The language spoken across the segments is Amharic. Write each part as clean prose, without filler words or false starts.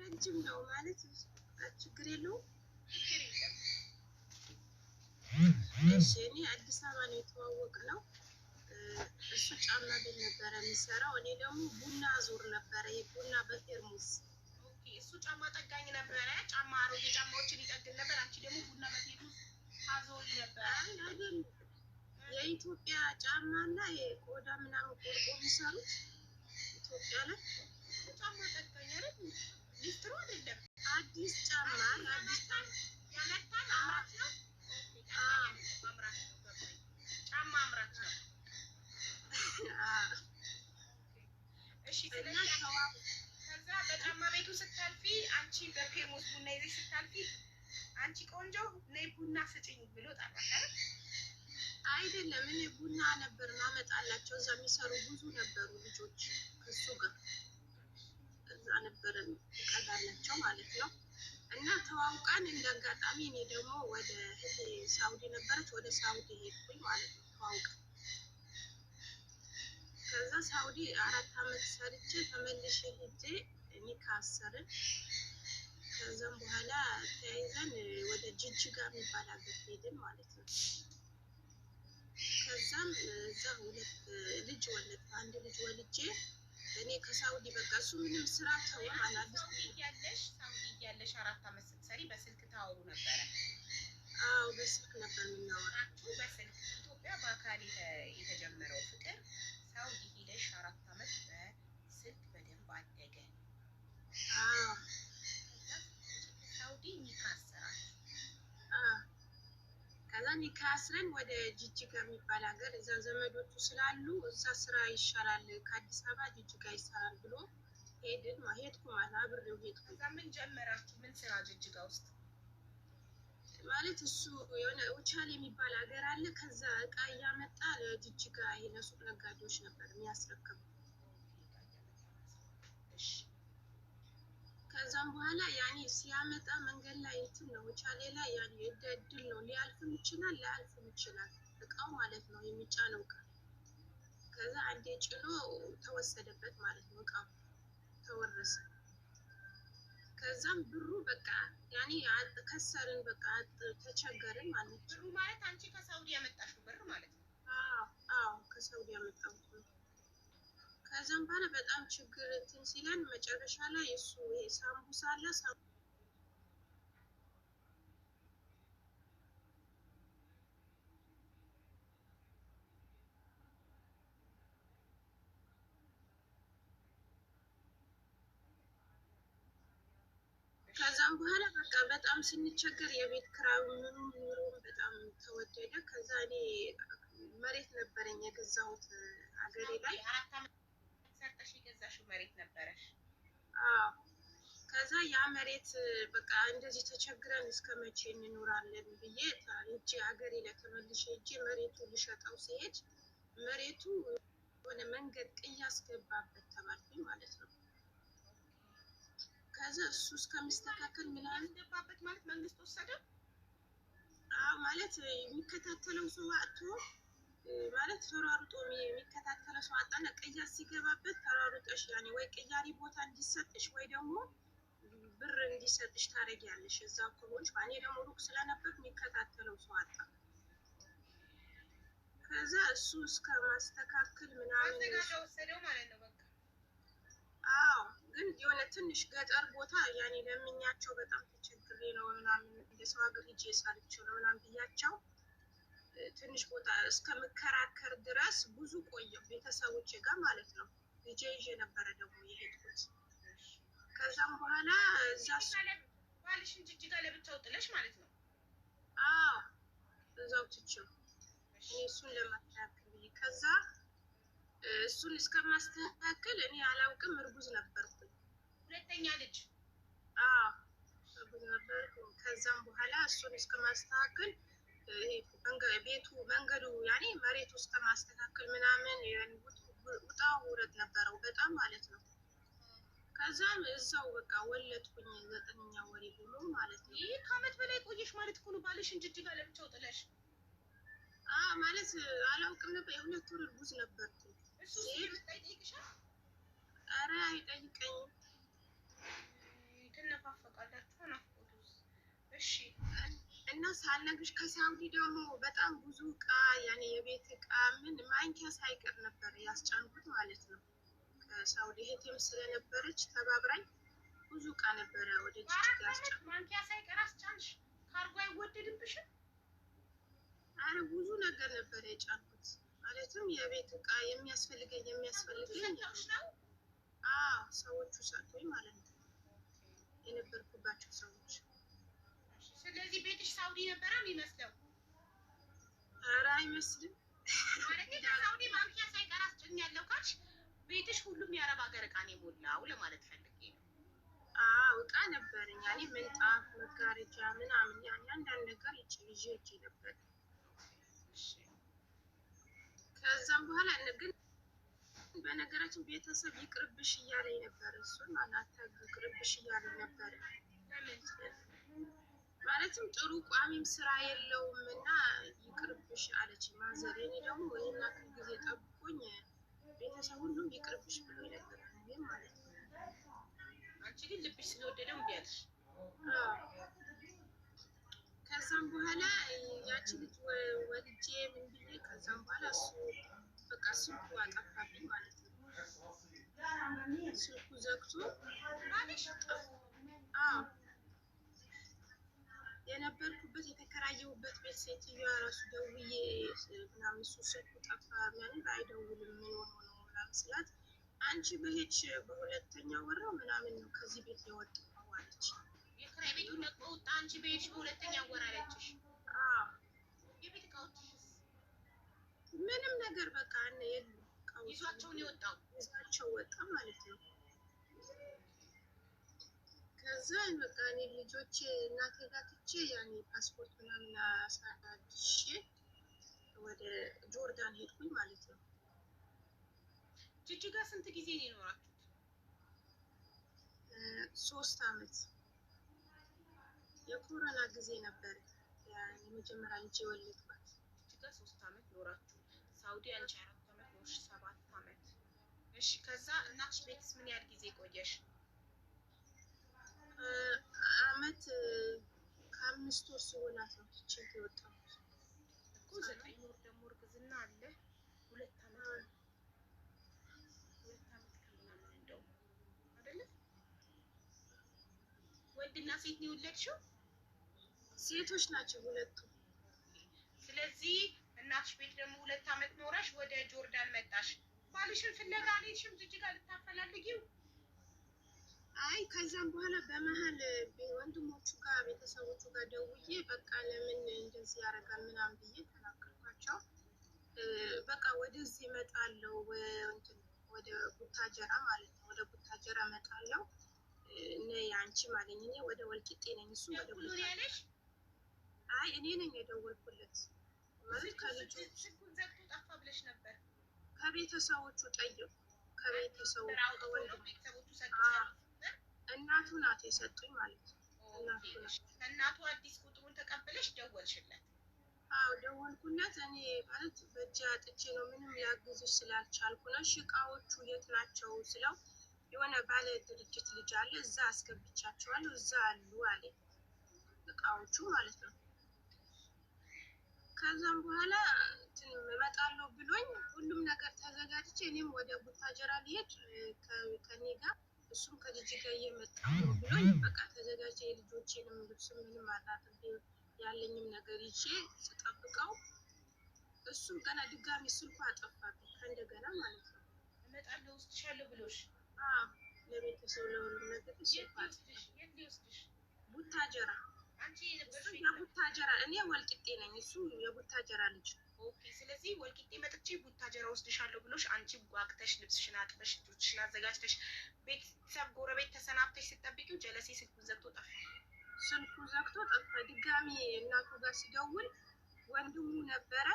ረጅም ነው ማለት ችግር የለውም። እሺ እኔ አዲስ አበባ ነው የተዋወቅነው። እሱ ጫማ ቤት ነበረ የሚሰራው፣ እኔ ደግሞ ቡና ዞር ነበረ። ቡና በፌርሙስ እሱ ጫማ ጠጋኝ ነበረ። ጫማ አሮጌ ጫማዎችን ይጠግን ነበር። አንቺ ደግሞ ቡና በፌርሙስ ታዞሪ ነበር አይደል? የኢትዮጵያ ጫማ እና የቆዳ ምናምን ቆርጦ የሚሰሩት ኢትዮጵያ ላይ ጫማ ጠጋኝ አይደል? ሊስትሮ አይደለም። አዲስ ጫማ ያመጣል። አምራች ነው። ጫማ አምራች ነው። እሺ ከዛ በጫማ ቤቱ ስታልፊ አንቺ በፌርሙስ ቡና ይዘሽ ስታልፊ አንቺ ቆንጆ ነይ ቡና ስጭኝ ብሎ ጠራሽ አይደል? አይደለም፣ እኔ ቡና ነበር ማመጣላቸው። እዛ የሚሰሩ ብዙ ነበሩ ልጆች ከሱ ጋር እዛ ነበር ቀዳላቸው ማለት ነው። እና ተዋውቀን እንደ አጋጣሚ እኔ ደግሞ ወደ ሳውዲ ነበረች፣ ወደ ሳውዲ ሄድኩኝ ማለት ነው። ተዋውቀን ከዛ ሳውዲ 4 አመት ሰርቼ ተመልሼ ሄጄ ኒካ አሰርን። ከዛም በኋላ ተያይዘን ወደ ጅጅጋ የሚባል ሀገር ሄድን ማለት ነው። ከዛም እዛ 2 ልጅ ወለድኩ። አንድ ልጅ ወልጄ እኔ ከሳውዲ በቃ እሱ ምንም ስራ ተው አላልኩ። ሳውዲ እያለሽ 4 አመት ስትሰሪ በስልክ ታወሩ ነበረ? አዎ በስልክ ነበር የምናወራው። በስልክ ኢትዮጵያ በአካል የተጀመረው ፍቅር ሳውዲ ሄደሽ 4 አመት በስልክ በደንብ አደገ። አዎ ሳውዲ ኒካ አሰራችሁ? ከዛ ኒካ አስረን ወደ ጅጅጋ የሚባል ሀገር እዛ ዘመዶቹ ስላሉ እዛ ስራ ይሻላል ከአዲስ አበባ ጅጅጋ ይሰራል ብሎ ሄድኩ ማለት አብሬው ሄድኩ። ከዛ ምን ጀመራችሁ? ምን ስራ ጅጅጋ ውስጥ? ማለት እሱ የሆነ ውቻሌ የሚባል ሀገር አለ። ከዛ እቃ እያመጣ ለጅጅጋ ለሱቅ ነጋዴዎች ነበር የሚያስረክብ። ከዛም በኋላ ያኔ ሲያመጣ መንገድ ላይ እንትን ነው ውቻሌ ላይ ያኔ እድል ነው፣ ሊያልፍም ይችላል ላያልፍም ይችላል እቃው ማለት ነው የሚጫነው እቃ። ከዛ አንዴ ጭኖ ተወሰደበት ማለት ነው፣ እቃው ተወረሰ። ከዛም ብሩ በቃ ያኔ ከሰርን፣ በቃ ተቸገርን ማለት ነው። ብሩ ማለት አንቺ ከሳውዲ ያመጣሽው ብር ማለት ነው? አዎ ከሳውዲ ያመጣሁት ነው። ከዛም በኋላ በጣም ችግር እንትን ሲለን መጨረሻ ላይ እሱ ይሄ ሳምቡሳ አለ ከዛም በኋላ በቃ በጣም ስንቸገር የቤት ክራዩ ምኑም ኑሮም በጣም ተወደደ። ከዛ እኔ መሬት ነበረኝ የገዛሁት ሀገሬ ላይ። 4 አመት ሰርተሽ የገዛሽው መሬት ነበረሽ? አዎ። ከዛ ያ መሬት በቃ እንደዚህ ተቸግረን እስከ መቼ እንኖራለን ብዬ ሂጄ ሀገሬ ላይ ተመልሼ ሂጄ መሬቱ ልሸጠው ሲሄድ መሬቱ የሆነ መንገድ ቅያስ ገባበት ተባልኩኝ ማለት ነው። ከዛ እሱ እስከሚስተካከል ምናምን ገባበት ማለት መንግስት ወሰደው? አዎ ማለት የሚከታተለው ሰው አጥቶ ማለት ተሯሩጦ የሚከታተለው ሰው አጣና ቅያስ ሲገባበት ተሯሩጠሽ ያኔ ወይ ቅያሪ ቦታ እንዲሰጥሽ ወይ ደግሞ ብር እንዲሰጥሽ ታደርጊያለሽ እዛ ከሆንሽ። እኔ ደግሞ ሩቅ ስለነበር የሚከታተለው ሰው አጣ። ከዛ እሱ እስከ ማስተካከል ምናምን ወሰደው ማለት ነው በቃ። አዎ ግን የሆነ ትንሽ ገጠር ቦታ ያኔ ለምኛቸው በጣም ተቸግሬ ነው ምናምን እንደ ሰው ሀገር ሂጄ ሳልቸው ነው ምናምን ብያቸው ትንሽ ቦታ እስከምከራከር ድረስ ብዙ ቆየሁ ቤተሰቦቼ ጋር ማለት ነው። ልጄ ይዤ ነበረ ደግሞ የሄድኩት። ከዛም በኋላ እዛ ባልሽን ጅጅጋ ለብቻው ጥለሽ ማለት ነው? አዎ እዛው ትቼው እኔ እሱን ለማስተካከል ብዬ ከዛ እሱን እስከማስተካከል እኔ አላውቅም እርጉዝ ነበርኩኝ። ሁለተኛ ልጅ? አዎ እርጉዝ ነበርኩ። ከዛም በኋላ እሱን እስከማስተካከል ቤቱ መንገዱ ያኔ መሬቱ እስከማስተካከል ምናምን ውጣ ውረድ ነበረው በጣም ማለት ነው። ከዛም እዛው በቃ ወለድኩኝ 9ኛ ወሬ ብሎ ማለት ነው። ይህ ከአመት በላይ ቆየሽ ማለት እኮ ነው ባልሽን ጅጅጋ ለብቻው ጥለሽ? ማለት አላውቅም ነበር። የ2 ወር እርጉዝ ነበርኩ። እሱ ይጠይቅሻል? ኧረ አይጠይቀኝም። እሺ። እና ሳልነግርሽ ከሳውዲ ደግሞ በጣም ብዙ እቃ ያኔ የቤት እቃ ምን ማንኪያ ሳይቀር ነበር ያስጫንኩት ማለት ነው። ከሳውዲ እህቴም ስለነበረች ተባብራኝ ብዙ እቃ ነበረ ወደ ጅጅጋ ያስጫንኩት። ማንኪያ ሳይቀር አስጫንሽ? ካርጎ አይወደድብሽም? አረ ብዙ ነገር ነበረ የጫንኩት። ማለትም የቤት እቃ የሚያስፈልገኝ ነው። አዎ ሰዎቹ ሰጡኝ ማለት ነው፣ የነበርኩባቸው ሰዎች። ስለዚህ ቤትሽ ሳውዲ ነበረ የሚመስለው? ኧረ አይመስልም። ማለት ከሳውዲ ማንኪያ ሳይቀር አስጭኛለሁ ካልሽ ቤትሽ ሁሉም የአረብ ሀገር እቃ ነው የሞላው ለማለት ፈልጌ ነው። አዎ እቃ ነበረኝ ያኔ ምንጣፍ፣ መጋረጃ ምናምን ያኔ አንዳንድ ነገር ይዤ ነበር። ከዛም በኋላ ግን በነገራችን ቤተሰብ ይቅርብሽ እያለኝ ነበር። እሱን ማለት ይቅርብሽ እያለኝ ነበር። ማለትም ጥሩ ቋሚም ስራ የለውም እና ይቅርብሽ አለች ማዘር። እኔ ደግሞ ይህን ያክል ጊዜ ጠብቆኝ ቤተሰብ ሁሉም ይቅርብሽ ብሎ ነበር ማለት ነው። አንቺ ግን ልብሽ ስለወደደው እምቢ አለሽ። ከዛም በኋላ ያቺ ልጅ ወልጄ ምን ብዬ ከዛም በኋላ እሱ በቃ ስልኩ አጠፋብኝ ማለት ነው። ስልኩ ዘግቶ የነበርኩበት የተከራየሁበት ቤት ሴትዮዋ ራሱ ደውዬ ምናምን እሱ ስልኩ ጠፋ ምናምን አይደውልም ምን ሆኖ ነው ምናምን ስላት አንቺ በሄድሽ በሁለተኛ ወር ነው ምናምን ነው ከዚህ ቤት የወጣው አለች። የኪራይ ቤቱን ለቆ ወጣ፣ አንቺ በሄድሽ በሁለተኛ ወር አለችሽ? የቤት እቃዎችሽስ? ምንም ነገር በቃ የሉ። ይዟቸውን የወጣው ይዟቸው ወጣ ማለት ነው። ከዛ በቃ እኔ ልጆቼ እናቴ ጋር ትቼ ያኔ ፓስፖርት ምናምን አሳድሼ ወደ ጆርዳን ሄድኩኝ ማለት ነው። ጅጅጋ ስንት ጊዜ ነው የኖራችሁት? 3 አመት። የኮሮና ጊዜ ነበር የመጀመሪያ ልጅ የወለድኳት። ጅጅጋ 3 አመት ኖራችሁ፣ ሳውዲ አንቺ 4 አመት ኖርሽ፣ 7 አመት። እሺ ከዛ እናትሽ ቤትስ ምን ያህል ጊዜ ቆየሽ? አመት ከ5 ወር ሲሆናት ነው ትቼ የወጣሁት እኮ። 9 ወር ደግሞ እርግዝና አለ። 2 አመት ከምናምን እንደው አይደለ? ወንድና ሴት ነው የወለድሽው? ሴቶች ናቸው ሁለቱም። ስለዚህ እናትሽ ቤት ደግሞ 2 አመት ኖረሽ ወደ ጆርዳን መጣሽ። ባልሽን ፍለጋ አልሄድሽም ጅጅጋ ልታፈላልጊው? አይ ከዛም በኋላ በመሀል ወንድሞቹ ጋር ቤተሰቦቹ ጋር ደውዬ በቃ ለምን እንደዚህ ያደርጋል ምናምን ብዬ ተናገርኳቸው። በቃ ወደዚህ እመጣለሁ ወደ ቡታጀራ ማለት ነው፣ ወደ ቡታጀራ እመጣለሁ ነይ አንቺ ማለኝ። እኔ ወደ ወልቂጤ ነኝ፣ እሱ ወደ ቡታጀራ። አይ እኔ ነኝ የደወልኩለት ማለት ከልጆች ስልኩን ዘግቶ ጠፋ ብለሽ ነበር። ከቤተሰቦቹ ጠየቁ። ከቤተሰቦቹ ቤተሰቦቹ ሰጥተው እናቱ ናት የሰጡኝ ማለት ነው። እናቱ አዲስ ቁጥሩን ተቀበለሽ ደወልሽለት? አዎ ደወልኩለት። እኔ ማለት በእጅ አጥቼ ነው ምንም ሊያግዝሽ ስላልቻልኩ ነው። እቃዎቹ የት ናቸው ስለው የሆነ ባለ ድርጅት ልጅ አለ እዛ አስገብቻቸዋለሁ እዛ አሉ አለ፣ እቃዎቹ ማለት ነው። ከዛም በኋላ እመጣለሁ ብሎኝ ሁሉም ነገር ተዘጋጅቼ እኔም ወደ ቡታጀራ ሊሄድ ከኔ ጋር እሱም ከልጅ ጋር እየመጣ ነው ብሎኝ በቃ ተዘጋጀ። የልጆቼንም ልብስ ምንም አጣጥቤ ያለኝም ነገር ይዤ ስጠብቀው እሱም ገና ድጋሚ ስልኩ አጠፋብኝ ከእንደገና ማለት ነው። እመጣለሁ ወስድሻለሁ ብሎሽ? ለቤተሰብ ለሁሉም ነገር የት ሊወስድሽ? ቡታጀራ። አንቺ የነበርሽ የቡታጀራ፣ እኔ ወልቂጤ ነኝ፣ እሱ የቡታጀራ ልጅ። ኦኬ። ስለዚህ ወልቂጤ መጥቼ ቡታጀራ ወስድሻለሁ ብሎሽ አንቺ ጓግተሽ ልብስሽን አጥበሽ ልጆችሽን አዘጋጅተሽ ቤተሰብ ጎረቤት ተሰናብተሽ ስትጠብቂው ጀለሴ ስልኩን ዘግቶ ጠፋ። ስልኩ ዘግቶ ጠፋ። ድጋሚ እናቱ ጋር ሲደውል ወንድሙ ነበረ።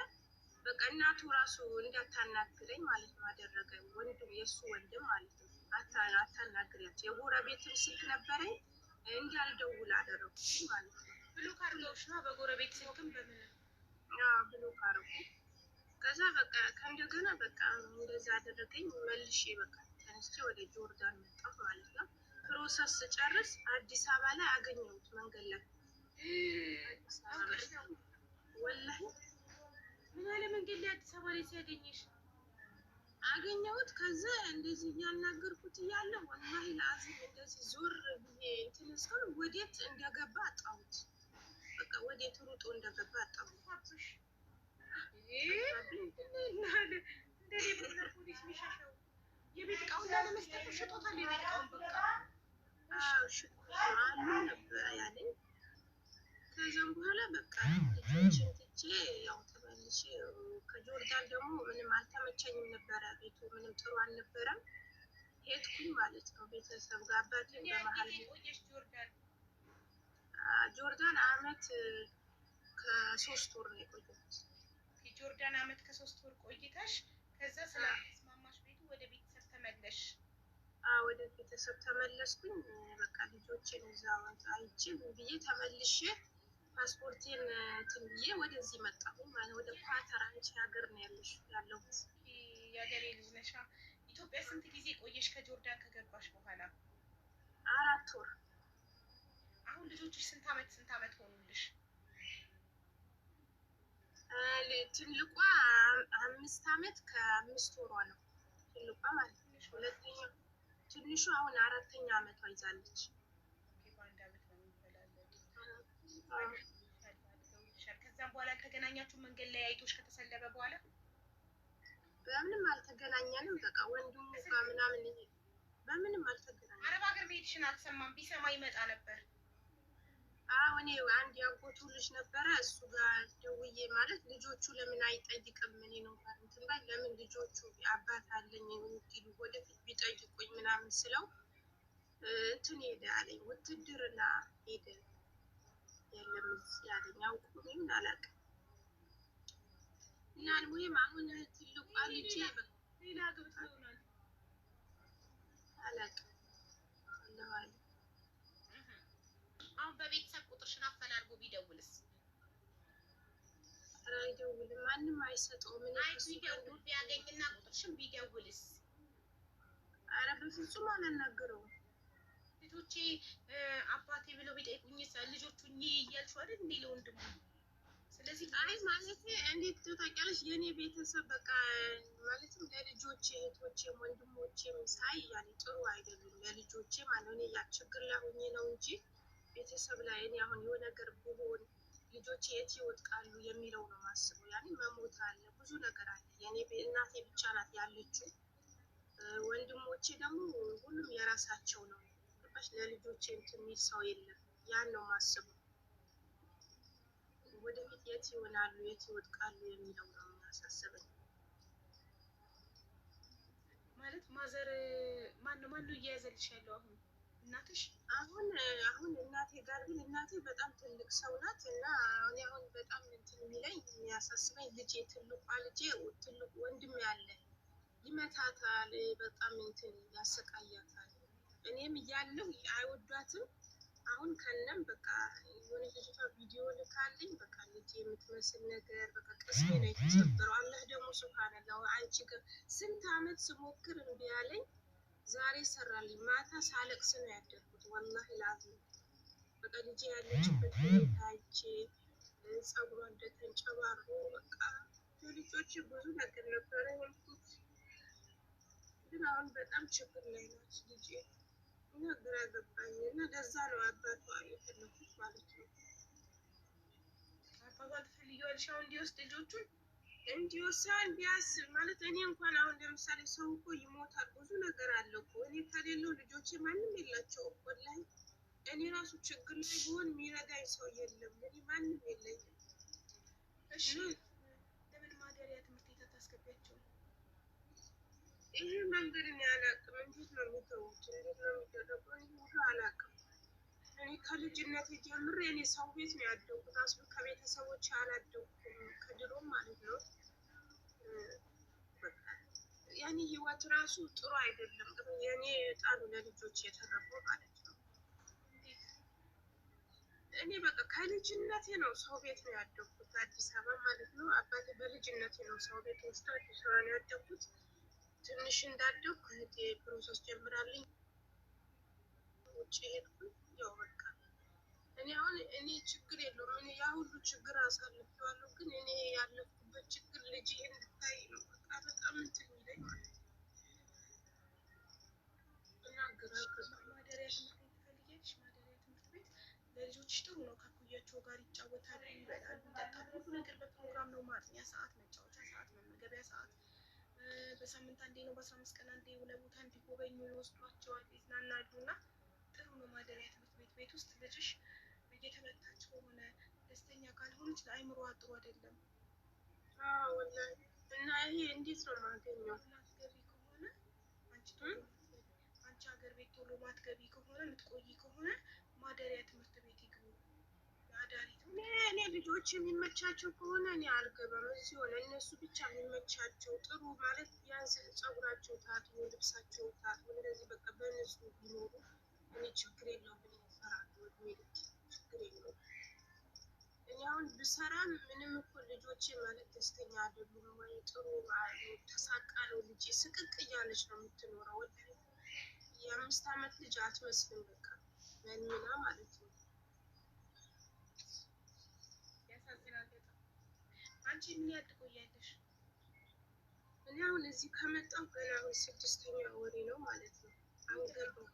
በቃ እናቱ ራሱ እንዳታናግረኝ ማለት ነው አደረገ። ወንድም የእሱ ወንድም ማለት ነው። አታናግሪያቸው። የጎረቤትም ስልክ ነበረኝ እንዳልደውል አደረጉት ማለት ነው። ብሎክ አድርገውሽ ነው? በጎረቤት ስልክም በምን ብሎክ አደረጉ። ከዛ በቃ ከእንደገና በቃ እንደዛ አደረገኝ። መልሼ በቃ ተነስቼ ወደ ጆርዳን መጣሁ ማለት ነው። ፕሮሰስ ስጨርስ አዲስ አበባ ላይ አገኘሁት መንገድ ላይ። አውቀሽ ነው ወላሂ። ምን አለ መንገድ ላይ አዲስ አበባ ላይ ሲያገኝሽ? አገኘሁት። ከዛ እንደዚህ እያናገርኩት እያለ ወላሂ ለአዚም እንደዚህ ዞር ብዬ እንትን ስል ወዴት እንደገባ አጣሁት። በቃ ወዴት ሩጦ እንደገባ አጣሁት። ፖሊስ ሚሻሻው የቤት እቃውን ላለመስጠት ሽጦታል። የቤት እቃውን በቃ አሉ ነበረ ያለኝ። ከዛም በኋላ በቃ ልጆችን ትቼ ያው ተመልሼ ከጆርዳን ደግሞ ምንም አልተመቸኝም ነበረ። ቤቱ ምንም ጥሩ አልነበረም። ሄድኩኝ ማለት ነው ቤተሰብ ጋር። አባቴ በመሀል ጆርዳን አመት ከ3 ወር ነው የቆየሁት። ጆርዳን አመት ከ3 ወር ቆይተሽ ከዛ ስላልተስማማሽ ቤቱ ወደ ቤተሰብ ተመለሽ? ወደ ቤተሰብ ተመለስኩኝ። በቃ ልጆችን እዛ አይቼ ብዬ ተመልሼ ፓስፖርቴን እንትን ብዬ ወደዚህ መጣሁኝ ማለት ወደ ኳተር። አንቺ ሀገር ነው ያለሁት? የሀገሬ ልጅ ነሻ። ኢትዮጵያ ስንት ጊዜ ቆየሽ ከጆርዳን ከገባሽ በኋላ? 4 ወር። አሁን ልጆችሽ ስንት አመት ሆኑልሽ? ትልቋ 5 አመት ከ5 ወሯ ነው ትልቋ ማለት ነው። ሁለተኛው ትንሹ አሁን 4ኛ አመቷ ይዛለች። በአንድ አመት ነው የሚበላለጥ። ከዛም በኋላ አልተገናኛችሁ? መንገድ ላይ አይቶሽ ከተሰለበ በኋላ? በምንም አልተገናኘንም። በቃ ወንድሙ ጋር ምናምን በምንም አልተገናኘንም። አረብ ሀገር መሄድሽን አልሰማም? ቢሰማ ይመጣ ነበር። እኔ አንድ ያጎቱ ልጅ ነበረ፣ እሱ ጋር ደውዬ ማለት ልጆቹ ለምን አይጠይቅም? እኔ ነው እንትን ላይ ለምን ልጆቹ አባት አለኝ የሚሉ ወደፊት ቢጠይቁኝ ምናምን ስለው እንትን ሄደ አለኝ፣ ውትድርና ሄደ። የለም እዚህ ያለኝ አውቁ ምን አላውቅም። እና ወይም አሁን ትልቋ ልጄ ሌላ ግብት ይሆናል አላውቅም። አሁን በቤተሰብ ቁጥርሽን አፈላልጎ ቢደውልስ? ኧረ አይደውልም፣ ማንም አይሰጠውም። ቢደውል ቢያገኝና ቁጥርሽን ቢደውልስ? ኧረ በፍጹም አላናግረውም። ልጆቼ አባቴ ብለው ቢጠይቁኝስ? ልጆቹ እያልሽው አይደል እንዴ ለወንድሙ? ስለዚህ አይ ማለት እንዴት ታውቂያለሽ፣ የኔ ቤተሰብ በቃ ማለትም ለልጆቼ እህቶቼም ወንድሞቼም ሳይ ያኔ ጥሩ አይደሉም ለልጆቼ ማለት ነው። ያ ችግር ላይ ሆኜ ነው እንጂ ቤተሰብ ላይ እኔ አሁን የሆነ ነገር ብሆን ልጆቼ የት ይወድቃሉ የሚለው ነው ማስበው። ያኔ መሞት አለ፣ ብዙ ነገር አለ። የኔ እናቴ ብቻ ናት ያለችው። ወንድሞቼ ደግሞ ሁሉም የራሳቸው ነው። ገባሽ? ለልጆቼ እንትን የሚል ሰው የለም። ያን ነው ማስበው። ወደፊት የት ይሆናሉ የት ይወድቃሉ የሚለው ነው የሚያሳስበኝ። ማለት ማዘር ማነው እየያዘልሽ ያለው አሁን? እናትሽ? አሁን እናቴ ጋር ግን እናቴ በጣም ትልቅ ሰው ናት እና እኔ አሁን በጣም እንትን የሚለኝ የሚያሳስበኝ ልጄ ትልቋ ልጄ ትልቁ ወንድም ያለ ይመታታል፣ በጣም እንትን ያሰቃያታል። እኔም እያለሁ አይወዷትም። አሁን ከነም በቃ የሆነ ልጅቷ ቪዲዮ ልካልኝ በቃ ልጅ የምትመስል ነገር በቃ ቅስሜ ነው የተሰበረው። አላህ ደግሞ ሱብሃንአላህ አንቺ ጋር ስንት አመት ስሞክር እምቢ አለኝ። ዛሬ ሰራልኝ። ማታ ሳለቅስ ነው ያደርኩት። ወላሂ ላዝም በቃ ልጅ ያለችበት ሁኔታ አይቼ ጸጉሯ እንደተንጨባሮ በቃ ለልጆች ብዙ ነገር ነበረ ያልኩት። ግን አሁን በጣም ችግር ላይ ናት ልጄ እና ግራ ገባኝ እና ለዛ ነው አባቷ የፈለኩት ማለት ነው። አባቷን ትፈልጊዋለሽ አሁን እንዲወስድ ልጆቹን እንዲወስድ ቢያስ ማለት እኔ እንኳን አሁን ለምሳሌ ሰው እኮ ይሞታል፣ ብዙ ነገር አለ እኮ። እኔ ከሌለው ልጆቼ ማንም የላቸውም። ወላሂ እኔ ራሱ ችግር ላይ ብሆን የሚረዳኝ ሰው የለም። እኔ ማንም የለኝም። እሺ ለምን ማደሪያ ትምህርት ቤት አታስገቢያቸው? ይህ መንገድ እኔ አላውቅም። እንዴት ነው የሚተዉት? እንዴት ነው የሚደረገው? ይህ ሁሉ አላውቅም። እኔ ከልጅነት ጀምሬ እኔ ሰው ቤት ነው ያደጉት። አስቡ ከቤተሰቦች አላደኩም ከድሮም ማለት ነው። ያኔ ህይወት ራሱ ጥሩ አይደለም። የኔ ጣሉ ለልጆች የተረፈው ማለት ነው። እኔ በቃ ከልጅነቴ ነው ሰው ቤት ነው ያደኩት፣ አዲስ አበባ ማለት ነው። አባቴ በልጅነቴ ነው ሰው ቤት ወስዶ አዲስ አበባ ነው ያደኩት። ትንሽ እንዳደኩ እህቴ ፕሮሰስ ጀምራልኝ ውጭ ሄድኩኝ። ያው በቃ እኔ ችግር የለውም። እኔ ያ ሁሉ ችግር አሳልፌዋለሁ። ግን እኔ ያለፍኩበት ችግር ልጅ እንድታይ ነው። በቃ በጣም እንትን የሚለኝ ማለት ነው። እና ግራ ማደሪያ ትምህርት ቤት ትፈልጊያለሽ? ማደሪያ ትምህርት ቤት ለልጆችሽ ጥሩ ነው። ከኩያቸው ጋር ይጫወታሉ፣ ይበላሉ፣ ይጠጣሉ። ሁሉ ነገር በፕሮግራም ነው። ማጥኛ ሰዓት፣ መጫወቻ ሰዓት፣ መመገቢያ ሰዓት በሳምንት አንዴ ነው፣ በ15 ቀን አንዴ የሆነ ቦታ እንዲጎበኙ ይወስዷቸዋል፣ ይዝናናሉ። እና ጥሩ ነው ማደሪያ ትምህርት ቤት። ቤት ውስጥ ልጅሽ እየተመታች ከሆነ ደስተኛ ካልሆነች ለአይምሮዋ ጥሩ አይደለም። ወላሂ። እና ይሄ እንዴት ነው የማገኘው? ማትገቢ ከሆነ አንቺ ሀገር ቤት ቶሎ ማትገቢ ከሆነ የምትቆይ ከሆነ ማደሪያ ትምህርት ቤት ይግቡ። አዳሪ እኔ ልጆች የሚመቻቸው ከሆነ እኔ አልገባም። እዚህ ሆነ እነሱ ብቻ የሚመቻቸው ጥሩ ማለት ቢያንስ ፀጉራቸው ታጥቦ ልብሳቸው ታጥቦ እንደዚህ በቃ በንጹህ ቢኖሩ እኔ ችግር የለውም። እኔ እሰራለሁ፣ እድሜ ልክ ችግር የለውም። እኔ አሁን ብሰራም ምንም እኮ ልጆቼ ማለት ደስተኛ አይደሉም ወይ ጥሩ ተሳቃ ነው ልጄ ስቅቅ እያለች ነው የምትኖረው። የ5 ዓመት ልጅ አትመስልም። በቃ መንምና ማለት ነው። አንቺ ምን ያህል ትቆያለሽ? እኔ አሁን እዚህ ከመጣሁ ገና 6ኛ ወሬ ነው ማለት ነው። አሁን ገባሁ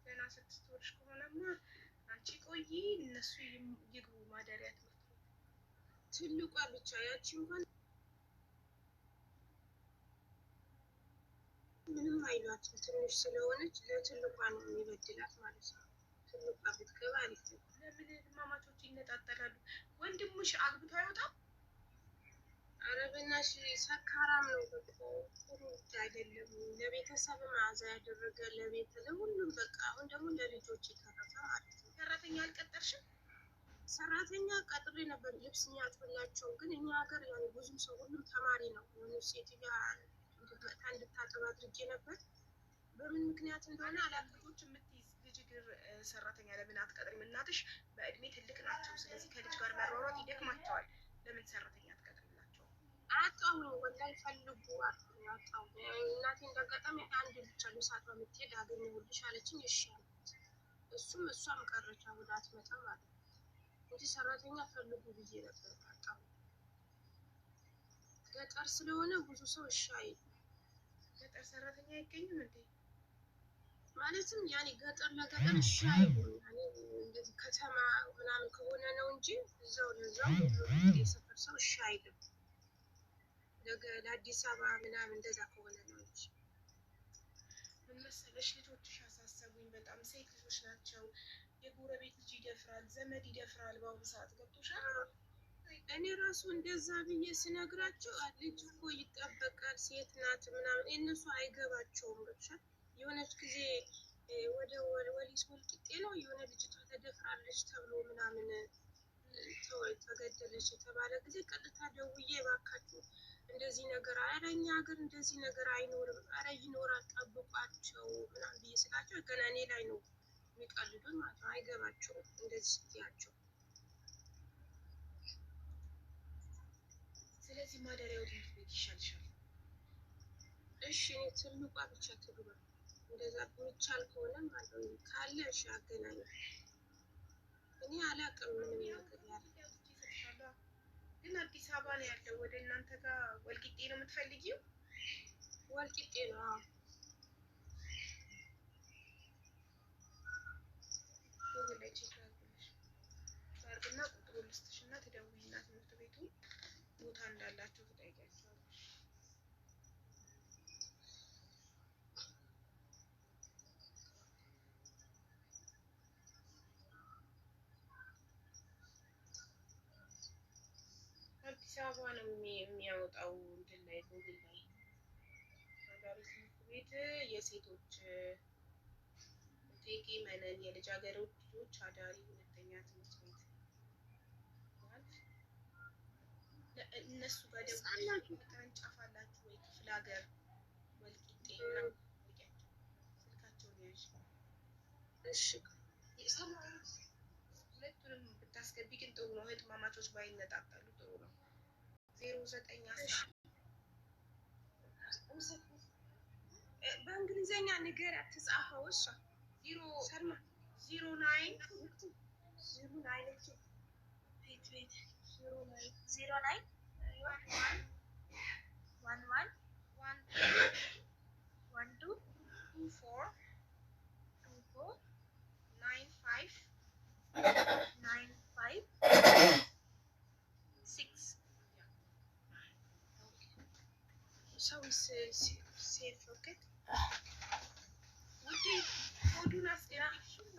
ገና 6 ወርሽ ከሆነማ አንቺ ቆይ፣ እነሱ ይግቡ ማደሪያ ትምህርት ቤት። ትልቋ ብቻ ያቺ እንኳን ምንም አይሏትም፣ ትንሽ ስለሆነች ለትልቋ ነው የሚበድላት ማለት ነው። ትልቋ ብትገባ አሪፍ ነው። ለምን ማማቾች ይነጣጠላሉ? ወንድምሽ አግብቶ አይወጣም? ኧረ በእናትሽ ሰካራም ነው። በቃ ጥሩ አይደለም። ለቤተሰብ መዓዛ ያደረገ ለሁሉም በቃ አሁን ደግሞ ለልጆች የተረፈ ማለት ነው። ሰራተኛ አልቀጠርሽም? ሰራተኛ ቀጥሬ ነበር ልብስ የሚያጥብላቸው። ግን እኛ ሀገር ያው ብዙም ሰው ሁሉም ተማሪ ነው። የሆነ ሴትዮዋ እንድታጥብ አድርጌ ነበር። በምን ምክንያት እንደሆነ አላቅቶች የምትይዝ ልጅ እግር ሰራተኛ ለምን አትቀጥሪም? እናትሽ በእድሜ ትልቅ ናቸው። ስለዚህ ከልጅ ጋር መሯሯጥ ይደክማቸዋል። ለምን ሰራተኛ አትቀጥሪላቸው? አጣሁ ወላሂ ፈልጉ አጣሁ። እናቴ እንዳጋጣሚ አንድ ብቻ ልብስ አጥባ የምትሄድ አገኘሁልሽ አለችኝ። እሺ አልኩት። እሷም ቀረች። አሁን አትመጣም ማለት ነው እንጂ ሰራተኛ ፈልጉ ብዬ ነበር። አጣሁ። ገጠር ስለሆነ ብዙ ሰው እሺ አይልም። ገጠር ሰራተኛ አይገኝም እንዴ? ማለትም ያኔ ገጠር ለገጠር እሺ አይልም። ያኔ እንደዚህ ከተማ ምናምን ከሆነ ነው እንጂ እዛው ለዛው የሰፈር ሰው እሺ አይልም። ለአዲስ አበባ ምናምን እንደዛ ከሆነ ነው እንጂ። ምን መሰለሽ ልጆችሽ አሳሰቡኝ በጣም። ሴት ልጆች ናቸው። የጎረቤት ልጅ ይደፍራል፣ ዘመድ ይደፍራል። በአሁኑ ሰዓት ገብቶሻል። እኔ ራሱ እንደዛ ብዬ ስነግራቸው ልጅ እኮ ይጠበቃል፣ ሴት ናት ምናምን የእነሱ አይገባቸውም። ገብቶሻል። የሆነች ጊዜ ወደ ወሊስ ወልቂጤ ነው የሆነ ልጅቷ ተደፍራለች ተብሎ ምናምን ተገደለች የተባለ ጊዜ ቀጥታ ደውዬ እባካችሁ እንደዚህ ነገር ኧረ እኛ ሀገር እንደዚህ ነገር አይኖርም፣ ኧረ ይኖራል ጠብቋቸው ምናምን ብዬ ስላቸው ገና እኔ ላይ ነው የሚቀልዱን ማለት ነው። አይገባቸውም እንደዚህ ስትያቸው። ስለዚህ ማደሪያው ትምህርት ቤት ይሻልሻል። እሺ እኔ ትልቋ ብቻ ትግባ። እንደዛ የሚቻል ከሆነ ማለት ነው ካለ እሺ አገናኝ። እኔ አላውቅም ምንም ነገር ያለ ግን አዲስ አበባ ነው ያለው። ወደ እናንተ ጋር ወልቂጤ ነው የምትፈልጊው? ወልቂጤ ነው። ጉግል ላይ ቼክ አድርግና ቁጥሩ ልስጥሽ እና ትደውይና ትምህርት ቤቱ ቦታ እንዳላቸው ትጠይቂያቸዋለሽ። አዲስ አበባ ነው የሚያወጣው እንትን ላይ ጉግል ላይ አዳሪ ትምህርት ቤት የሴቶች ቴቂ መነን የልጃገረዶች ልጆች አዳሪ ሁለተኛ ትምህርት ቤት እነሱ ጋር ደውላችሁ ቅርንጫፍ አላችሁ ወይ? ክፍለ ሀገር ወልቂጤ ስልካቸውን ያዥ። እሺ ሁለቱንም ብታስገቢ ግን ጥሩ ነው። እህትማማቾች ባይነጣጠሉ ጥሩ ነው። 0910 በእንግሊዘኛ ንገሪያት ትጻፈው። እሷ 09 So is safe, okay? ውዴ ኮዱን አስገቢሽማ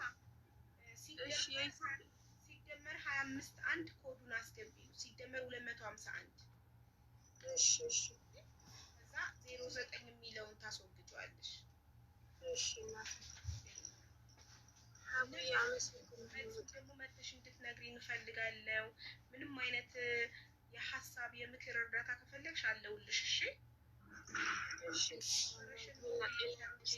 ሲደመር 25 1 ኮዱን አስገቢ ሲደመር 251 እሺ እሺ ከዛ 09 የሚለውን ታስወግጂዋለሽ። እሺ ደግሞ መተሽ እንድትነግሪ እንፈልጋለሁ። ምንም አይነት የሀሳብ የምክር እርዳታ ከፈለግሽ አለሁልሽ። እሺ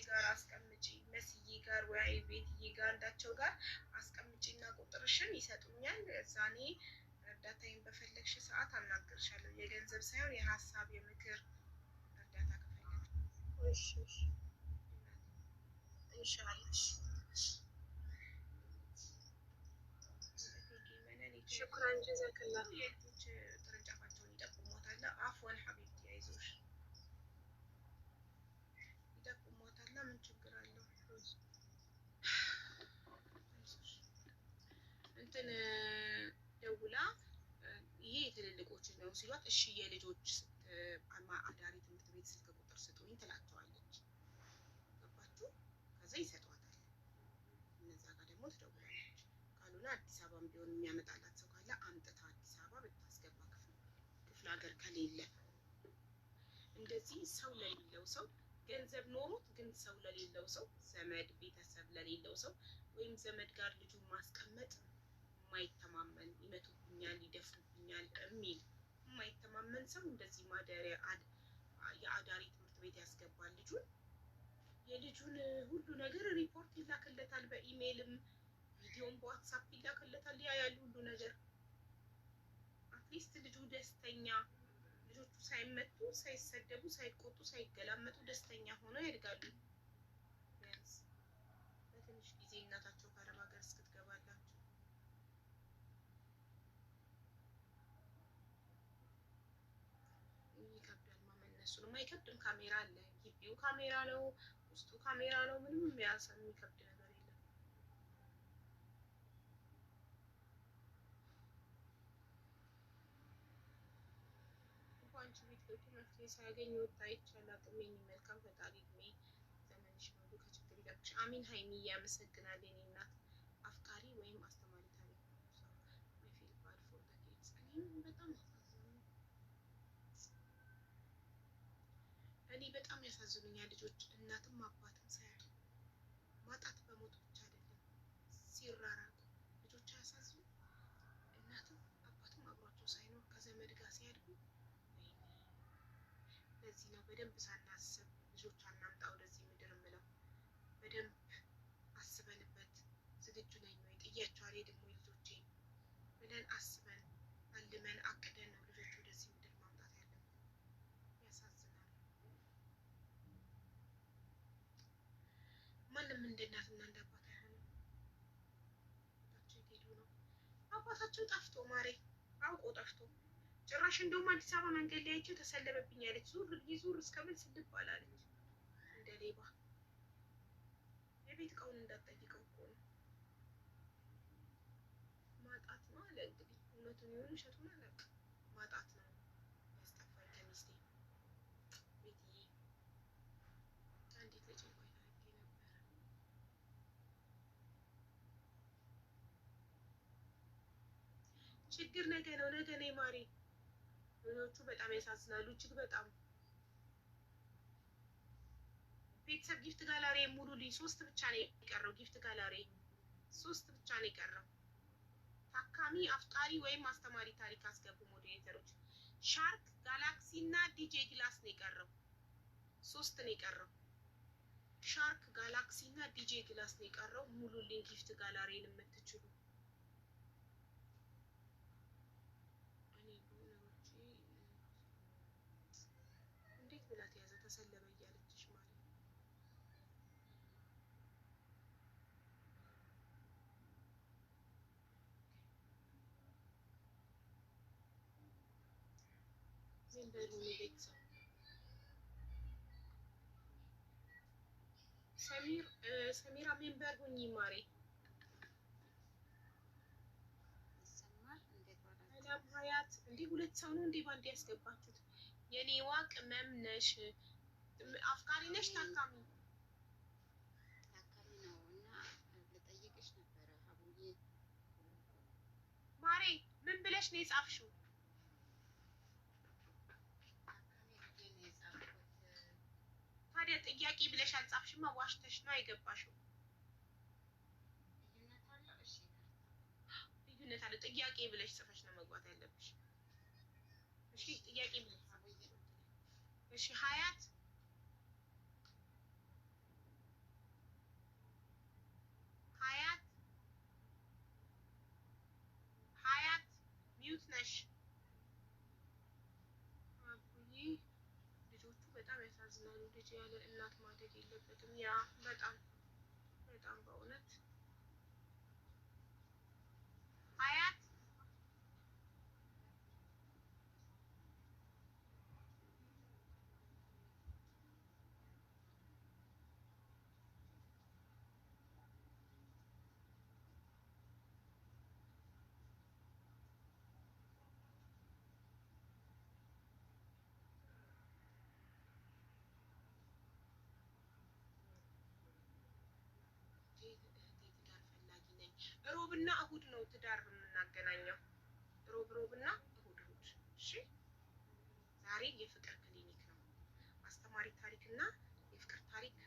ጋር አስቀምጪ መስዬ ጋር ወይ ቤትዬ ጋር እንዳቸው ጋር አስቀምጪና ቁጥርሽን ይሰጡኛል። እዛኔ እርዳታዬን በፈለግሽ ሰዓት አናግርሻለሁ። የገንዘብ ሳይሆን የሀሳብ የምክር እርዳታ ከፈለግሽ። እሺ ኢንሻአላህ። ሽኩራን ጀዛከላህ። የልጆች ቅርንጫፋቸውን ይጠቁሟታል። አፍወን ሀቢብቲ አይዞሽ ይጠቁሟታል። ምን ችግር አለው? እንትን ደውላ ይሄ የትልልቆች ነው ሲሏት እሺ የልጆች አዳሪ ትምህርት ቤት ስልክ ቁጥር ስጡኝ ትላቸዋለች። ገባችሁ? ከዛ ይሰጧታል። እነዛ ጋር ደግሞ ትደውላለች። ካልሆነ አዲስ አበባም ቢሆን የሚያመጣላት ሰው ካለ አምጥታ አዲስ አበባ ብታስገባ ክፍለ ሀገር ከሌለ እንደዚህ ሰው ለሌለው ሰው ገንዘብ ኖሮት ግን ሰው ለሌለው ሰው ዘመድ ቤተሰብ ለሌለው ሰው ወይም ዘመድ ጋር ልጁን ማስቀመጥ የማይተማመን ይመቱብኛል፣ ይደፍሩብኛል የሚል የማይተማመን ሰው እንደዚህ ማደሪያ የአዳሪ ትምህርት ቤት ያስገባል። የልጁን ሁሉ ነገር ሪፖርት ይላክለታል። በኢሜይልም ቪዲዮም በዋትሳፕ ይላክለታል። ያ ያሉ ሁሉ ነገር አትሊስት ልጁ ደስተኛ ልጆቹ ሳይመቱ፣ ሳይሰደቡ፣ ሳይቆጡ፣ ሳይገላመጡ ደስተኛ ሆነው ያድጋሉ። ቢያንስ በትንሽ ጊዜ እናታቸው ከአረብ ሀገር እስክትገባላቸው ይከብዳል። ማመን እነሱንም አይከብድም። ካሜራ አለ፣ ግቢው ካሜራ ነው፣ ውስጡ ካሜራ ነው። ምንም የሚከብድ ነገር የለም። አንቺ ቤት ገብቶ መፍትሄ ሳያገኝ ወጣ ይቻል አቅም መልካም ፈጣሪ እድሜ ዘመንሽ ሙሉ ከችግር ይጠብቅሽ። አሚን ሀይሚዬ አመሰግናለሁ። የኔ እናት አፍቃሪ ወይም አስተማሪ ታሪክ ነው። ፊል ባድ ፎር ዘ ኪድስ እኔም በጣም ያሳዝኑኛል ልጆች እናትም አባትም ሳያሉ ማጣት በሞት ብቻ አይደለም ሲራራቁ ልጆች አያሳዝኑ? እናትም አባትም አብሯቸው ሳይኖር ከዘመድ ጋር ሲያድጉ ለዚህ ነው በደንብ ሳናስብ ልጆች አናምጣ ወደዚህ ምድር ምለው። በደንብ አስበንበት ዝግጁ ነኝ ወይ ጥያቸው አልሄድም ወይ ልጆቼ ብለን አስበን አልመን አቅደን ነው ልጆች ወደዚህ ምድር ማምጣት ያለብን። ያሳዝናል። ማንም እንደ እናትና እንደ አባት አይሆንም። አባታቸው የት ሄዱ ነው? አባታቸው ጠፍቶ ማሬ አውቆ ጠፍቶ ጭራሽ እንደውም አዲስ አበባ መንገድ ላይ አይቼው ተሰለበብኝ አለች። ዙር እስከምን ስልብ አላለች። እንደ ሌባ የቤት እቃውን እንዳትጠይቀው እኮ ነው። ማጣት ነው አለ እንግዲህ እውነቱን ይሁን ውሸቱን አላውቅም። ማጣት ነው ያስጠፋኝ ከሚስቴ ቤትዬ። አንዲት ልጅ እንኳን ታርጌ ነበረ። ችግር ነገ ነው፣ ነገ ነይ ማሬ። ልጆቹ በጣም ያሳዝናሉ። እጅግ በጣም ቤተሰብ ጊፍት ጋላሪ ሙሉ ልኝ 3 ብቻ ነው የቀረው። ጊፍት ጋላሪ 3 ብቻ ነው የቀረው። ታካሚ አፍቃሪ ወይም አስተማሪ ታሪክ አስገቡ ሞዴሬተሮች። ሻርክ ጋላክሲ እና ዲጄ ግላስ ነው የቀረው። 3 ነው የቀረው። ሻርክ ጋላክሲ እና ዲጄ ግላስ ነው የቀረው። ሙሉ ልኝ ጊፍት ጋላሪን የምትችሉ ብላ ተያዘ ተሰለበ እያለችሽ ማለት ሜምበር ሁኚ ቤተሰብ። ሰሚራ ሜምበር ሁኚ ማሬ። ሰላም ሀያት። እንዲህ ሁለት ሰው ነው እንዲህ ባንድ ያስገባችሁት? የኔዋ ቅመም ነሽ። አፍቃሪ ነሽ ታካሚ? ነው እና ልጠይቅሽ ነበረ ሀቡዬ። ማሬ ምን ብለሽ ነው የጻፍሽው? ታዲያ ጥያቄ ብለሽ አልጻፍሽማ። ዋሽተሽ ነው የገባሽው። ልዩነት አለ። ጥያቄ ብለሽ ጽፈሽ ነው መግባት ያለብሽ። እሺ ጥያቄ ብለሽ እሺ። ሀያት ሚዩት ነሽ። አቡዬ ልጆቹ በጣም ያሳዝናሉ። ልጅ ያለ እናት ማደግ የለበትም። ያ በጣም በጣም በእውነት ሀያት ትዳር ፈላጊ ነኝ። ሮብና እሁድ ነው ትዳር የምናገናኘው። ሮብና እሁድ። እሺ ዛሬ የፍቅር ክሊኒክ ነው። አስተማሪ ታሪክና የፍቅር ታሪክ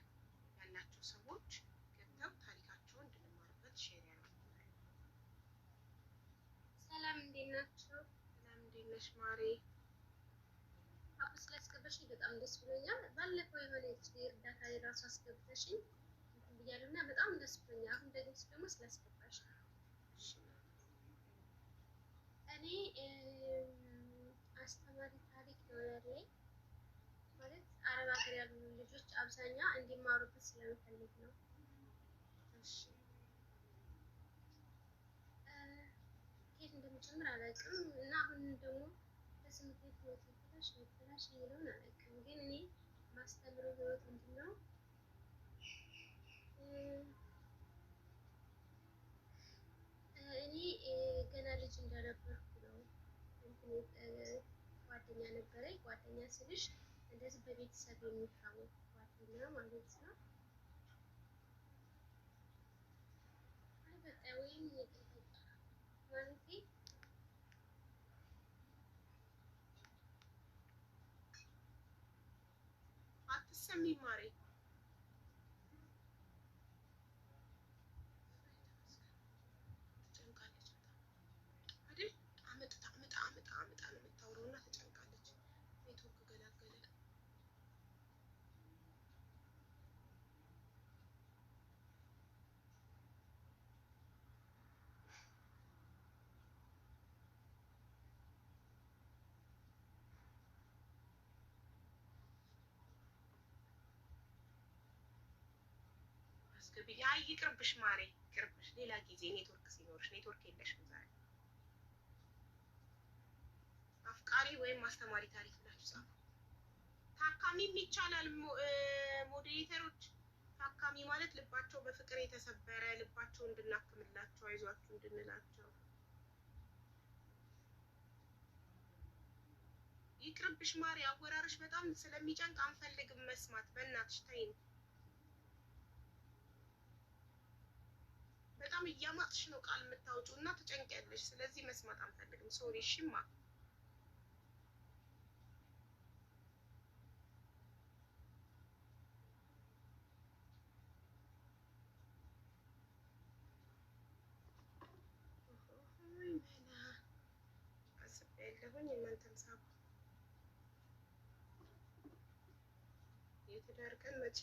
ያላቸው ሰዎች ገብተው ታሪካቸውን እንድንማርበት ሼር ያደርጉናል። ሰላም እንዴት ናችሁ? ሰላም እንዴት ነሽ ማሬ? አሁን ስላስገባሽኝ በጣም ደስ ብሎኛል። ባለፈው የሆነ እርዳታ የራሱ አስገብተሽኝ ብያለሁ እና በጣም ደስ ብሎኛል። አሁን ደግሞ ስላስገባሽ እኔ አስተማሪ ታሪክ ነው ያለኝ። ማለት አረብ ሀገር ያሉ ልጆች አብዛኛው እንዲማሩበት ስለምፈልግ ነው። ከየት እንደምጀምር አላውቅም እና አሁን ደግሞ በዚህ ምክንያት ህይወት ይበላሽ የሚለውን አላውቅም። ግን እኔ ማስተምረው ህይወት ምንድን ነው? እኔ ገና ልጅ እንደነበርኩ ነው ጓደኛ ነበረኝ። ጓደኛ ስልሽ እንደዚህ በቤተሰብ የሚታወቅ ጓደኛ ማለት ነው። በቃ ወይም ማለቴ አትሰሚም ማሬ? ተጨንቃለች አይደል? አምጣ ነው የምታወራው እና ተጨንቃለች። ኔትወርክ ገላገለ። አስገቢ። አይ ይቅርብሽ ማሬ ይቅርብሽ። ሌላ ጊዜ ኔትወርክ ሲኖርሽ። ኔትወርክ የለሽም ዛሬ። አፍቃሪ ወይም አስተማሪ ታሪክ ብላችሁ ጻፉ። ታካሚም ይቻላል። ሞዴሬተሮች ታካሚ ማለት ልባቸው በፍቅር የተሰበረ ልባቸው እንድናክምላቸው አይዟችሁ እንድንላቸው። ይቅርብሽ ማሪ። አወራርሽ በጣም ስለሚጨንቅ አንፈልግም መስማት። በእናትሽ ተይኝ። በጣም እያማጥሽ ነው ቃል የምታወጪው እና ትጨንቂያለሽ። ስለዚህ መስማት አንፈልግም። ሶሪ እሺማ። አስቤያለሁኝ። እናንተም ሳቡ። የትዳር ቀን መቼ?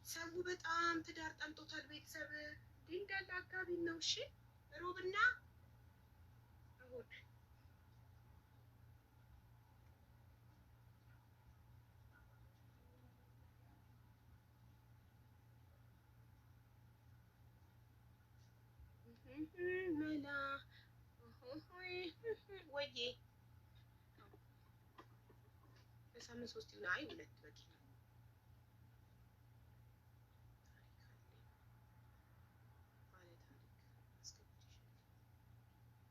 ሰው በጣም ትዳር ጠልቶታል። ቤተሰብ እንዳለ አካባቢ ነው። እሺ ሮብና እሁድ መላ ወዬ በሳምንት 3 ይሁን። አይ 2 በቂ ነው።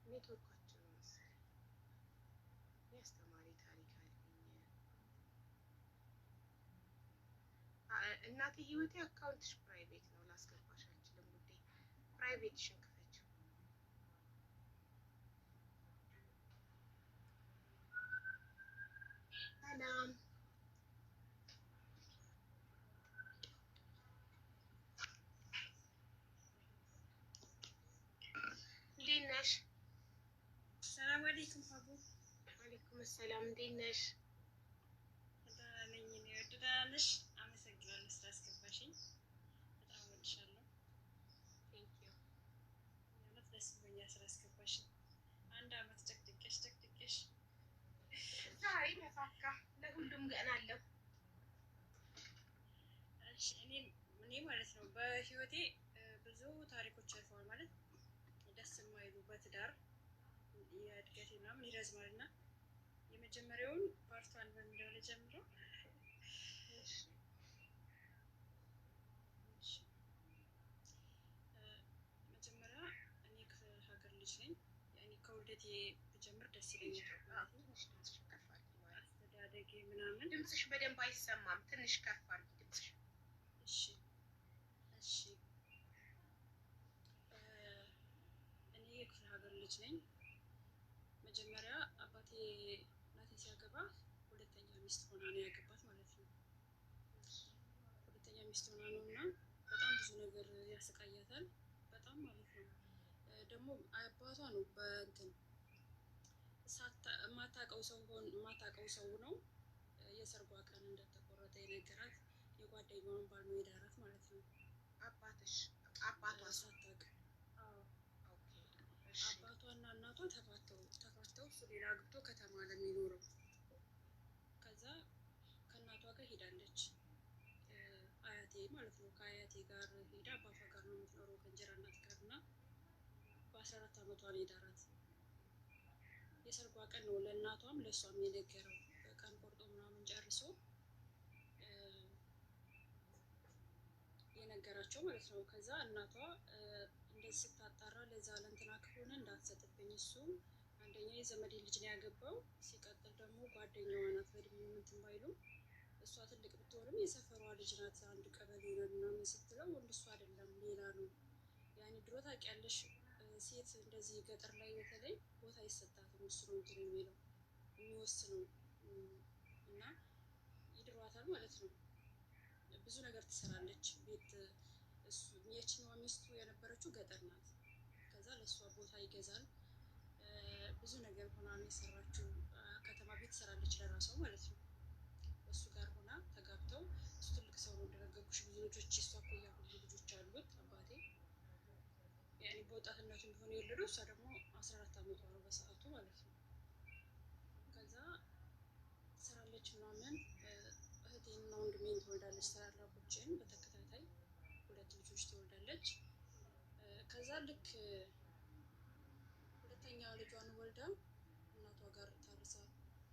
ኔትወርካቸው ነው መሰለኝ። የአስተማሪ ታሪክ አለኝ። እናቴ ህይወቴ አካውንትሽ ፕራይቬት ነው፣ ላስገባሽ አልችልም ውዴ። ፕራይቬትሽን ክፈችው። ሰላም እንዴት ነሽ? ሰላም አለይኩም ሀቡ። አለይኩም ሰላም እንዴት ነሽ? ደህና ነኝ። እኔ ደህና ነሽ? አመሰግናለሁ ስላስገባሽኝ። በጣም እወድሻለሁ። ቴንኪዩ። እውነት ደስ ብሎኛል ስላስገባሽኝ። 1 አመት ጨቅጭቄሽ ዛሬ ተሳካ። ለሁሉም ገና አለው። እኔ ማለት ነው በህይወቴ ብዙ ታሪኮች አልፈዋል። ማለት ደስ የማይሉ በትዳር የእድገቴ ምናምን ይረዝማል እና የመጀመሪያውን ፓርቷን በሚለው ልጀምረው። መጀመሪያ እኔ ከሀገር ልጅ ነኝ። ያኔ ከውልደቴ ብጀምር ደስ ይለኛል። አስተዳደጌ ምናምን ድምፅሽ በደንብ አይሰማም። ትንሽ ከፍ አድርጊ ድምፅሽ። እሺ እኔ የክፍለ ሀገር ልጅ ነኝ። መጀመሪያ አባቴ እናቴ ሲያገባ 2ኛ ሚስት ሆና ነው ያገባት ማለት ነው። 2ኛ ሚስት ሆና ነው እና በጣም ብዙ ነገር ያሰቃያታል። በጣም ማለት ነው። ደግሞ አባቷ ነው በእንትን የማታውቀው ሰው ነው የሰርጓ ቀን እንደተቆረጠ የነገራት። የጓደኛዋን ባል ነው የዳራት ማለት ነው። አባቷ ሳታውቅ አባቷና እናቷ ተፋተው እሱ ሌላ አግብቶ ከተማ ለሚኖረው። ከዛ ከእናቷ ጋር ሄዳለች። አያቴ ማለት ነው። ከአያቴ ጋር ሄዳ አባቷ ጋር ነው የምትኖረው ከእንጀራ እናት ጋር እና በ14 አመቷ ነው የዳራት። የሰርጓ ቀን ነው ለእናቷም ለእሷም የነገረው። ቀን ቆርጦ ምናምን ጨርሶ የነገራቸው ማለት ነው። ከዛ እናቷ እንደዚህ ስታጣራ ለዛ ለእንትና ከሆነ እንዳትሰጥብኝ፣ እሱ አንደኛ የዘመዴ ልጅ ነው ያገባው፣ ሲቀጥል ደግሞ ጓደኛዋ ናት በእድሜ እንትን ባይሉ፣ እሷ ትልቅ ብትሆንም የሰፈሯ ልጅ ናት፣ አንድ ቀበሌ ነው ምናምን ስትለው እሱ አይደለም ሌላ ነው። ያኔ ድሮ ታውቂያለሽ ሴት እንደዚህ ገጠር ላይ በተለይ ቦታ አይሰጣትም፣ እሱ ነው እንትን የሚለው የሚወስነው እና ይድሯታል ማለት ነው። ብዙ ነገር ትሰራለች ቤት። የችኛዋ ሚስቱ የነበረችው ገጠር ናት። ከዛ ለእሷ ቦታ ይገዛል። ብዙ ነገር ሆና ነው የሰራችው። ከተማ ቤት ትሰራለች ለራሷ ማለት ነው። እሱ ጋር ሆና ተጋብተው እሱ ትልቅ ሰው ነው እንደነገርኩሽ፣ ብዙ ልጆች እሷ እኮያ ሁሉ ልጆች አሉት አባቴ። ያኔ በወጣትነቱ ቢሆን የወለደው፣ እሷ ደግሞ 14 አመቷ ነው በሰዓቱ ማለት ነው። ከዛ ትሰራለች ምናምን። እህቴንና ወንድሜን ትወልዳለች፣ ታላላቆቼን በተከታታይ 2 ልጆች ትወልዳለች። ከዛ ልክ 2ኛ ልጇን ወልዳ እናቷ ጋር ታርሳ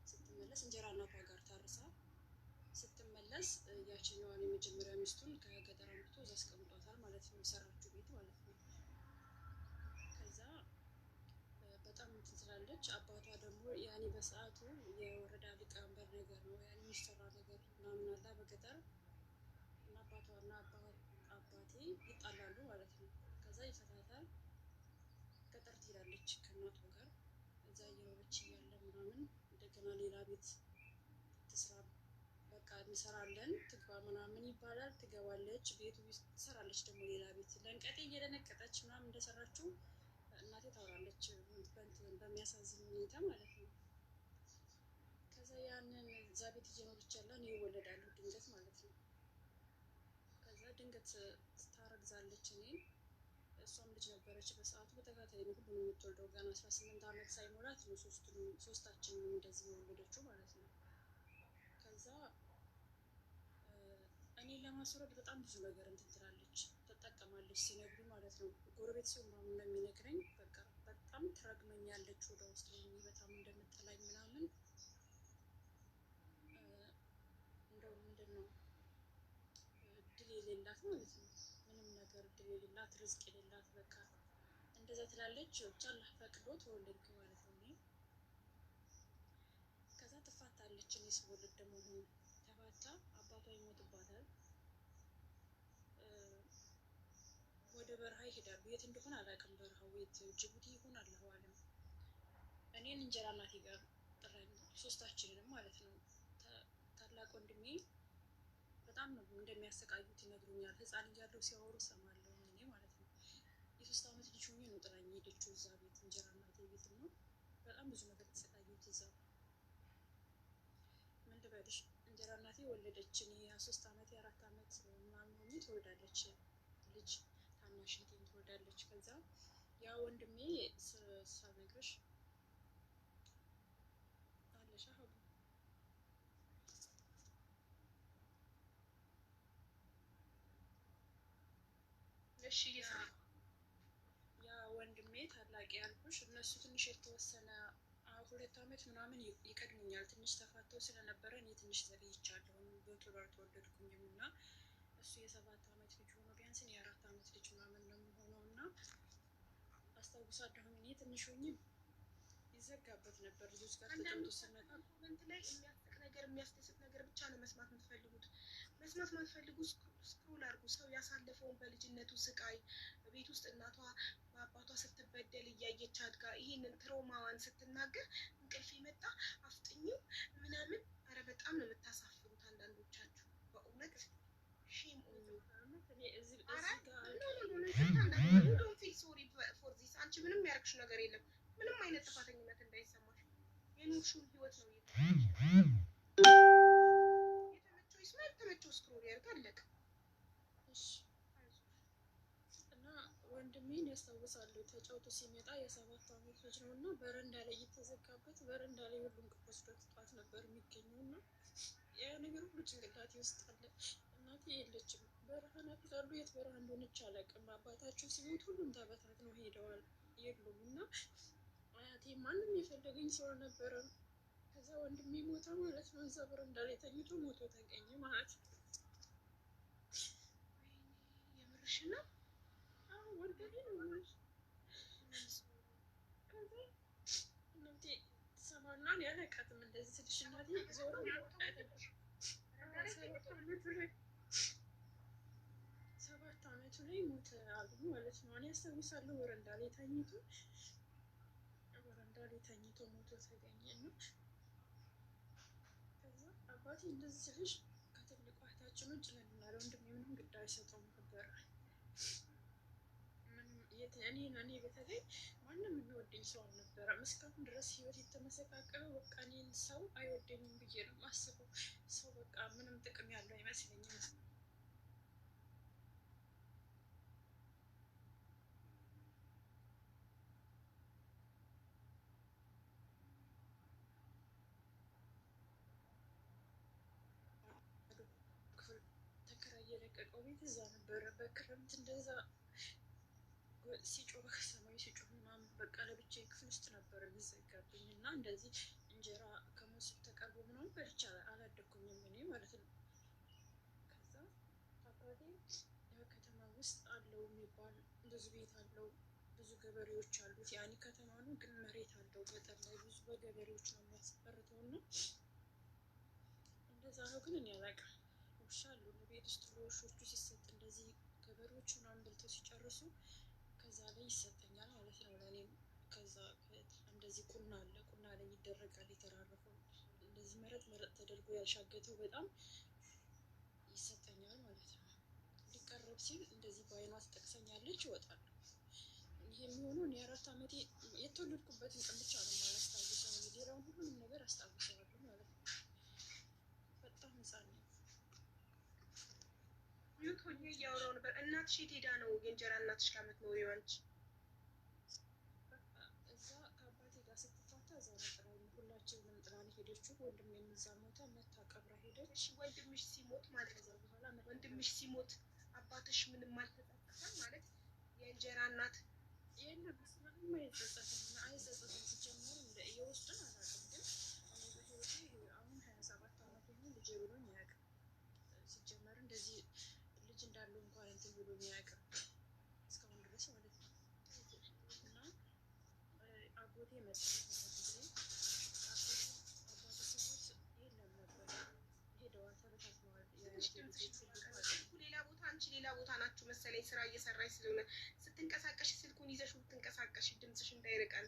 ስትመለስ፣ እንጀራ እናቷ ጋር ታርሳ ስትመለስ ያችኛዋን የመጀመሪያ ሚስቱን ከገጠር አምጥቶ እዛ አስቀምጧታል ማለት ነው፣ የሰራችው ቤት ማለት ነው። ከዛ በጣም እንትን ትላለች። አባቷ ደግሞ ያኔ በሰዓቱ የወረዳ ሊቀመንበር ነገር ነው፣ ያኔ የሚሰራ ነገር ምናምን አላ በገጠር እና አባቷና አባቴ ይጣላሉ ማለት ነው። ከዛ ይፈታታል። ገጠር ትሄዳለች ከእናቷ ጋር። እዛ እየኖረች እያለ ምናምን እንደገና ሌላ ቤት ትስራ፣ በቃ እንሰራለን ትግባ ምናምን ይባላል። ትገባለች፣ ቤቱ ውስጥ ትሰራለች ደግሞ ሌላ ቤት። ለንቀጤ እየደነቀጠች ምናምን እንደሰራችው እናቴ ታወራለች፣ በሚያሳዝን ሁኔታ ማለት ነው። ከዛ ያንን እዛ ቤት እየኖረች ያለ እኔ ይወለዳሉ ድንገት ማለት ነው። ከዛ ድንገት ታረግዛለች። እኔን እሷም ልጅ ነበረች በሰዓቱ። በተከታታይ ነው ሁሉንም የምትወልደው። ገና 18 አመት ሳይሞላት ነው ሶስታችንም እንደዚህ የወለደችው ማለት ነው። ከዛ እኔን ለማስወረድ በጣም ብዙ ነገር እንትን ትላለች፣ ትሰማለች ሲነግሩ ማለት ነው። ጎረቤት ሰው ምናምን ነው የሚነግረኝ። በቃ በጣም ትረግመኛለች ወደ ውስጥ ሆኜ በጣም እንደምጠላኝ ምናምን እንደው ምንድን ነው እድል የሌላት ማለት ነው። ምንም ነገር እድል የሌላት ርዝቅ የሌላት በቃ እንደዛ ትላለች። ብቻ አላህ ፈቅዶ ተወለድኩ ማለት ነው። እኔ ከዛ ትፋታለች። እኔ ስወልድ ደግሞ ተፋታ። አባቷ ይሞትባታል። ወደ በረሃ ይሄዳሉ። የት እንደሆነ አላውቅም። በረሃው የት ጅቡቲ ይሆን አላሁ አለም። እኔን እንጀራ እናቴ ጋር ጥራኝ፣ ሶስታችንንም ማለት ነው። ታላቅ ወንድሜ በጣም ነው እንደሚያሰቃዩት ይነግሩኛል። ህፃን እያለሁ ሲያወሩ እሰማለሁ እኔ ማለት ነው። የ3 ዓመት ልጅ ሆኜ ነው ጥላኝ ሄደችው እዛ ቤት እንጀራ እናቴ ቤት ነው። በጣም ብዙ ነገር ተሰቃዩት እዛ። ምን ልበልሽ እንጀራ እናቴ ወለደችን። የ3 ዓመት የ4 ዓመት ምናምን ሆኜ ትወልዳለች ልጅ ታናሽ እንትን ትወልዳለች። ከዛ ያ ወንድሜ ሳነግርሽ አለሽ አሁን እሺ ያ ወንድሜ ታላቅ ያልኩሽ እነሱ ትንሽ የተወሰነ 2 ዓመት ምናምን ይቀድሙኛል። ትንሽ ተፋተው ስለነበረ እኔ ትንሽ ዘግይቻለሁ። በቶሎ አልተወለድኩኝም እና እሱ የ7 ዓመት ልጅ ሆኖ ቢያንስ የ4 ዓመት ልጅ ምናምን ነው የሚሆነው እና አስታውሳለሁ። እኔ ትንሽ ሆኜ ይዘጋበት ነበር ልጆች ጋር ተጫውቶ ስነቃ። ኮመንት ላይ የሚያስቅ ነገር የሚያስደስት ነገር ብቻ ነው መስማት የምትፈልጉት። መስማት ማትፈልጉ ስክሮል አድርጉ። ሰው ያሳለፈውን በልጅነቱ ስቃይ በቤት ውስጥ እናቷ በአባቷ ስትበደል እያየች አድጋ ይህንን ትሮማዋን ስትናገር እንቅልፍ መጣ አፍጥኝው ምናምን። አረ በጣም ነው የምታሳፍሩት አንዳንዶቻችሁ በእውነት ሼም ኦን ዩ። ሶሪ ፎር ዚስ። አንቺ ምንም ያደረግሽው ነገር የለም። ምንም አይነት ጥፋተኝነት እንዳይሰማሽ የኖርሽውን ህይወት ነው የተመቸው ይስማ ያልተመቸው ስክሮል ያድርግ አለቀ። እና ወንድሜን ያስታውሳለሁ። ተጫውቶ ሲመጣ የ7 ዓመት ልጅ ነው እና በረንዳ ላይ እየተዘጋበት በረንዳ ላይ ሁሉም ቅርስ ወጥቷት ነበር የሚገኘው እና ያ ነገር ሁሉ ጭንቅላቴ ውስጥ አለ። እናቴ የለችም፣ በረሃ ናት ይላሉ። የት በረሃ እንደሆነች አላውቅም። አባታቸው ሲሞት ሁሉም ተበታትነው ሄደዋል፣ የሉም እና አያቴ ማንም የፈለገኝ ሰው አልነበረም። ከዛ ወንድሜ ሞተ ማለት ነው። እዛ በረንዳ ላይ ተኝቶ ሞቶ ተገኘ ማለት ነው። የምርሽ ነው? አዎ ወንድሜ ነው። ከዛ እናቴ ሰማና ያለቃትም እንደዚህ ስልሽ እናቴ ዞሮ 7 ዓመቱ ላይ ሞተ አሉ ማለት ነው። እኔ አስታውሳለሁ በረንዳ ላይ ተኝቶ ሞቶ ተገኘ ነው። ከዛ አባቴ እንደዚህ ስልሽ ከትልቁ እህታችን ውጭ ለምና ለወንድሜ ምንም ግድ አይሰጠውም ነበር። እኔ በተለይ ማንም የሚወደኝ ሰው አልነበረም። እስካሁን ድረስ ህይወት የተመሰቃቀለው በቃ እኔን ሰው አይወደኝም ብዬ ነው የማስበው። ሰው በቃ ምንም ጥቅም ያለው አይመስለኝም። የለቀቀው ቤት እዛ ነበረ። በክረምት እንደዛ ሲጮህ ሰማይ ሲጮህ ምናምን በቃ ለብቻ ክፍል ውስጥ ነበረ የሚዘጋብኝ እና እንደዚህ እንጀራ ከሞስብ ተቀርቦ ምናምን በልቼ አላደኩኝም እኔ ማለት ነው። ከዛ አባቴ ያው ከተማ ውስጥ አለው የሚባል ብዙ ቤት አለው፣ ብዙ ገበሬዎች አሉት። ያኔ ከተማ ነው ግን መሬት አለው ገጠር ላይ ብዙ በገበሬዎች ነው የሚያስፈርተው እና እንደዛ ነው። ግን እኔ አላውቅም። ውሻ አለው ቤት ውስጥ ለውሾቹ ሲሰጥ እንደዚህ ገበሬዎቹ ምናምን በልተው ሲጨርሱ ከዛ ላይ ይሰጠኛል ማለት ነው ለእኔም። ከዛ እንደዚህ ቁና አለ፣ ቁና ላይ ይደረጋል የተራረፈው እንደዚህ መረጥ ተደርጎ ያልሻገተው በጣም ይሰጠኛል ማለት ነው። ሊቀረብ ሲል እንደዚህ በአይኗ ትጠቅሰኛለች፣ ይወጣል። ይሄ የሚሆነው እኔ 4 ዓመቴ የተወለድኩበትን ቀን ብቻ ነው የማላስታውሰው። ሌላውን ሁሉንም ነገር አስታውሰዋለሁ ማለት ነው። በጣም ህፃን ነኝ። ሚዩት ሆኜ እያወራሁ ነበር። እናትሽ የት ሄዳ ነው የእንጀራ እናትሽ ጋር የምትኖሪው አንቺ? እዛ ከአባቴ ጋር ስትፋታ እዛ ነበር ሁላችንም ጥላን ሄደችው። ወንድሜም እዛ ሞተ፣ መታ ቀብራ ሄደች። ወንድምሽ ሲሞት ማለት ነው። ወንድምሽ ሲሞት አባትሽ ምንም አልተጸጸተም ማለት የእንጀራ እናት የለም ምንም አይጸጸትም። ሲጀመር የውስጡን አላውቅም፣ ግን እኔ በህይወቴ አሁን 27 ዓመት ሆኖ ልጄ ብሎኝ አያውቅም። ሲጀመር እንደዚህ ልጅ እንዳለው እንኳን እንትን ብሎኝ አያውቅም እስካሁን ድረስ ማለት ነው። እና አጎቴ መጣ ጊዜ አባቱ ሲሞት የለም ነበር፣ ሄደዋል፣ ተበታትነዋል። ሌላ ቦታ አንቺ ሌላ ቦታ ናችሁ መሰለኝ ስራ እየሰራች ስለሆነ ስትንቀሳቀሽ ስልኩን ይዘሽ ብትንቀሳቀሽ ድምፅሽ እንዳይርቀን።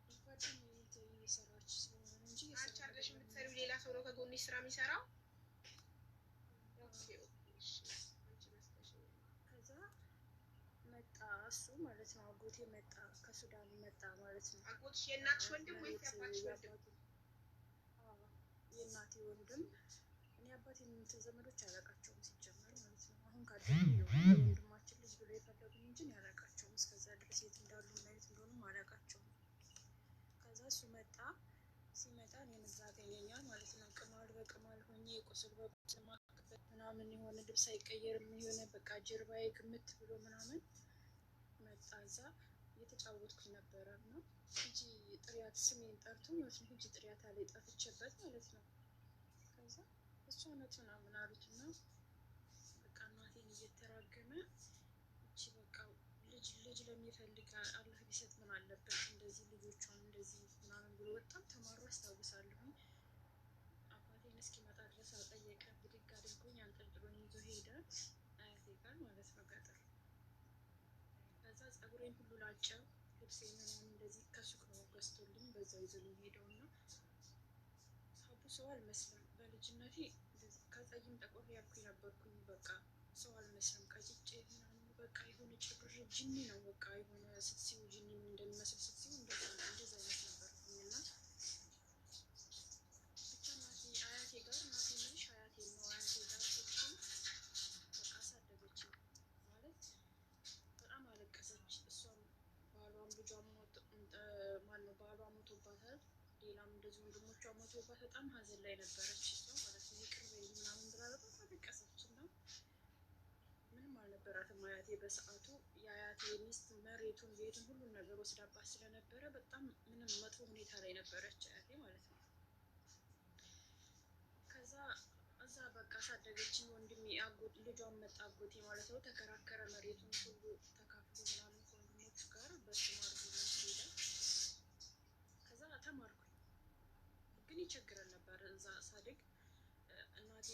እየሰራች ስለሆነ እንጂ አንቺ አይደለሽ የምትሰሪው፣ ሌላ ሰው ነው ከጎንሽ ስራ የሚሰራው። ከዛ መጣ እሱ ማለት ነው፣ አጎቴ መጣ፣ ከሱዳን መጣ ማለት ነው። አጎትሽ የእናትሽ ወንድም ወይስ የአባትሽ ወንድም? የእናቴ ወንድም። እኔ አባቴ የምንትን ዘመዶች አላውቃቸውም ሲጀመር ማለት ነው። አሁን ካደረጉ የወንድማችን ልጅ ብሎ የፈለጉኝ እንጂ አላውቃቸውም። እስከዛ ድረስ የት እንዳሉ ማየት እንደሆኑም አላውቃቸውም። ከዛ እሱ መጣ። ሲመጣ እኔን እዛ አገኘኛል ማለት ነው። ቅማል በቅማል ሆኜ ቁስል በቁስል ማክበት ምናምን፣ የሆነ ልብስ አይቀየርም፣ የሆነ በቃ ጀርባዬ ግምት ብሎ ምናምን መጣ። እዛ እየተጫወትኩኝ ነበረ እና ሂጂ ጥሪያት፣ ስሜን ጠርቶ ማለት ነው። ሂጂ ጥሪያት አለ፣ ጠፍቼበት ማለት ነው። ከዛ እሷ ናት ምናምን አሉት እና በቃ እናቴን እየተራገመ እቺ በቃ ልጅ ለሚፈልግ አላህ ቢሰጥ ምን አለበት እንደዚህ ልጆቿን እንደዚህ ምናምን ብሎ በጣም ተማሮ አስታውሳለሁኝ። አባቴን እስኪመጣ ድረስ አልጠየቀ። ብድግ አድርጎኝ አንጠልጥሎኝ ይዞ ሄደ፣ አያቴ ጋር ማለት ነው፣ ገጠር። ከዛ ፀጉሬን ሁሉ ላጨው፣ ልብሴን ምናምን እንደዚህ ከሱቅ ነው ገዝቶልኝ በዛው ይዞልኝ ሄደው እና ሀቡ ሰው አልመስልም። በልጅነቴ እንደዚህ ከፀይም ጠቆር ያልኩኝ ነበርኩኝ። በቃ ሰው አልመስልም፣ ቀጭጬ ምናምን በቃ የሆነ ጭብር ጅኒ ነው በቃ የሆነ ስትሲው ጅኒ እንደሚመስል ስትሲው እንደዛ አይነት ነበርኩኝ እና ብቻ አያቴ ጋር እናቴ ምንሽ አያቴ ነው አያቴ ጋር ስትሆን በቃ አሳደገችኝ ማለት በጣም አለቀሰች። እሷም ባሏም ልጇም ማነው ባሏ ሞቶባታል። ሌላም እንደዚህ ወንድሞቿ ሞቶባት በጣም ሀዘን ላይ ነበረች እሷ ማለት ነው። ይቅር በይኝ ምናምን ብላ በጣም አለቀሰች እና ምንም አልነበራትም አያቴ በሰዓቱ። የአያቴ ሚስት መሬቱን ቤቱን ሁሉን ነገር ወስዳባት ስለነበረ በጣም ምንም መጥፎ ሁኔታ ላይ ነበረች አያቴ ማለት ነው። ከዛ እዛ በቃ አሳደገችኝ። ወንድሜ ልጇን መጣ አጎቴ ማለት ነው። ተከራከረ፣ መሬቱን ሁሉ ተካፍሎ ምናምን ከወንድሞቹ ጋር በስሙ አድርጎልን ሄደ። ከዛ ተማርኩኝ፣ ግን ይቸግረን ነበር እዛ ሳድግ። እናቴ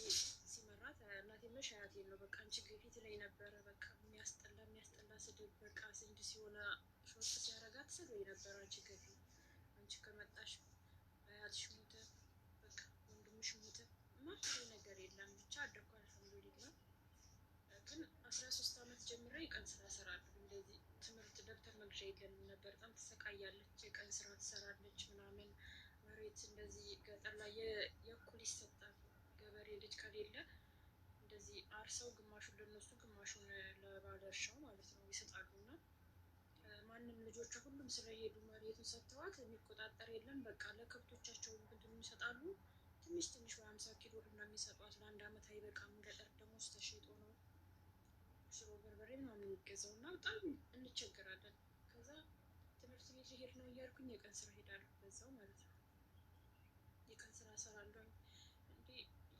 ሲመራት እናቴ መሽ አያቴን ነው በቃ አንቺ ግፊት ላይ ነበረ። በቃ የሚያስጠላ ስድብ በቃ እንዲ ሲሆነ ሾርት ሲያረጋት ስድብ ነበረ። አንቺ ገፊ፣ አንቺ ከመጣሽ አያትሽ ሞተ፣ በቃ ወንድምሽ ሞተ፣ ማሽ ነገር የለም ብቻ አደኩ። አልሐምዱሊላህ። ግን 13 ዓመት ጀምሬ የቀን ስራ እሰራለሁ። እንደዚህ ትምህርት ደብተር መግዣ የለንም ነበር። በጣም ትሰቃያለች። የቀን ስራ ትሰራለች ምናምን። መሬት እንደዚህ ገጠር ላይ የእኩል ይሰጣል። ገበሬ ልጅ ከሌለ እንደዚህ አርሰው ግማሹን ለነሱ ግማሹን ለባለ እርሻው ማለት ነው ይሰጣሉ። እና ማንም ልጆቿ ሁሉም ስለሄዱ መሬቱን ሰጥተዋት የሚቆጣጠር የለም። በቃ ለከብቶቻቸው እንትን ይሰጣሉ። ትንሽ 50 ኪሎ ሁሉ ነው የሚሰጧት። ለአንድ አመት አይበቃም። ገጠር ደግሞ ተሸጦ ነው ሽሮ በርበሬ ምናምን የሚገዛው እና በጣም እንቸገራለን። ከዛ ትምህርት ቤት ልሄድ ነው እያልኩኝ የቀን ስራ ሄዳለሁ በዛው ማለት ነው። የቀን ስራ እሰራለሁ። እንዴ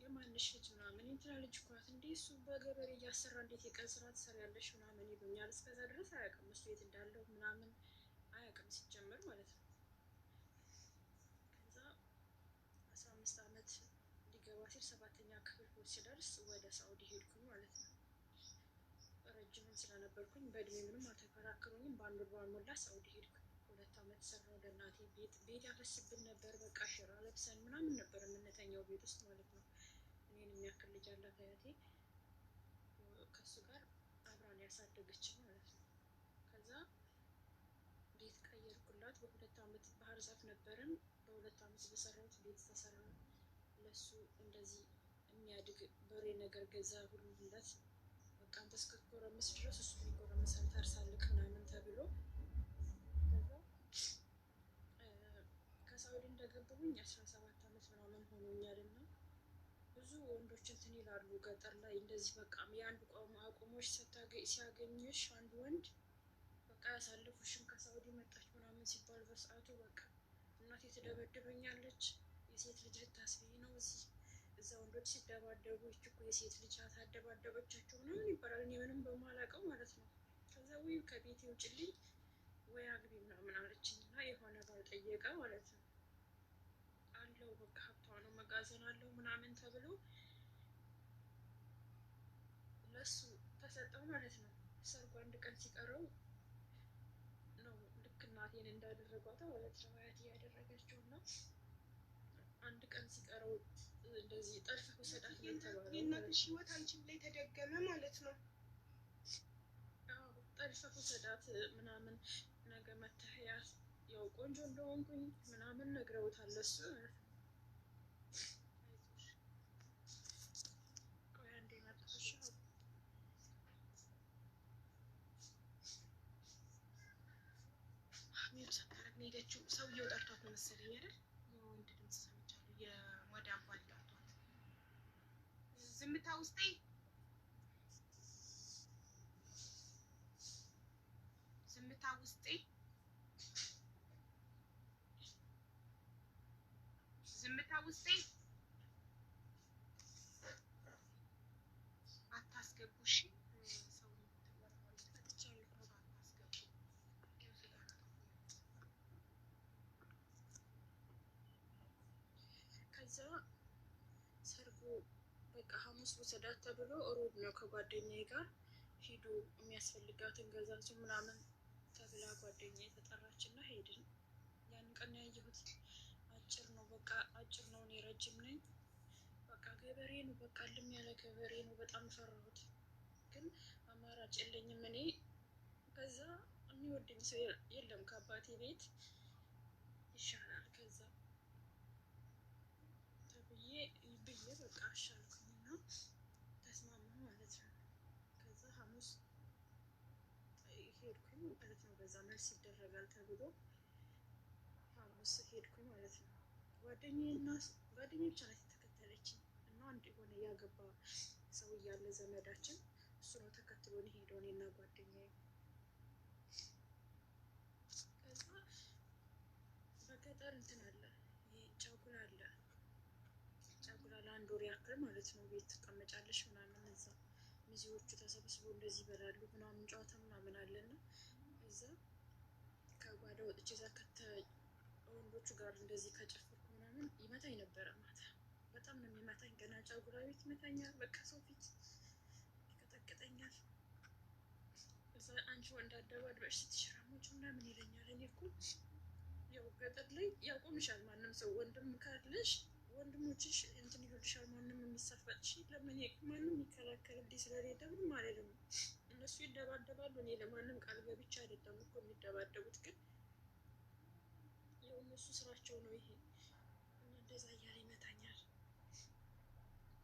የማንሽ ልጅ ምናምን እንትና ልጅ እኮ ናት እንዴ እሱ በገበሬ እያሰራ እንዴት የቀን ስራ ትሰሪያለሽ ምናምን ይሉኛል። እስከዛ ድረስ አያውቅም እሱ የት እንዳለው ምናምን አያውቅም ሲጀመር ማለት ነው። ከዛ 15 ዓመት ሊገባ ሲል 7ኛ ክፍል ሲደርስ ወደ ሳውዲ ሄድኩኝ ማለት ነው። ረጅምም ስለነበርኩኝ በእድሜ ምንም አልተከራከሩኝም። በአንድ ወር ባልሞላ ሳውዲ ሄድኩኝ። 2 ዓመት ሰራሁ ለእናቴ። ቤት ያፈስብን ነበር። በቃ ሽራ ለብሰን ምናምን ነበር የምንተኛው ቤት ውስጥ ማለት ነው። እኔን የሚያክል ልጅ አላት አያቴ፣ ከሱ ጋር አብራን ያሳደገችን ማለት ነው። ከዛ ቤት ቀየርኩላት። በ2 ዓመት ባህር ዛፍ ነበርን። በ2 ዓመት በሰራሁት ቤት ተሰራ። ለሱ እንደዚህ የሚያድግ በሬ ነገር ገዛ ሁሉለት። በቃ አንተ እስክትጎረምስ ድረስ እሱ ሊጎረምሳል ታርሳልክ ምናምን ተብሎ ከዛ ከሳውዲ እንደገባሁኝ 17 ዓመት ምናምን ሆኖኛል እና ብዙ ወንዶች እንትን ይላሉ ገጠር ላይ እንደዚህ በቃ የአንድ አቁሞች ሲያገኝሽ አንድ ወንድ በቃ ያሳለፉሽም ከሳውዲ መጣች ምናምን ሲባል በሰዓቱ በቃ እናቴ ትደበድበኛለች፣ የሴት ልጅ ልታስበኝ ነው እዛ ወንዶች ሲደባደቡ ይች እኮ የሴት ልጅ አታደባደበቻቸው ምናምን ይባላል። እኔ ምንም በማላውቀው ማለት ነው። ከዛ ወይ ከቤቴ ውጭልኝ ወይ አግቢ ምናምን አለችኝ እና የሆነ ባል ጠየቀ ማለት ነው። አለው በቃ ሀብቷ ነው መጋዘን አለው ምናምን ተብሎ ለሱ ተሰጠው ማለት ነው። ሰርጉ አንድ ቀን ሲቀረው ነው ልክ እናቴን እንዳደረጓት ማለት ነው አያቴ ያደረገችው እና አንድ ቀን ሲቀረው እንደዚህ ጠልፈህ ውሰዳት ነው የተባለው። የእናትሽ ህይወት አንቺም ላይ ተደገመ ማለት ነው። ጠልፈህ ውሰዳት ምናምን ነገ መተህ ያው ቆንጆ እንደሆንኩኝ ምናምን ነግረውታል ለሱ ማለት ነው። ቆይ አንዴ መጣሽ ሄደችው። ሰውየው ጠርቷት ነው መሰለኝ አይደል? የወንድ ድምፅ ሰምቻለሁ። የወዳም ባል ጠርቷት ዝምታ ውስጤ ዝምታ ውስጤ ዝምታ ውስጤ አታስገቡሽ ከዛ ሰርጉ በቃ ሐሙስ ውሰዳት ተብሎ ሮብ ነው ከጓደኛዬ ጋር ሂዱ የሚያስፈልጋትን ገዛዙ ምናምን ተብላ ጓደኛዬ ተጠራች እና ሄድን። ያን ቀን ያየሁት አጭር ነው፣ በቃ አጭር ነው። እኔ ረጅም ነኝ። በቃ ገበሬ ነው፣ በቃ ልም ያለ ገበሬ ነው። በጣም ፈራሁት፣ ግን አማራጭ የለኝም እኔ። ከዛ የሚወደኝ ሰው የለም ከአባቴ ቤት ይሻላል ከዛ ብዬ በቃ አሻልኩኝ እና ተስማማ ማለት ነው። ከዛ ሐሙስ ሄድኩኝ ማለት ነው። በዛ መልስ ይደረጋል ተብሎ ሐሙስ ሄድኩኝ ማለት ነው። ጓደኛዬ ብቻ ናት የተከተለችኝ እና አንድ የሆነ ያገባ ሰው እያለ ዘመዳችን እሱ ነው ተከትሎን ሄደው እኔና ጓደኛዬ። ከዛ በገጠር እንትን አለ ጫጉላ አለ። ጫጉላ ለአንድ ወር ያክል ማለት ነው ቤት ትቀመጫለሽ ምናምን። እዛ ሚዜዎቹ ተሰብስበው እንደዚህ ይበላሉ ምናምን ጨዋታ ምናምን አለና እዛ ከጓዳ ወጥቼ እዛ ወንዶቹ ጋር እንደዚህ ከጨፈርኩ ምናምን ይመታኝ ነበረ ማታ። በጣም ነው የሚመታኝ። ገና ጫጉላ ቤት ይመታኛል። በቃ ሰው ፊት ይቀጠቅጠኛል። እዛ አንቺ ወንድ አደባድበሽ ስትሸራሞች ምናምን ይለኛል። እኔ እኮ ያው ገጠር ላይ ያቆምሻል ማንም ሰው። ወንድም ካለሽ ወንድሞችሽ እንትን ይሉልሻል። ማንም የሚሳፈጥሽ ለምን ማንም የሚከላከልልኝ ስለሌለ ምንም አይደለም። እነሱ ይደባደባሉ። እኔ ለማንም ቃል ገብቻ አይደለም እኮ የሚደባደቡት፣ ግን ያው እነሱ ስራቸው ነው ይሄ እና እንደዛ እያለ ይመታኛል።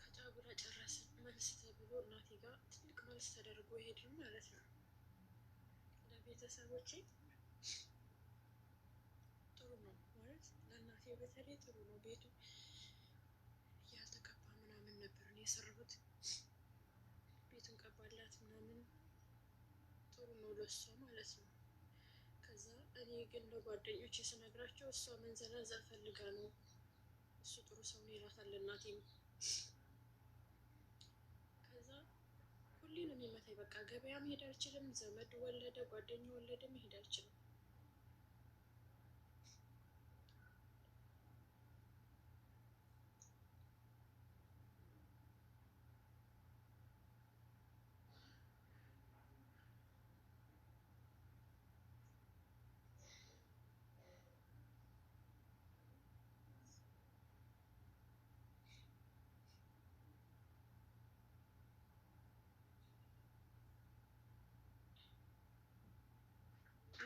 ከጫጉላ ጨረስን። መልስ ተብሎ እናቴ ጋር ትልቅ መልስ ተደርጎ ሄድን ማለት ነው። ለቤተሰቦቼ ጥሩ ነው ማለት ለእናቴ በተለይ ጥሩ ነው። ቤቱ ያልተቀባ ምናምን ነበር እኔ የሰራሁት። ቤቱን ቀባላት ምናምን ጥሩ ነው ለሷ ማለት ነው። ከዛ እኔ ግን ለጓደኞቼ ስነግራቸው እሷ መንዘላዘል ፈልጋ ነው እሱ ጥሩ ሰው ነው ይላታል እናቴም። ከዛ ሁሌ ነው የሚመታኝ። በቃ ገበያ መሄድ አልችልም። ዘመድ ወለደ ጓደኛ ወለደ መሄድ አልችልም።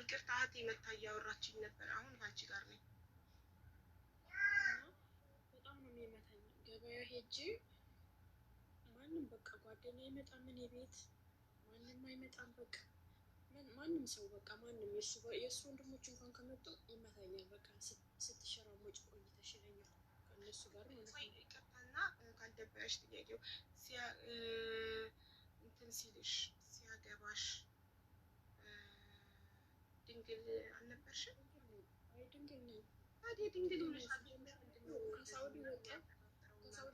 ይቅርታ እህቴ መታ እያወራችኝ ነበር። አሁን ከአንቺ ጋር ነኝ። በጣም ነው የሚመታኝ። ገበያ ሄጄ ማንም በቃ ጓደኛ አይመጣም እኔ ቤት፣ ማንም አይመጣም። በቃ ማንም ሰው በቃ ማንም የእሱ ወንድሞች እንኳን ከመጡ ይመታኛል። በቃ ስትሸራሞጭ ቆይተሽ ይለኛል ከእነሱ ጋር ማለት ነው። ይቅርታና እና ካልደበረሽ ጥያቄው እንትን ሲልሽ ሲያገባሽ ድንግል አልነበርሽም? አይ ድንግል ነኝ። ታዲያ ድንግል ሆነሽ ከሳውዲ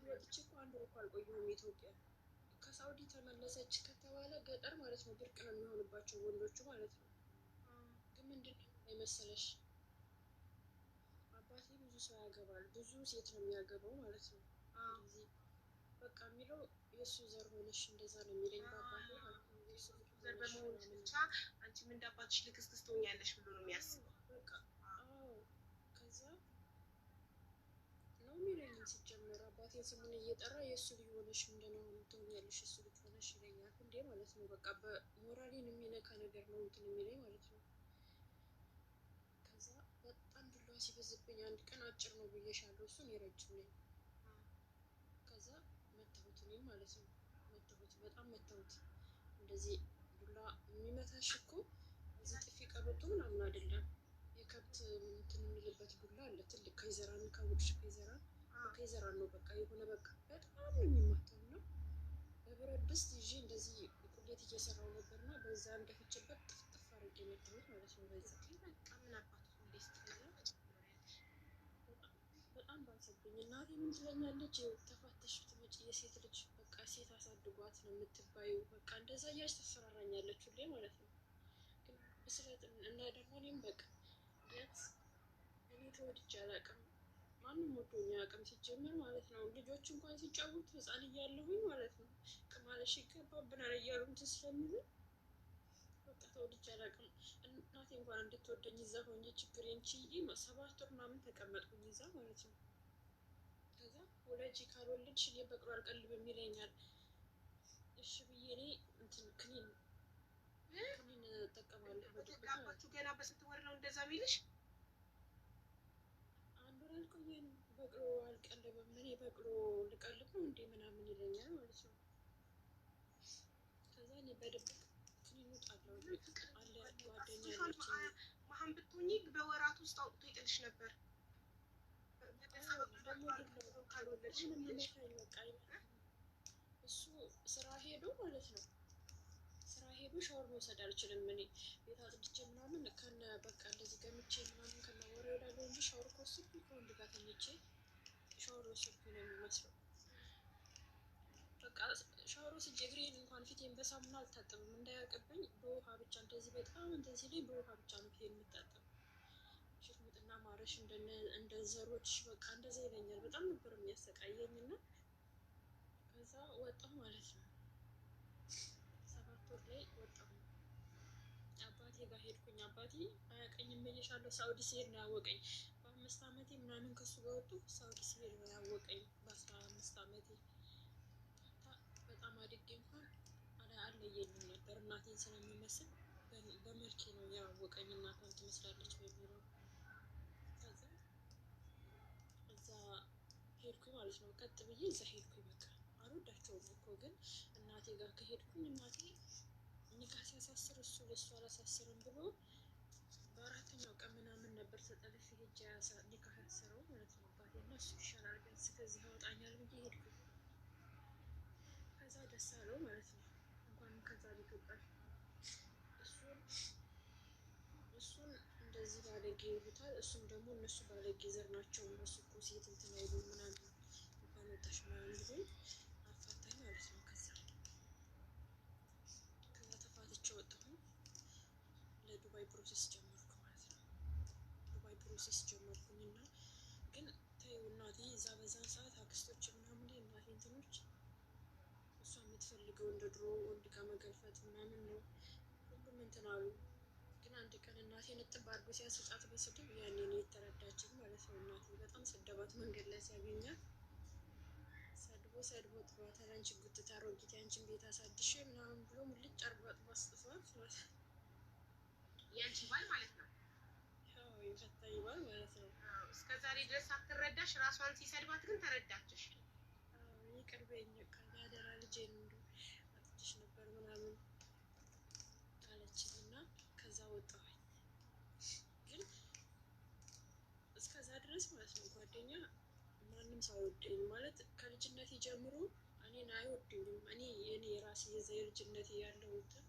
ወጥቼ እኮ አንድ ወር እኮ አልቆየሁም ኢትዮጵያ። ከሳውዲ ተመለሰች ከተባለ ገጠር ማለት ነው ብርቅ ነው የሚሆንባቸው ወንዶቹ ማለት ነው። ግን ምንድን ነው መሰለሽ አባቴ ብዙ ሰው ያገባል፣ ብዙ ሴት ነው የሚያገባው ማለት ነው። ስለዚህ በቃ የሚለው የእሱ ዘር ሆነሽ እንደዛ ነው የሚለኝ በአባቴ ማለት ነው። የእሱ ዘር በመሆንሽ ብቻ አንቺም እንደ አባትሽ ልክስክስ ትሆኛለሽ ብሎ ነው የሚያስበው። በቃ አዎ። ከዛ ነው የሚለኝ ሲጀመር አባቴ ስሙን እየጠራ የእሱ ልጅ ሆነሽ ምንድን ነው ትሆኛለሽ፣ እሱ ልጅ ሆነሽ ይለኛል እንዴ ማለት ነው። በቃ በሞራሌን የሚነካ ነገር ነው እንትን የሚለኝ ማለት ነው። ከዛ በጣም ዱላ ሲበዝብኝ አንድ ቀን አጭር ነው ብዬሻለሁ፣ እሱን የረጅም ነኝ። ከዛ መታሁት እኔም ማለት ነው። መታሁት፣ በጣም መታሁት። እንደዚህ ዱላ የሚመታሽ እኮ እዚህ ጥፊ ቀበቶ ምናምን አይደለም። የከብት እንትን የሚልበት ዱላ አለ ትልቅ ከይዘራን ካወቅሽ ከይዘራን ነው በቃ የሆነ በቃ በጣም ነው የሚማታው። እና በብረት ድስት ይዤ እንደዚህ ቁሌት እየሰራው ነበር እና በዛ እንደፍጭበት ጥፍጥፍ አድርጌ መታሁት ማለት ነው። በዛ በቃ ምን አባቱ በጣም ባሰብኝ። እናቴ ምን ትለኛለች? ተፋተሽ ብትመጪ የሴት ልጅ በቃ ሴት አሳድጓት ነው የምትባዩ፣ በቃ እንደዛ እያለች ታስፈራራኛለች ሁሌ ማለት ነው። ግን ብስለት እና ደግሞ እኔም በቃ ቢያንስ እኔ ተወድጄ አላውቅም፣ ማንም ወዶኝ አያውቅም ሲጀመር ማለት ነው። ልጆች እንኳን ሲጫወቱ ህፃን እያለሁኝ ማለት ነው ቅማለሽ ይገባብናል እያሉ እንትን ስለሚሉኝ በቃ ተወድጄ አላውቅም። እናቴ እንኳን እንድትወደኝ እዛ ሆኜ ችግሬን ችዬ 7 ወር ምናምን ተቀመጥኩኝ እዛ ማለት ነው። ከዛ ወላጅ ካልወለድሽ እኔ በቅሎ አልቀልብም ይለኛል። እሺ ብዬ እኔ እንትን ክኒን እጠቀማለሁ። በተጋባችሁ ገና በስንት ወር ነው እንደዛ የሚልሽ? አንድ ወር አልቆየንም። በቅሎ አልቀልብም እኔ በቅሎ ልቀልብ ነው እንዴ ምናምን ይለኛል ማለት ነው። ከዛ እኔ በድብቅ ክኒን ውጣለሁ አለ ጓደኛ አለችኝ። መሀን ብትሆኚ በወራት ውስጥ አውጥቶ ይጥልሽ ነበር። እሱ ስራ ሄዶ ማለት ነው። ስራ ሄዶ ሻወር መውሰድ አልችልም እኔ ቤት አጽድቼ ምናምን ከነ በቃ እንደዚህ ገምቼ ምናምን ከነ ወሬ እሄዳለሁ እንጂ ሻወር ከወሰድኩኝ ከወንድ ጋር ተኝቼ ሻወር ወሰድኩኝ ነው የሚመስለው። በቃ ሻወር ወስጄ እግሬን እንኳን ፊቴን በሳሙና አልታጠብም እንዳያውቅብኝ በውሃ ብቻ እንደዚህ በጣም እንደዚህ ላይ በውሃ ብቻ ነው ፊቴን የምታጠብ። ሽርሙጥና ማረሽ እንደ ዘሮች በቃ እንደዛ ይለኛል። በጣም ነበር የሚያሰቃየኝ እና ከዛ ወጣሁ ማለት ነው። 7 ወር ላይ ወጣሁ። አባቴ ጋር ሄድኩኝ። አባቴ አያውቀኝም ብዬሻለሁ። ሳውዲ ሲሄድ ነው ያወቀኝ። በ5 ዓመቴ ምናምን ከሱ ጋር ወጡ። ሳውዲ ሲሄድ ነው ያወቀኝ በ15 ዓመቴ። በጣም አድጌ እንኳን አለየኝም ነበር እናቴን ስለሚመስል በመልኬ ነው ያወቀኝ። እናቷን ትመስላለች በሚለው ከዛ እዛ ሄድኩኝ ማለት ነው። ቀጥ ብዬ እዛ ሄድኩኝ። በቃ አልወዳቸውም እኮ ግን እናቴ ጋር ከሄድኩኝ እናቴ ኒካ ሲያሳስር እሱ ለእሱ አላሳስርም ብሎ በ4ኛው ቀን ምናምን ነበር ተጠልፌ ሄጄ ኒካ ያሰረው ማለት ነው አባቴ። እና እሱ ይሻላል ቢያንስ ከዚህ ያወጣኛል ብዬ ሄድኩኝ። ከዛ ደስ አለው ማለት ነው። እንኳንም ከዛ ቤት ወጣሽ። እሱን እንደዚህ ባለጌ ይሉታል። እሱም ደግሞ እነሱ ባለጌ ዘር ናቸው እነሱ እኮ ሴት እንትን አይሉ ምናምን እንኳን ወጣሽ ምናምን ብሎኝ አፋታኝ ማለት ነው። ከዛ ተፋትቼ ወጣሁ። ለዱባይ ፕሮሰስ ጀመርኩ ማለት ነው። ዱባይ ፕሮሰስ ጀመርኩኝና ግን ተይው እናቴ እዛ በዛን ሰዓት አክስቶች ምናምን ላይ እናቴ እንትኖች እሷ የምትፈልገው እንደ ድሮ ወንድ ጋር መገልፈጥ ምናምን ነው። ሁሉም እንትን አሉ። ግን አንድ ቀን እናቴ ነጥብ አድርጎ ሲያስጫት በስድብ ያኔ ነው የተረዳችኝ ማለት ነው። እናቴ በጣም ሰደባት መንገድ ላይ ሲያገኛት ሰድቦ ጥሏታል። አንቺ ጉትታ አሮጊት አንቺን ቤት አሳድሼ ምናምን ብሎ ሙልጭ አርጎ አጥቦ አስጥቷት ያንቺ ባል ማለት ነው። ያው የፈታኝ ባል ማለት ነው። እስከዛሬ ድረስ አትረዳሽ። ራሷን ሲሰድባት ግን ተረዳችሽ። ይቅር በይኝ በቃ ያደራ ልጄን እንደው አጥቼሽ ነበር ምናምን አለችኝ እና ከዛ ወጣሁኝ። ግን እስከዛ ድረስ ማለት ነው ጓደኛ ማንም ሰው አይወደኝም ማለት ከልጅነቴ ጀምሮ እኔን አይወዱኝም። እኔ የኔ የራሴ የዛ የልጅነቴ ያለው እንትን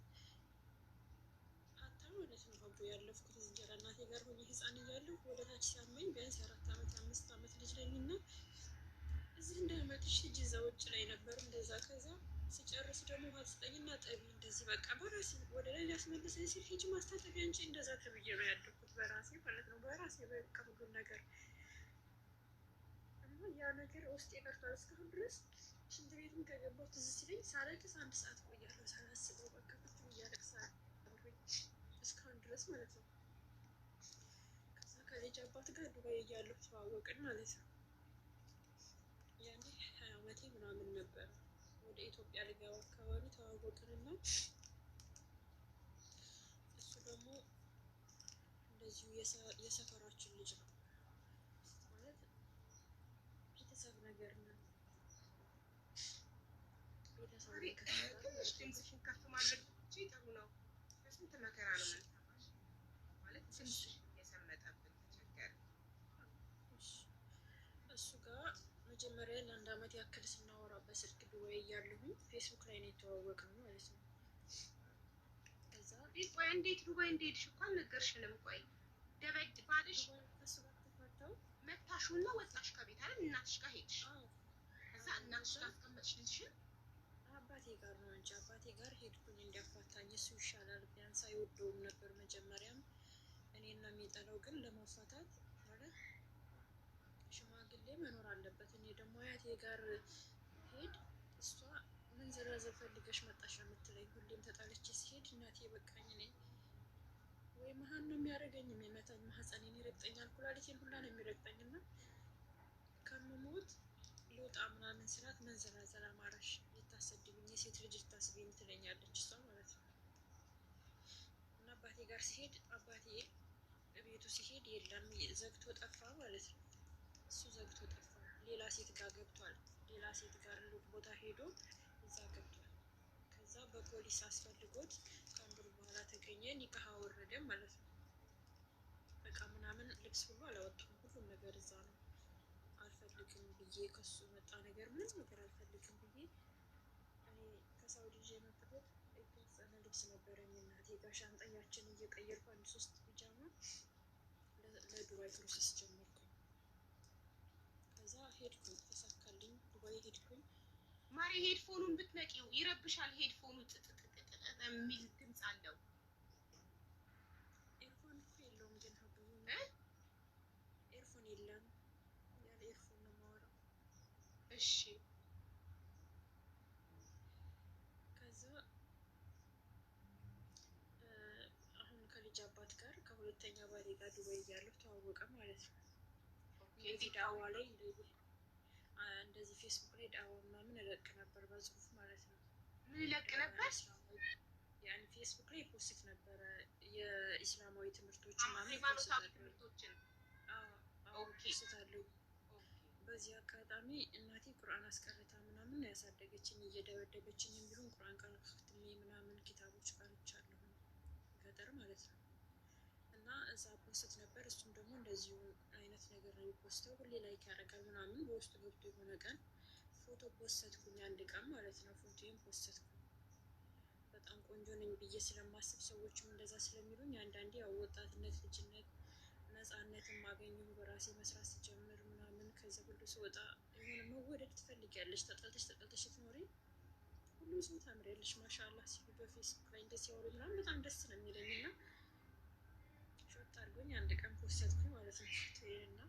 ሀታ ማለት ነው ሀቡ ያለፍኩት እንጀራ እናቴ ጋር ሆኜ ህፃን እያለሁ ወደ ታች ሲያመኝ ቢያንስ የ4 ዓመት የ5 ዓመት ልጅ ነኝ እና እዚህ እንዳመጥሽ ልጅ እዛ ውጭ ላይ ነበር እንደዛ። ከዛ ስጨርስ ደግሞ ውሃ ስጠኝና ጠቢ እንደዚህ በቃ በራሴ ወደ ላይ ሊያስመልሰኝ ሲል ሂጂ ማስታጠቢያ እንጂ እንደዛ ተብዬ ነው ያደኩት በራሴ ማለት ነው። በራሴ በቃ ሁሉን ነገር እና ያ ነገር ውስጥ የቀርቷል እስካሁን ድረስ። ሽንት ቤትም ከገባሁ ትዝ ሲለኝ ሳለቅስ 1 ሰዓት ቆያለሁ ሳላስበው በቃ ቁጭ ብዬ አለቅሳለሁ እስካሁን ድረስ ማለት ነው። ከዛ ከልጅ አባት ጋር ዱባይ እያለሁ ተዋወቅን ማለት ነው። ያኔ 20 ዓመቴ ምናምን ነበረ። ወደ ኢትዮጵያ ልገባ አካባቢ ተዋወቅንና እሱ ደግሞ እንደዚሁ የሰፈራችን ልጅ ነው ማለት ቤተሰብ ነገር ነው። ቤተሰብ ድምፅሽን ከፍ ማድረግ ብቻ ጥሩ ነው። በስንት መከራ ነው የምንሰማሽ ማለት ትንሽ የሰመጠብን ተቸገረ። እሱ ጋር መጀመሪያ ለ1 ዓመት ያክል ስናወራ በስልክ ዱባይ እያለሁኝ ፌስቡክ ላይ ነው የተዋወቅነው ማለት ነው። ከዛ ቆይ እንዴት ዱባይ እንደሄድሽ እኮ አልነገርሽንም። ቆይ ደበድ ባልሽ ከሱ ጋር ተፋታው መታሹና ወጣሽ ከቤት አይደል? እናትሽ ጋር ሄድሽ። ከዛ እናትሽ ጋር አስቀመጥሽ ልጅሽን። አባቴ ጋር ነው እንጂ አባቴ ጋር ሄድኩኝ እንዲያፋታኝ። እሱ ይሻላል ቢያንስ አይወደውም ነበር መጀመሪያም እኔና የሚጠላው ግን ለማፋታት ማለት ሽማግሌ መኖር አለበት። እኔ ደግሞ አያቴ ጋር ሄድ እሷ መንዘላዘል ፈልገሽ መጣሽ የምትለኝ ሁሌም ተጣልቼ ሲሄድ እናቴ በቃኝ ነኝ ወይ መሀን ነው የሚያደርገኝ የሚመታኝ ማህፀኔን ይረግጠኛል ኩላሊቴን ሁላ ነው የሚረግጠኝ እና ከምሞት ልውጣ ምናምን ስላት መንዘላዘል አማራሽ ልታሰድብኝ የሴት ልጅ ልታስብኝ ትለኛለች እሷ ማለት ነው። እና አባቴ ጋር ሲሄድ አባቴ ቤቱ ሲሄድ የለም ዘግቶ ጠፋ ማለት ነው። እሱ ዘግቶ ጠፋ ሌላ ሴት ጋር ገብቷል። ሌላ ሴት ጋር ሩቅ ቦታ ሄዶ እዛ ገብቷል። ከዛ በፖሊስ አስፈልጎት ከአንድ ወር በኋላ ተገኘ። ኒካህ አወረደ ማለት ነው። በቃ ምናምን ልብስ ሁሉ አላወጣም። ሁሉም ነገር እዛ ነው። አልፈልግም ብዬ ከሱ መጣ ነገር ምንም ነገር አልፈልግም ብዬ እኔ ከሳውዲ ይዤ የመጣሁት የተወሰነ ልብስ ነበረኝ እናቴ ጋር ሻንጣያችን እየቀየርኩ 1-3 ፒጃማ ለዱባይ ፕሮሰስ ጀመርኩኝ። ከዛ ሄድኩኝ ተሳካልኝ። ዱባይ ሄድኩኝ። ማሪ ሄድፎኑን ብትነቂው ይረብሻል። ሄድፎኑ ጥጥጥጥጥ የሚል ድምፅ አለው። ኤርፎን እኮ የለውም ግን ሀብቡ ኤርፎን የለም። ያለ ኤርፎን ነው የማወራው። እሺ ከዛ አሁን ከልጅ አባት ጋር ከሁለተኛ ባሌ ጋር ዱባይ እያለሁ ተዋወቀ ማለት ነው። እንደዚህ ዳዋ ላይ እንደዚህ ፌስቡክ ላይ ዳዋ ምናምን እለቅ ነበር በጽሁፍ ማለት ነው። ምን ይለቅ ነበር? ያን ፌስቡክ ላይ ፖስት ነበረ የኢስላማዊ ትምህርቶች ምናምን ሃይማኖታዊ ትምህርቶችን ፖስታለሁ። በዚህ አጋጣሚ እናቴ ቁርአን አስቀርታ ምናምን ያሳደገችኝ እየደበደበችኝም ቢሆን ቁርአን ቃል ከፍትሜ ምናምን ኪታቦች ቀርቻለሁ ገጠር ማለት ነው። እና እዛ ፖስት ነበር። እሱም ደግሞ እንደዚሁ አይነት ነገር ነው የሚፖስተው። ሁሌ ላይክ ያደርጋል ምናምን። በውስጡ ገብቶ የሆነ ቀን ፎቶ ፖስትኩኝ 1 ቀን ማለት ነው። ፎቶዬን ፖስትኩኝ በጣም ቆንጆ ነኝ ብዬ ስለማስብ ሰዎችም እንደዛ ስለሚሉኝ አንዳንዴ ያው ወጣትነት ልጅነት ነፃነትን ማገኘሁ በራሴ መስራት ስጀምር ምናምን ከዛ ሁሉ ስወጣ የሆነ መወደድ ትፈልጊያለሽ። ተጠልተሽ ስትኖሪ ሁሉም ሰው ታምሪያለሽ ማሻአላህ ሲሉ በፌስቡክ ላይ እንደዚህ ሲያወሩ ምናምን በጣም ደስ ነው የሚለኝ እና ሾርት አድርጎኝ 1 ቀን ፖስትኩኝ ማለት ነው ፎቶዬን እና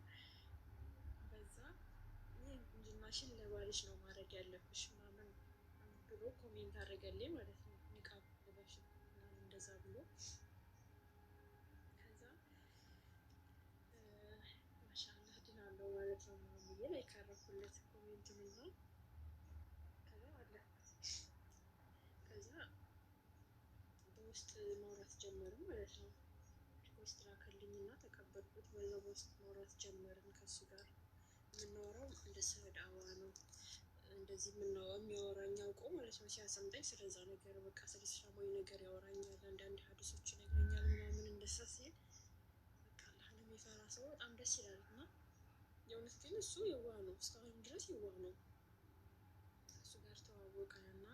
በዛ ይህ ቁንጅናሽን ለባልሽ ነው ማድረግ ያለብሽ ምናምን ብሎ ኮሜንት አደረገልኝ ማለት ነው። ኒቃብ ልበሽ ምናምን እንደዛ ብሎ ከዛ ማሻአላህ ድናለሁ ማለት ነው ምናምን ብዬ ላይ ካረኩለት ኮሜንቱን እና ከዛ አለፍኩት። ከዛ በውስጥ ማውራት ጀመርን ማለት ነው። ሪኩዌስት ላከልኝ እና ተቀበልኩት። በዛ በውስጥ ማውራት ጀመርን ከሱ ጋር የምናወራው እንደ ስለ ዳዋ ነው። እንደዚህ የሚያወራኝ አውቆ ማለት ነው ሲያሰምጠኝ ስለዛ ነገር በቃ ስለ እስላማዊ ነገር ያወራኛል። አንዳንድ ሀዲሶች ይነግረኛል ምናምን እንደዛ ሲል በቃ አላህን የሚፈራ ሰው በጣም ደስ ይላል እና የእውነት ግን እሱ የዋህ ነው፣ እስካሁን ድረስ የዋህ ነው። እሱ ጋር ተዋወቀን እና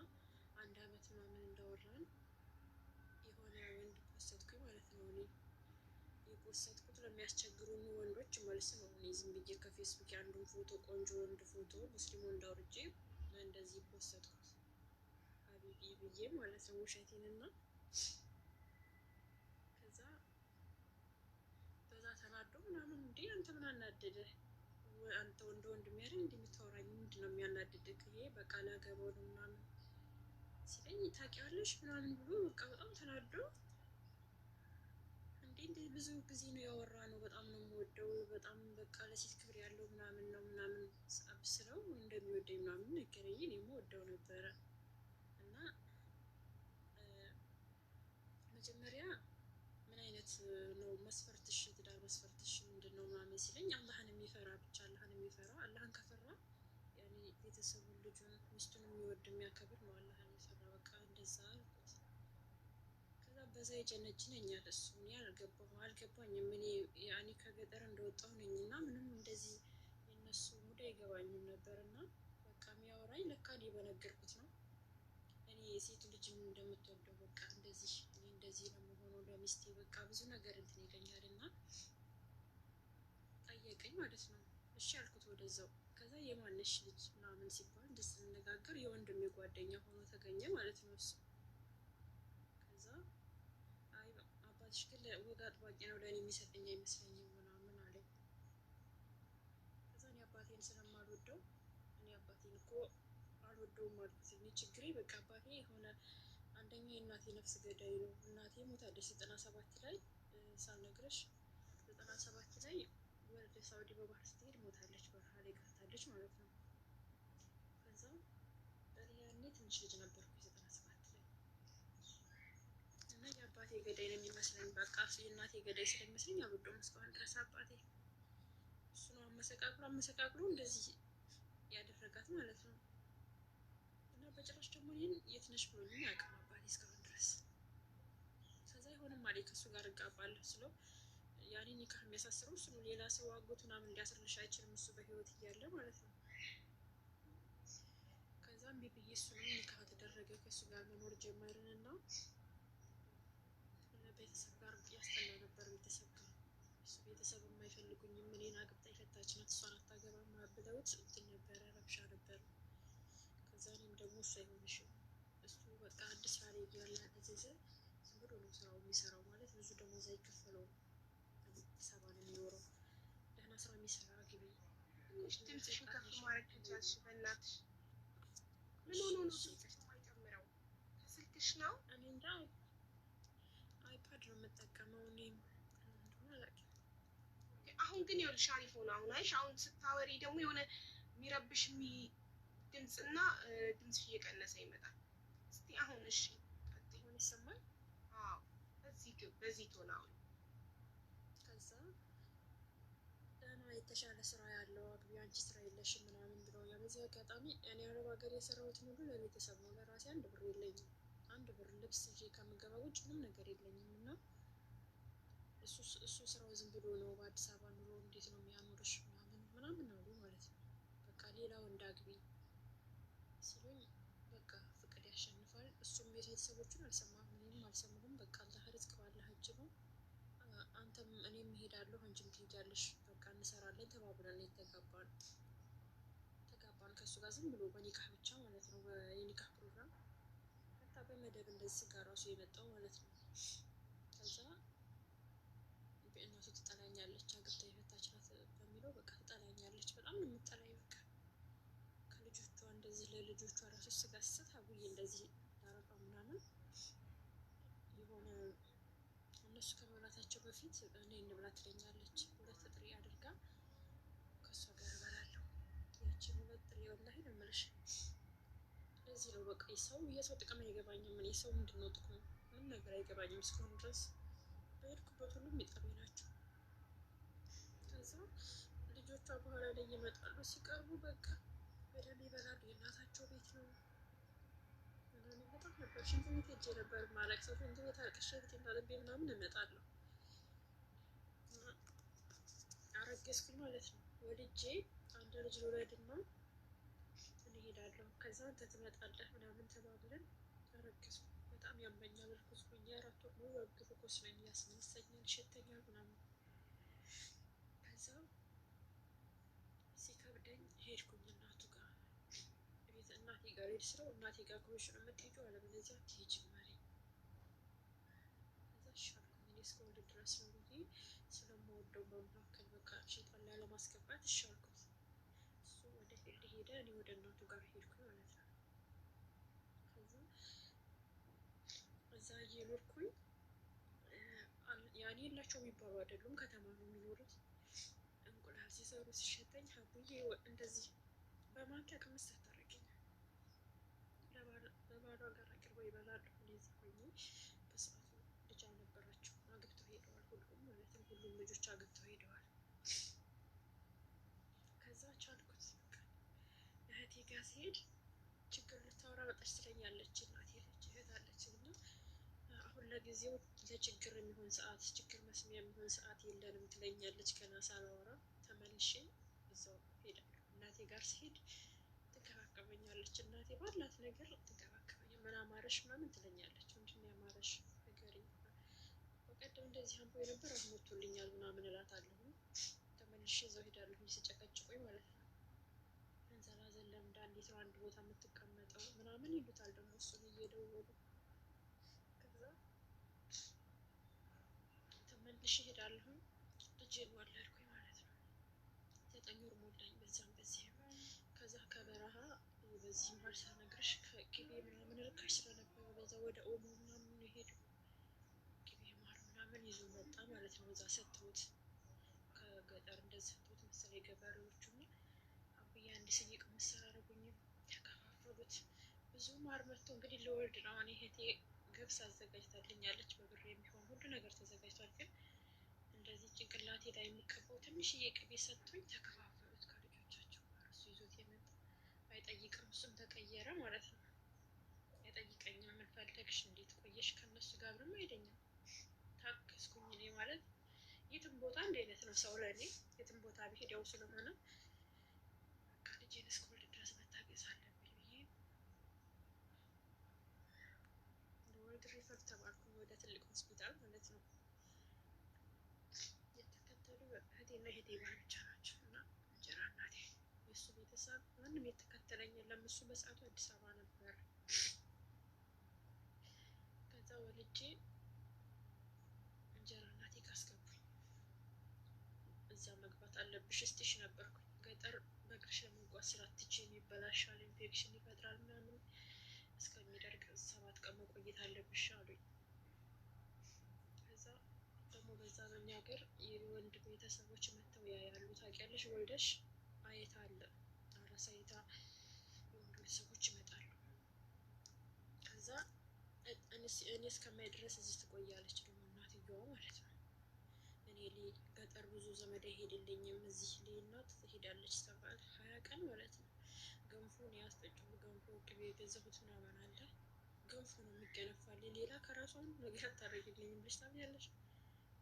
1 አመት ምናምን እንዳወራን የሆነ ወንድ ፖስትኩኝ ማለት ነው። እኔ የፖስትኩት ለሚያስቸግሩን ወንዶች መልስ ነው። እኔ ዝም ብዬ ከፌስቡክ አንዱን ፎቶ ቆንጆ ወንድ ፎቶ ሙስሊም ወንድ አውርጄ እንደዚህ ፖስትኩት ሀቢቢ ብዬ ማለት ነው፣ ውሸቴን እና ከዛ በዛ ተናዶ ምናምን እንዴ አንተ ምን አናደደህ? አንተ ወንድ ወንድ የሚያደርግ እንደምታወራኝ ምንድን ነው የሚያናድድህ? ይሄ በቃ ላገባው ነው ምናምን ሲለኝ ታውቂዋለሽ ምናምን ብሎ በቃ በጣም ተናዶ እንዴ ብዙ ጊዜ ነው ያወራ ነው፣ በጣም ነው የምወደው፣ በጣም በቃ ለሴት ክብር ያለው ምናምን ነው ምናምን አብስለው እንደሚወደኝ ምናምን ነገረኝ። እኔም ወደው ነበረ እና መጀመሪያ ምን አይነት ነው መስፈርትሽ፣ ትዳር መስፈርትሽ ምንድን ነው ምናምን ሲለኝ አላህን የሚፈራ ብቻ አላህን የሚፈራ፣ አላህን ከፈራ ያኔ ቤተሰቡን ልጁን ሚስቱን የሚወድ የሚያከብር ነው አላህን የሚፈራ በቃ እንደዛ አልኩት። ከዛ በዛ የጀነጅነኛል እሱ። እኔ አልገባኝም። እኔ ያኔ ከገጠር እንደወጣሁ ነኝ እና ምንም እንደዚህ የነሱ ሙድ አይገባኝም ነበር እና በቃ የሚያወራኝ ለካ እኔ በነገርኩት ነው። እኔ የሴት ልጅ እንደምትወደው በቃ እንደዚህ እኔ እንደዚህ ነው የምሆነው ለሚስቴ በቃ ብዙ ነገር እንትን ይለኛል እና ጠየቀኝ ማለት ነው። እሺ ያልኩት ወደዛው። ከዛ የማነሽ ልጅ ምናምን ሲባል ደስ ስንነጋገር የወንድሜ ጓደኛ ሆኖ ተገኘ ማለት ነው እሱ። ከዛ አይ አባትሽ ግን ወግ አጥባቂ ነው ለእኔ የሚሰጠኝ አይመስለኝም ምናምን አለኝ። ከዛ እኔ አባቴን ስለማልወደው እኔ አባቴን እኮ አልወደውም አልኩት። እኔ ችግሬ በቃ አባቴ የሆነ አንደኛ የእናቴ ነፍስ ገዳይ ነው። እናቴ ሞታለች 97 ላይ ሳልነግረሽ 97 ላይ ወደ ሳውዲ በባህር ስትሄድ ሞታለች፣ በረሃ ላይ ቀርታለች ማለት ነው። ከዛ እኔ ያኔ ትንሽ ልጅ ነበርኩ 97 ላይ እና የአባቴ ገዳይ ነው የሚመስለኝ። በቃ የእናቴ ገዳይ ስለሚመስለኝ አልወደውም እስካሁን ድረስ አባቴ። እሱ ነው አመሰቃቅሎ እንደዚህ ያደረጋት ማለት ነው። እና በጭራሽ ደግሞ እኔን የት ነሽ ብሎኝ አያውቅም አባቴ እስካሁን ድረስ። ከዛ አይሆንም አለኝ ከእሱ ጋር እጋባለሁ ስለው ያኔ ኒካህ የሚያሳስረው እሱ ነው። ሌላ ሰው አጎት ምናምን ሊያስርልሽ አይችልም እሱ በህይወት እያለ ማለት ነው። ከዛም ብዬ እሱንም ኒካህ ተደረገ። ከእሱ ጋር መኖር ጀመርን እና ቤተሰብ ጋር ያስጠላ ነበር። ቤተሰብ ጋር እሱ ቤተሰብ የማይፈልጉኝም እኔን አግብታ የፈታች ናት እሷን አታገባም ብለውት እንትን ነበረ፣ ረብሻ ነበር። ከዛ እኔም ደግሞ እሱ አይሆንሽም እሱ በቃ አዲስ ስራ ላይ እያለ አዘዘ። ዝም ብሎ ነው ስራው የሚሰራው ማለት ብዙ ደሞዝ አይከፈለውም። አዲስ አበባ ነው የሚኖረው። ደህና ስራ የሚሰራ ግቢ። ድምፅሽን ከፍ ማድረግ ከቻልሽ በእናትሽ። ምን ሆኖ ነው ድምፅሽ የማይጨምረው? ከስልክሽ ነው? እኔ እንጃ አይፓድ ነው የምጠቀመው እኔም እንደሆነ አላውቅም። አሁን ግን ይኸውልሽ አሪፍ ሆነ። አሁን አይሽ አሁን ስታወሪ ደግሞ የሆነ የሚረብሽ ድምፅና ድምፅሽ እየቀነሰ ይመጣል። እስቲ አሁን እሺ አሁን ይሰማል? አዎ በዚህ ቶን አሁን። ከዛ ደህና የተሻለ ስራ ያለው አግቢ አንቺ ስራ የለሽም ምናምን ብለውኛል። በዚህ አጋጣሚ እኔ አረብ ሀገር የሰራሁትን ሁሉ ለቤተሰብ ነው፣ ለራሴ 1 ብር የለኝም። 1 ብር ልብስ ይዤ ከምገባ ውጭ ምንም ነገር የለኝም እና እሱ ስራው ዝም ብሎ ነው በአዲስ አበባ ኑሮ እንዴት ነው የሚያኖርሽ ምናምን አሉ ማለት ነው። በቃ ሌላ ወንድ አግቢ ሲሉኝ በቃ ፍቅድ ያሸንፋል። እሱም ቤተሰቦቹን አልሰማም እኔም አልሰማሁም። በቃ አላህ ርዝቅ ባላህ እጅ ነው። አንተም እኔም እሄዳለሁ አንቺም ትሄጃለሽ በቃ እንሰራለን ተባብለን የተጋባን ከእሱ ጋር ዝም ብሎ በኒካህ ብቻ ማለት ነው። የኒካህ ፕሮግራም ሀታ በመደብ እንደዚህ ጋር ራሱ የመጣው ማለት ነው። ከዛ በእናቱ ትጠላኛለች አግብታ የፈታች ናት በሚለው በቃ ትጠላኛለች። በጣም ነው የምጠላኝ በቃ ከልጆቿ እንደዚህ ለልጆቿ ራሱ ስጋ ስት አጉዬ እንደዚህ ዳረቃ ምናምን የሆነ እነሱ ከመብላታቸው በፊት እኔ እንብላ ትለኛለች። 2 ጥሬ አድርጋ ከእሷ ጋር እበላለሁ። ያችን 2 ጥሬ ወላሂ ነው የምልሽ። ለዚህ ነው በቃ የሰው ጥቅም አይገባኝም። እኔ ሰው ምንድን ነው ጥቅሙ? ምንም ነገር አይገባኝም እስካሁን ድረስ። በሄድኩበት ሁሉም የሚጠሉኝ ናቸው። ከዛ ልጆቿ በኋላ ላይ ይመጣሉ። ሲቀርቡ በቃ በደንብ ይበላሉ። የእናታቸው ቤት ነው። በጣም ነበር ሽንት ቤት ሄጄ ነበር ማለቅ ሰው ሽንት ቤት አልቅሼ ፊቴን ታጥቤ ምናምን እመጣለሁ። አረገዝኩኝ ማለት ነው። ወልጄ አንድ ልጅ ልውለድና እንሄዳለሁ፣ ከዛ አንተ ትመጣለህ ምናምን ተባብለን አረገዝኩ። በጣም ያመኛል፣ እርጉዝ ሆኜ 4 ወር ሙሉ እርጉዝ ነኝ፣ ያስመልሰኛል፣ ይሸተኛል ምናምን። ከዛ ሲከብደኝ ሄድኩኝ እናቱ ጋር። ቤት እናቴ ጋር ሄድ ስለው እናቴ ጋር ከሆንሽ ነው የምትሄጂው፣ አለበለዚያ አትሄጂም አለኝ። ከዛ እሺ አልኩኝ። እኔ እስከወልድ ድረስ ነው ብዬ ስለምወደው በመካከል በቃ ሸይጣን ላለማስገባት እሺ አልኩት። እሱ ወደ ፊልድ ሄደ፣ እኔ ወደ እናቱ ጋር ሄድኩኝ ማለት ነው። ከዛ እዛ እየኖርኩኝ ያኔ የላቸው የሚባሉ አይደሉም፣ ከተማ ነው የሚኖሩት። እንቁላል ሲሰሩ ሲሸተኝ ሀቡዬ እንደዚህ በማንኪያ ቅምስ ታደርገኛል። በባሏ ጋር አቅርበው ይበላሉ። እንደዚህ ሆኜ በሰዓቱ ልጅ አልነበራቸው፣ አግብተው ሄደዋል። ሁሉም ማለት ነው፣ ሁሉም ልጆች አግብተው ሄደዋል። ከዛ ቻልኩት። እህቴ ጋር ሲሄድ ችግር ልታወራ መጣች ትለኛለች። እናቴ ልጅ እህት አለችኝ እና አሁን ለጊዜው ለችግር የሚሆን ሰዓት፣ ችግር መስሚያ የሚሆን ሰዓት የለንም ትለኛለች። ገና ሳላወራ ተመልሼ እዛው ሄዳለሁ። እናቴ ጋር ሲሄድ ትንከባከበኛለች። እናቴ ባላት ነገር ትንከባከበኛለች። ምን አማረሽ ምናምን ትለኛለች። ምንድን ነው ያማረሽ ንገሪኝ። በቀደም እንደዚህ አምሮ የነበር አሁን ወጥቶልኛል ምናምን እላታለሁ። ተመልሼ እዛው ሄዳለሁ ሲጨቀጭቁኝ ማለት ነው። እንዘላዘል ለምዳ እንዴት ነው አንድ ቦታ የምትቀመጠው ምናምን ይሉታል ደግሞ እሱን እየደወሉ። ከዛ ተመልሼ ሄዳለሁ። ልጄን ወለድኩኝ ማለት ነው። 9 ወር ሞላኝ በዛም በዚህም። ከዛ ከበረሃ በዚህ መሀል ሳልነግርሽ ከቅቤ ምናምን ርካሽ ስለነበረ በዛ ወደ ኦሞ ምናምን የሄዱ ቅቤ ማር ምናምን ይዞ መጣ ማለት ነው። እዛ ሰጥተውት ከገጠር እንደዚህ ሰጥተውት መሰለኝ ገበሬዎቹ እና አብዬ አንድ ስኒ ቅምስ አደረጉኝ፣ ተከፋፈሉት። ብዙ ማር መጥቶ እንግዲህ ልወልድ ነው። እኔ እህቴ ገብስ አዘጋጅታልኛለች፣ በብር የሚሆን ሁሉ ነገር ተዘጋጅቷል። ግን እንደዚህ ጭንቅላቴ ላይ የሚቀባው ትንሽዬ ቅቤ ሰጥቶኝ ተከፋፈሉት ከልጆቻቸው ጋር። እሱ ይዞት የመጣ አይጠይቅም፣ እሱም ተቀየረ ማለት ነው። አይጠይቀኝም፣ ምን ፈለግሽ፣ እንዴት ቆየሽ፣ ከእነሱ ጋር ምንም አይለኝም። ታገዝኩኝ እኔ ማለት የትም ቦታ እንደ አይነት ነው ሰው ለእኔ የትም ቦታ ብሄድ ያው ስለሆነ በቃ ልጄን እስከወልድ ድረስ መታገዝ አለብኝ ብዬ ለወልድ ሪፈር ተባልኩኝ ወደ ትልቅ ሆስፒታል ማለት ነው። የተከተሉ እህቴና እህቴ ባል ብቻ ናቸው እና እንጀራ እናቴ፣ የእሱ ቤተሰብ ማንም የተከተለኝ የለም። እሱ በሰዓቱ አዲስ አበባ ነበር። ከዛ ወልጄ እንጀራ እናቴ ካስገቡኝ እዛ መግባት አለብሽ እስቲሽ ነበርኩኝ። ገጠር በእግርሽ ለመጓዝ ስላትችይም ይበላሻል፣ ኢንፌክሽን ይፈጥራል ምናምን እስከሚደርቅ 7 ቀን መቆየት አለብሽ አሉኝ። ከዛ ደግሞ በዛ በኛ ሀገር የወንድ ቤተሰቦች መጥተው ያያሉ። ታውቂያለሽ፣ ወልደሽ አየታ አለ፣ አራስ አየታ የወንድ ቤተሰቦች ይመጣሉ። ከዛ እኔ እስከማይ ድረስ እዚህ ትቆያለች ደግሞ እናትየዋ ማለት ነው። እኔ ገጠር ብዙ ዘመድ አይሄድልኝም፣ እዚህ እናት ትሄዳለች ተባለ። 20 ቀን ማለት ነው። ገንፎ ነው ያስጠጭው፣ ገንፎ ቅቤ የገዛሁት ምናምን አለ። ገንፎ ነው የሚገነፋልኝ፣ ሌላ ከራሷ ነገር አታደርግልኝም ብለሽ ታምኛለሽ።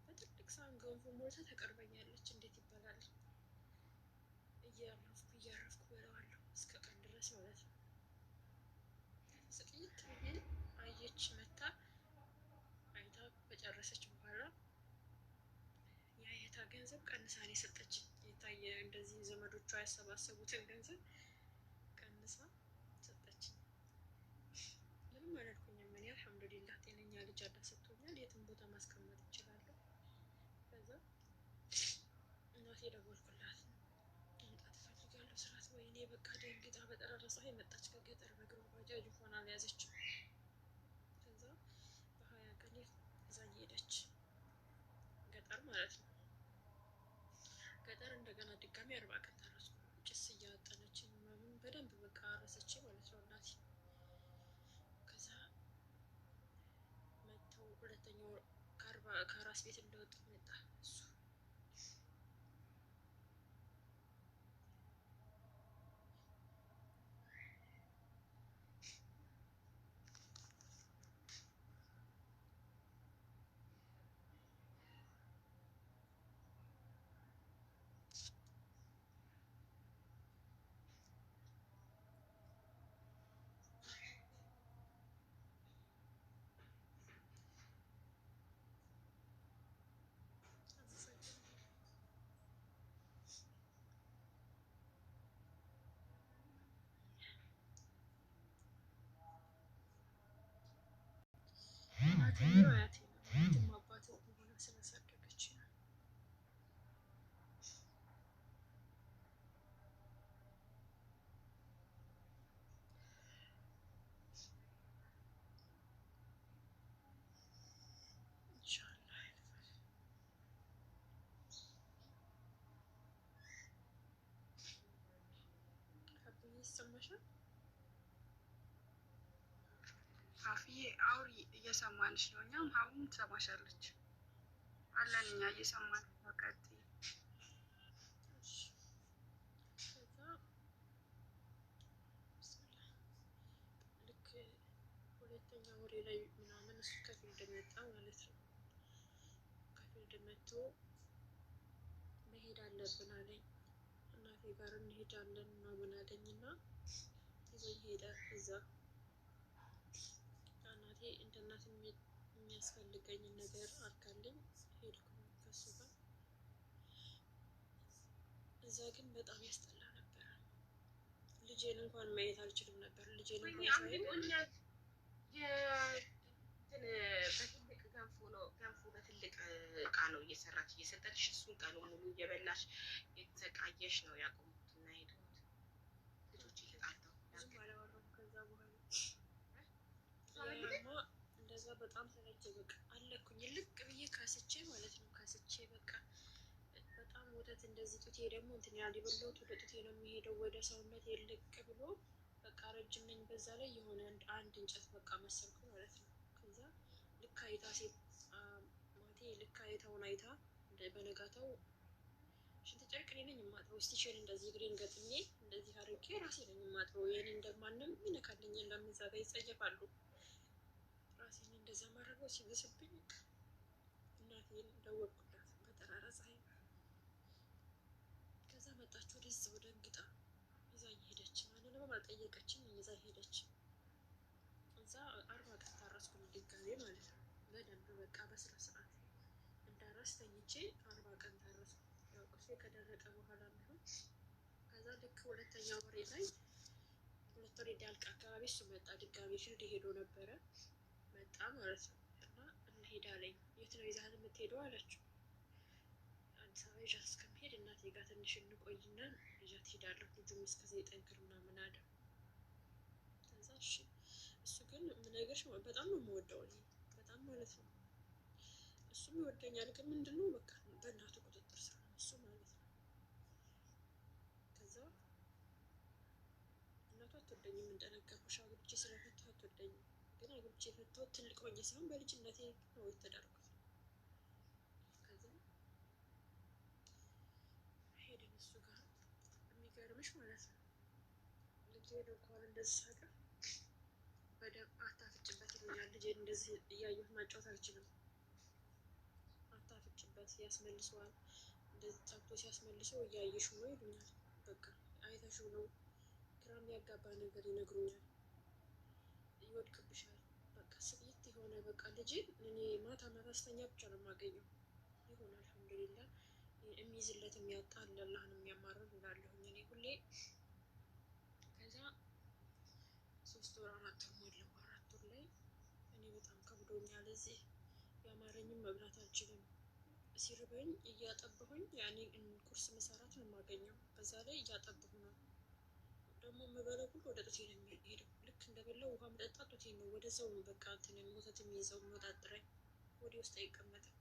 በትልቅ ሳህን ገንፎ ሞልታ ተቀርበኛለች። እንዴት ይባላል? እያረፍኩ በለዋለሁ እስከ ቀን ድረስ ማለት ነው። ስቅይት ብዬ አየች መታ አይታ በጨረሰች በኋላ የአየታ ገንዘብ ቀንሳን የሰጠችኝ። የታየ እንደዚህ ዘመዶቿ ያሰባሰቡትን ገንዘብ ቀንሳ ሰጠችኝ። ምንም አላልኩኝም እኔ አልሐምዱሊላህ፣ ጤነኛ ልጅ አላ ሰጥቶኛል፣ የትም ቦታ ማስቀመጥ እችላለሁ። ከዛ እናቴ ደወልኩላት፣ መምጣት እፈልጋለሁ ስላት፣ ወይኔ በቃ ደንግጣ በጠራራ ፀሐይ መጣች ከገጠር በእግሯ ባጃጅ እንኳን አልያዘችም። ከዛ በ20 ቀን እዛ እየሄደች ገጠር ማለት ነው። ገጠር እንደገና ድጋሚ 40 ቀን ታረስኩ። ጭስ እያወጠነች ምናምን በደንብ በቃ አረሰች ማለት ነው እናቴ። ከዛ መጥተው ሁለተኛው ከአራስ ቤት እንደወጣሁ መጣ እሱ። አያትየው አያቴ ነው እናትም አባትም ሆና ስላሳደገች ነው። ኢንሻአላህ ያልፋል። አብዬ ይሰማሻል? ፋፊዬ አውሪ፣ እየሰማንሽ ነው። እኛም ሀቡም ትሰማሻለች አለን። እኛ እየሰማን ነው። ቀጥይ። እሺ ከዛ ብስሚላህ ልክ ሁለተኛ ወሬ ላይ ምናምን እሱ ከፊልድ መጣ ማለት ነው። ከፊልድ መጥቶ መሄድ አለብን አለኝ። እናቴ ጋር እንሄዳለን ምናምን አለኝ እና ይዞኝ ሄደ። እዛ እናቴ እንደ እናት የሚያስፈልገኝን ነገር አድርጋልኝ ሄድኩኝ ከሱ ጋር። እዛ ግን በጣም ያስጠላ ነበረ። ልጄን እንኳን ማየት አልችልም ነበር። ልጄን እንኳን ሳይ በትልቅ ገንፎ ነው፣ ገንፎ በትልቅ እቃ ነው እየሰራች እየሰጠች፣ እሱን ቀኑ ሙሉ እየበላሽ የተሰቃየሽ ነው ያቆሙት እና ሄድኩት። ልጆች እየጣልተው ብዙም አላወራም። ከዛ በኋላ ያማ እንደዛ በጣም ተለጀ። በቃ አለኩኝ ልቅ ብዬ ካስቼ ማለት ነው። ካስቼ በቃ በጣም ወተት እንደዚህ ጡቴ ደግሞ እንትን ያህል የበላሁት ወደ ጡቴ ነው የሚሄደው፣ ወደ ሰውነት ልቅ ብሎ በቃ ረጅም ነኝ። በዛ ላይ የሆነ አንድ እንጨት በቃ መሰልኩ ማለት ነው። ከዛ ልክ አይታ ሴት ማቴ ልክ አይታውን አይታ በነጋታው ሽንት ጨርቅ እኔ ነኝ የማጥበው። ስቲሽን እንደዚህ እግሬን ገጥሜ እንደዚህ አድርጌ ራሴ ነኝ የማጥበው። የኔ እንደማንም ይነካልኝ የለም እዛ ጋር ይጸየፋሉ። ራሴን እንደዛ ማድረገው ሲብስብኝ እናቴን ደወልኩላት በጠራራ ፀሐይ። ከዛ መጣች ወደዚህ ወደ እንግጣ ይዛኝ ሄደች። ማንንም አልጠየቀችኝ፣ ይዛ ሄደች። እዛ 40 ቀን ታረስኩኝ ድጋሜ ማለት ነው። በደንብ በቃ በስነ ስርዓት እንዳረስ ተኝቼ 40 ቀን ታረስኩ። ያው ቁስሌ ከደረቀ በኋላ ቢሆን ከዛ ልክ ሁለተኛ ወሬ ላይ 2 ወር ሊያልቅ አካባቢ እሱ መጣ። ድጋሜ ፊልድ ሄዶ ነበረ መጣ ማለት ነው። እና እንሄድ አለኝ። የት ነው ይዛት የምትሄደው አለችው። አዲስ አበባ ይዣት እስከምሄድ እናቴ ጋር ትንሽ እንቆይና ይዣት ሄዳለሁ፣ ልጁም እስከዛ ይጠንክር ምናምን አለ። ከዛ እሺ። እሱ ግን ምነግርሽ በጣም ነው የምወደው እኔ በጣም ማለት ነው። እሱም ይወደኛል፣ ግን ምንድነው በቃ በእናቱ ቁጥጥር ስር ነው እሱ ማለት ነው። ከዛ እናቱ አትወደኝም፣ እንደነገርኩሽ አግብቼ ስለፈታሁ አትወደኝም። ግን አግብቼ የፈታሁት ትልቅ ሆኜ ሳይሆን በልጅነቴ ነው የተዳርኩት። ከዛ ሄድን እሱ ጋር። የሚገርምሽ ማለት ነው ልጄን እንኳን እንደዚህ ሳቅፍ በደንብ አታፍጭበት ይሉኛል። ልጄን እንደዚህ እያየሁት ማጫወት አልችልም። አታፍጭበት ያስመልሰዋል። እንደዚህ ጠብቶ ሲያስመልሰው እያየሽው ነው ይሉኛል። በቃ አይተሽው ነው፣ ግራ የሚያጋባ ነገር ይነግሩኛል። ይወድቅብሻል። በቃ ስብይት የሆነ በቃ ልጄን እኔ ማታ ማታ ስተኛ ብቻ ነው የማገኘው። ይሁን አልሐምዱሊላህ። የሚይዝለት የሚያጣ አላህን የሚያማርር እላለሁኝ እኔ ሁሌ። ከዛ 3 ወር 4 ወር ሞላው። 4 ወር ላይ እኔ በጣም ከብዶኛል። እዚህ የአማረኝም መብላት አልችልም። ሲርበኝ እያጠበሁኝ ያኔ ቁርስ መሰራት ነው የማገኘው። በዛ ላይ እያጠበሁ ነው ደግሞ የምበለው ሁሉ ወደ ጡቴ ነው የሚሄደው። ልክ እንደበላው ውሃ መጠጣ ጡቴ ነው ወደዛው ነው በቃ እንትን ወተት የሚይዘው የሚወጣጥረኝ፣ ወደ ውስጥ አይቀመጥም።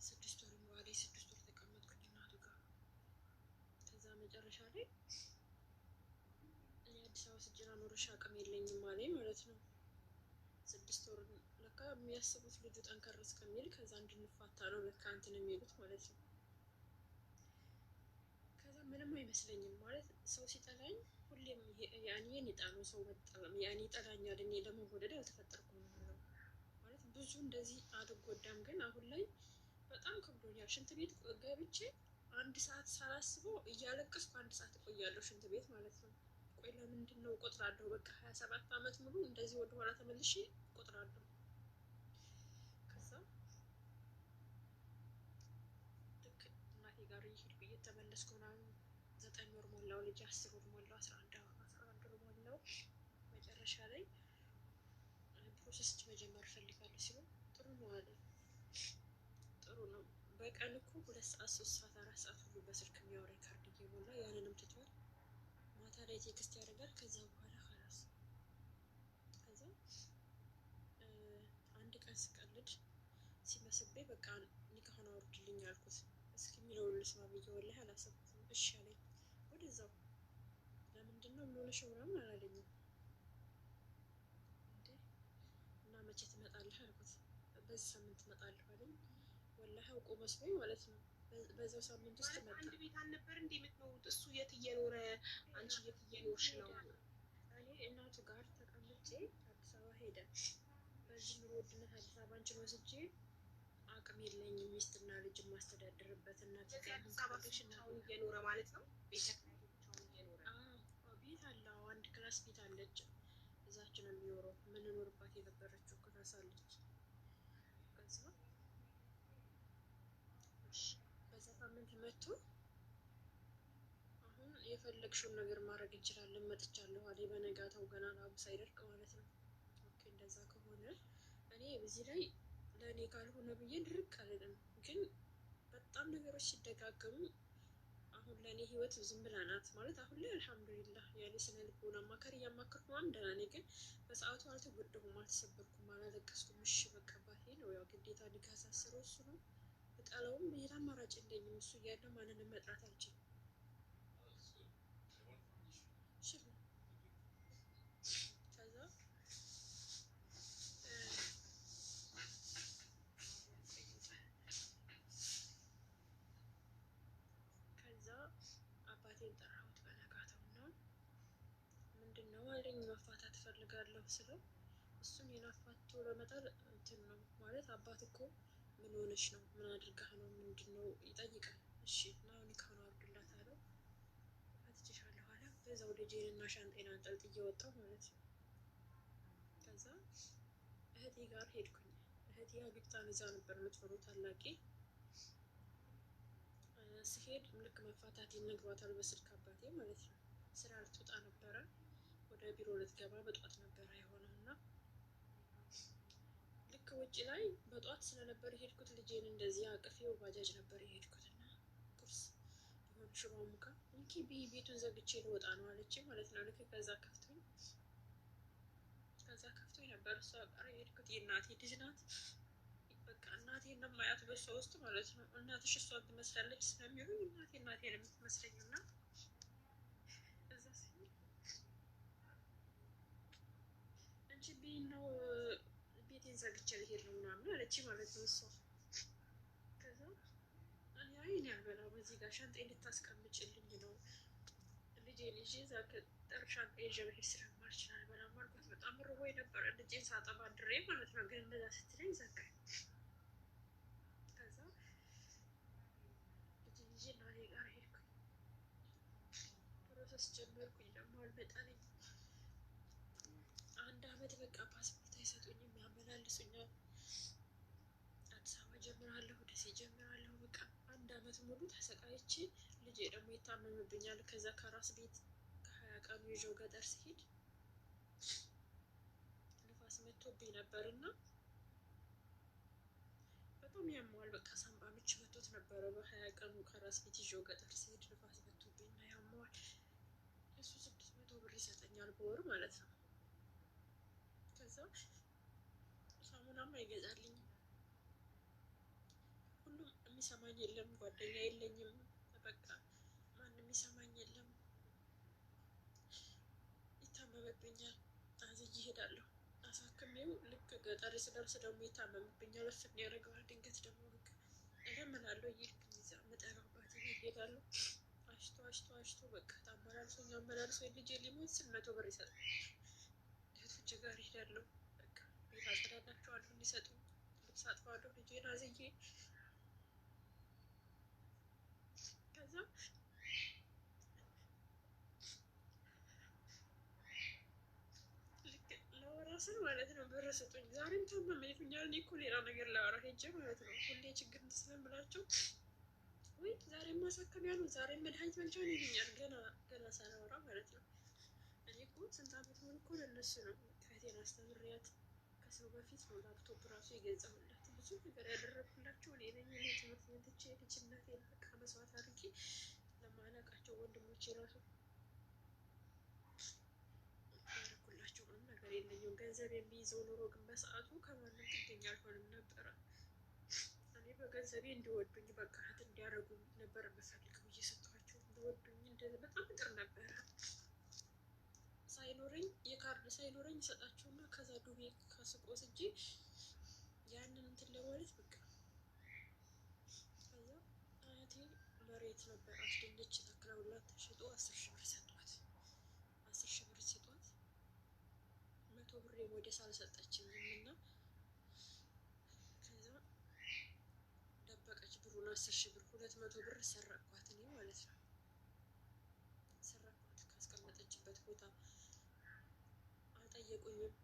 6 ወር በኋላ 6 ወር ተቀመጥኩኝ እናቱ ጋር። ከዛ መጨረሻ ላይ እኔ አዲስ አበባ ስጅና ኖርሽ አቅም የለኝም አለኝ ማለት ነው። 6 ወር ለካ የሚያስቡት ልጁ ጠንከር እስከሚል ከዛ እንድንፋታ ነው ለካ እንትን የሚሉት ማለት ነው። ከዛ ምንም አይመስለኝም ማለት ሰው ሲጠላኝ ሁሌም ያኔ የኔጣ ነው ሰው ያኔ ይጠላኛል። እኔ ለመወደድ አልተፈጠርኩም ነው ማለት ብዙ እንደዚህ አልጎዳም። ግን አሁን ላይ በጣም ከብዶኛል። ሽንት ቤት ገብቼ 1 ሰዓት ሳላስበው እያለቀስኩ 1 ሰዓት እቆያለሁ ሽንት ቤት ማለት ነው። ቆይ ለምንድን ነው እቆጥራለሁ። በቃ 27 ዓመት ሙሉ እንደዚህ ወደኋላ ተመልሼ እቆጥራለሁ። ከዛ ልክ እናቴ ጋር እየሄድኩ እየተመለስኩ ምናምን 9 ወር ሞላው ልጅ 10 ወር ሞላው 11 ወር ሞላው። መጨረሻ ላይ ፕሮሰስ መጀመር እፈልጋለሁ ሲሆን ጥሩ ነው አለ። ጥሩ ነው። በቀን እኮ 2 ሰዓት 3 ሰዓት 4 ሰዓት ሁሉ በስልክ የሚያወራኝ ካርድ እየሞላ ያንንም ትቷል። ማታ ላይ ቴክስት ያደርጋል። ከዛ በኋላ ኸላስ ከዛ አንድ ቀን ስቀልድ ሲመስበኝ በቃ ኒካሁን አውርድልኝ አልኩት። እስኪ የሚለውን ልስማ ብዬ ወላሂ አላሰብኩትም። እሺ አለኝ። ወደዛው ለምንድን ነው የምሆነሽ ምናምን አላለኝም። እንዴ እና መቼ ትመጣለህ አልኩት። በዚህ ሳምንት እመጣለሁ አለኝ። ወላሂ አውቆ መስሎኝ ማለት ነው። በዛው ሳምንት ውስጥ መጣ። አንድ ቤት አልነበር እንዴ የምትኖሩት? እሱ የት እየኖረ አንቺ የት እየኖርሽ ነው? እኔ እናቱ ጋር ተቀምጬ አዲስ አበባ ሄደ። በዚህ ኑሮ ውድነት አዲስ አበባ አንቺን ወስጄ አቅም የለኝም ሚስትና ልጅ ማስተዳደርበት እናት ስለዚህ አዲስ አበባ ብቻውን እየኖረ ማለት ነው? ቤት እየኖረ ቤት አለው። አንድ ክላስ ቤት አለች። እዛች ነው የሚኖረው። የምንኖርባት የነበረችው ክላስ አለች። ከዛ በዛ ሳምንት መጥቶ አሁን የፈለግሽውን ነገር ማድረግ እንችላለን መጥቻለሁ አለ። በነጋታው ገና ላቡ ሳይደርቅ ማለት ነው። ኦኬ እንደዛ ከሆነ እኔ በዚህ ላይ ለእኔ ካልሆነ ብዬ ድርቅ አልልም። ግን በጣም ነገሮች ሲደጋገሙ አሁን ለእኔ ህይወት ዝም ብላ ናት ማለት አሁን ላይ አልሐምዱሊላህ ያኔ ስነ ልቦና አማካሪ እያማከርኩ ምናምን ደህና ነኝ። ግን በሰዓቱ አልተጎዳሁም፣ አልተሰበርኩም፣ አላለቀስኩም። እሺ በቃ አባቴ ነው ያው ግዴታ ኒካህ ያሳሰረው እሱ ነው። ብጠላውም ሌላ አማራጭ የለኝም። እሱ እያለ ማንንም መጥራት አልችልም። ከዛ አባቴን ጠራሁት በነጋታው እና ምንድን ነው አለኝ። መፋታት እፈልጋለሁ ስለው እሱን የናፋቶ ለመጣል እንትን ነው ማለት አባት እኮ ምን ሆነሽ ነው? ምን አድርጋህ ነው? ምንድን ነው ይጠይቃል። እሺ እና ኒካሁን አውርድላት አለው። ፈትቼሻለሁ አለ። በዛው ልጄን እና ሻንጤን አንጠልጥዬ ወጣሁ ማለት ነው። ከዛ እህቴ ጋር ሄድኩኝ። እህቴ አግብታን ይዛ ነበር የምትኖረው ታላቄ። ሲሄድ ልክ መፋታት ይነግሯታል በስልክ አባቴ ማለት ነው። ስራ ልትወጣ ነበረ፣ ወደ ቢሮ ልትገባ በጧት ነበረ የሆነው እና ልክ ውጭ ላይ በጧት ስለነበር የሄድኩት ልጄን እንደዚህ አቅፌው ባጃጅ ነበር የሄድኩት እና ቁርስ የሆነ ሽሮ ሙካ እንኪ ቤቱን ዘግቼ ልወጣ ነው አለች ማለት ነው። ልክ ከዛ ከፍቶኝ ነበር እሷ ጋር የሄድኩት። የእናቴ ልጅ ናት። በቃ እናቴ እንደማያት በሷ ውስጥ ማለት ነው። እናትሽ እሷን ትመስላለች ስለሚሉኝ እናቴን የምትመስለኝ እና እዛ ሲሄድ አንቺ ነው ቤቴን ዘግቼ ልሄድ ነው ምናምን አለች ማለት ነው እሷ። ከዛ እኔ አልበላም እዚህ ጋር ሻንጣ እንድታስቀምጭልኝ ነው ልጄን ይዤ እዛ ከጠር ሻንጣ ይዤ መሄድ ስለማልችል አልበላም አልኳት። በጣም ርቦኝ ነበረ ልጄን ሳጠባ ድሬ ማለት ነው። ግን እንደዛ ስትለኝ ዘጋኝ። ከዛ ልጄን ይዤ እናቴ ጋር ሄድኩኝ። ፕሮሰስ ጀመርኩኝ። ደግሞ አልመጣልኝ። 1 አመት በቃ ፓስፖርት አይሰጡኝም፣ ያመላልሱኛል። አዲስ አበባ ጀምራለሁ፣ ደሴ ጀምራለሁ። በቃ 1 አመት ሙሉ ተሰቃይቼ ልጄ ደግሞ ይታመምብኛል። ከዛ ከራስ ቤት ከ20 ቀኑ ይዤው ገጠር ሲሄድ ንፋስ መቶብኝ ነበር እና በጣም ያመዋል። በቃ ሳምባ ምች መቶት ነበረ። በ20 ቀኑ ከራስ ቤት ይዤው ገጠር ሲሄድ ንፋስ መቶብኝ እና ያመዋል። እሱ 600 ብር ይሰጠኛል በወር ማለት ነው። ከዛ ሳሙናም አይገዛልኝም። ሁሉም የሚሰማኝ የለም፣ ጓደኛ የለኝም። በቃ ማንም የሚሰማኝ የለም። ይታመምብኛል፣ አዝዬ እሄዳለሁ። አሳክሜው ልክ ገጠር ስደርስ ደግሞ ይታመምብኛል፣ እፍን ያደርገዋል። ድንገት ደግሞ በቃ እለምናለሁ እየሄድኩኝ እዛ የምጠራው አባቴ ቤት እሄዳለሁ። አሽቶ በቃ ታመላልሶኝ አመላልሶኝ ልጄ ሊሞት ስል 100 ብር ይሰጣል። እህቶቼ ጋር እሄዳለሁ። በቃ ቤት አጸዳዳቸዋለሁ እንዲሰጡኝ፣ ልብስ አጥባለሁ ልጄን አዝዬ። ከዛ ልክ ለወራ ስል ማለት ነው ብር ስጡኝ። ዛሬም ታመመ ይሉኛል። እኔ እኮ ሌላ ነገር ላወራ ሄጄ ማለት ነው ሁሌ ችግር ስለምላቸው ወይ ዛሬ ማሳከሚያ ነው ዛሬ መድኃኒት መግዣ ነው ይሉኛል። ገና ሳላወራ ማለት ነው። እኔ እኮ ስንት አመት ሙሉ እኮ ለእነሱ ነው ከእህቴን አስተምሪያት ከሰው በፊት ነው ላፕቶፕ ራሱ የገዛሁላት። ብዙ ነገር ያደረኩላቸው እኔ ነኝ። እኔ ትምህርት ቤት ትቼ ልጅነቴን በቃ መስዋዕት አድርጌ ለማላውቃቸው ወንድሞቼ ራሱ ያደረኩላቸው ምንም ነገር የለኝም። ገንዘብ የሚይዘው ኑሮ ግን በሰዓቱ ከማንም ጥገኛ አልሆንም ነበረ። እኔ በገንዘቤ እንዲወዱኝ በቃ እህት እንዲያደርጉ ነበር የምፈልገው። እየሰጧቸው እንዲወዱኝ እንደዚህ በጣም ጥር ነበረ። ሳይኖረኝ የካርድ ሳይኖረኝ ይሰጣቸውና ከዛ ዱቤ ከሱቅ ወስጄ ያንን እንትን ለማለት በቃ ከዛ አያቴ መሬት ነበራት ድንች ተክለውላት ተሽጦ 10,000 ብር ሰጧት። 10,000 ብር ሰጧት። 100 ብር የሞዴስ አልሰጠችኝም እና ከዛ ደበቀች ብሩን 10,000 ብር 200 ብር ሰረቅኳት እኔ ማለት ነው። ሰረቅኳት ካስቀመጠችበት ቦታ አልጠየቁኝም።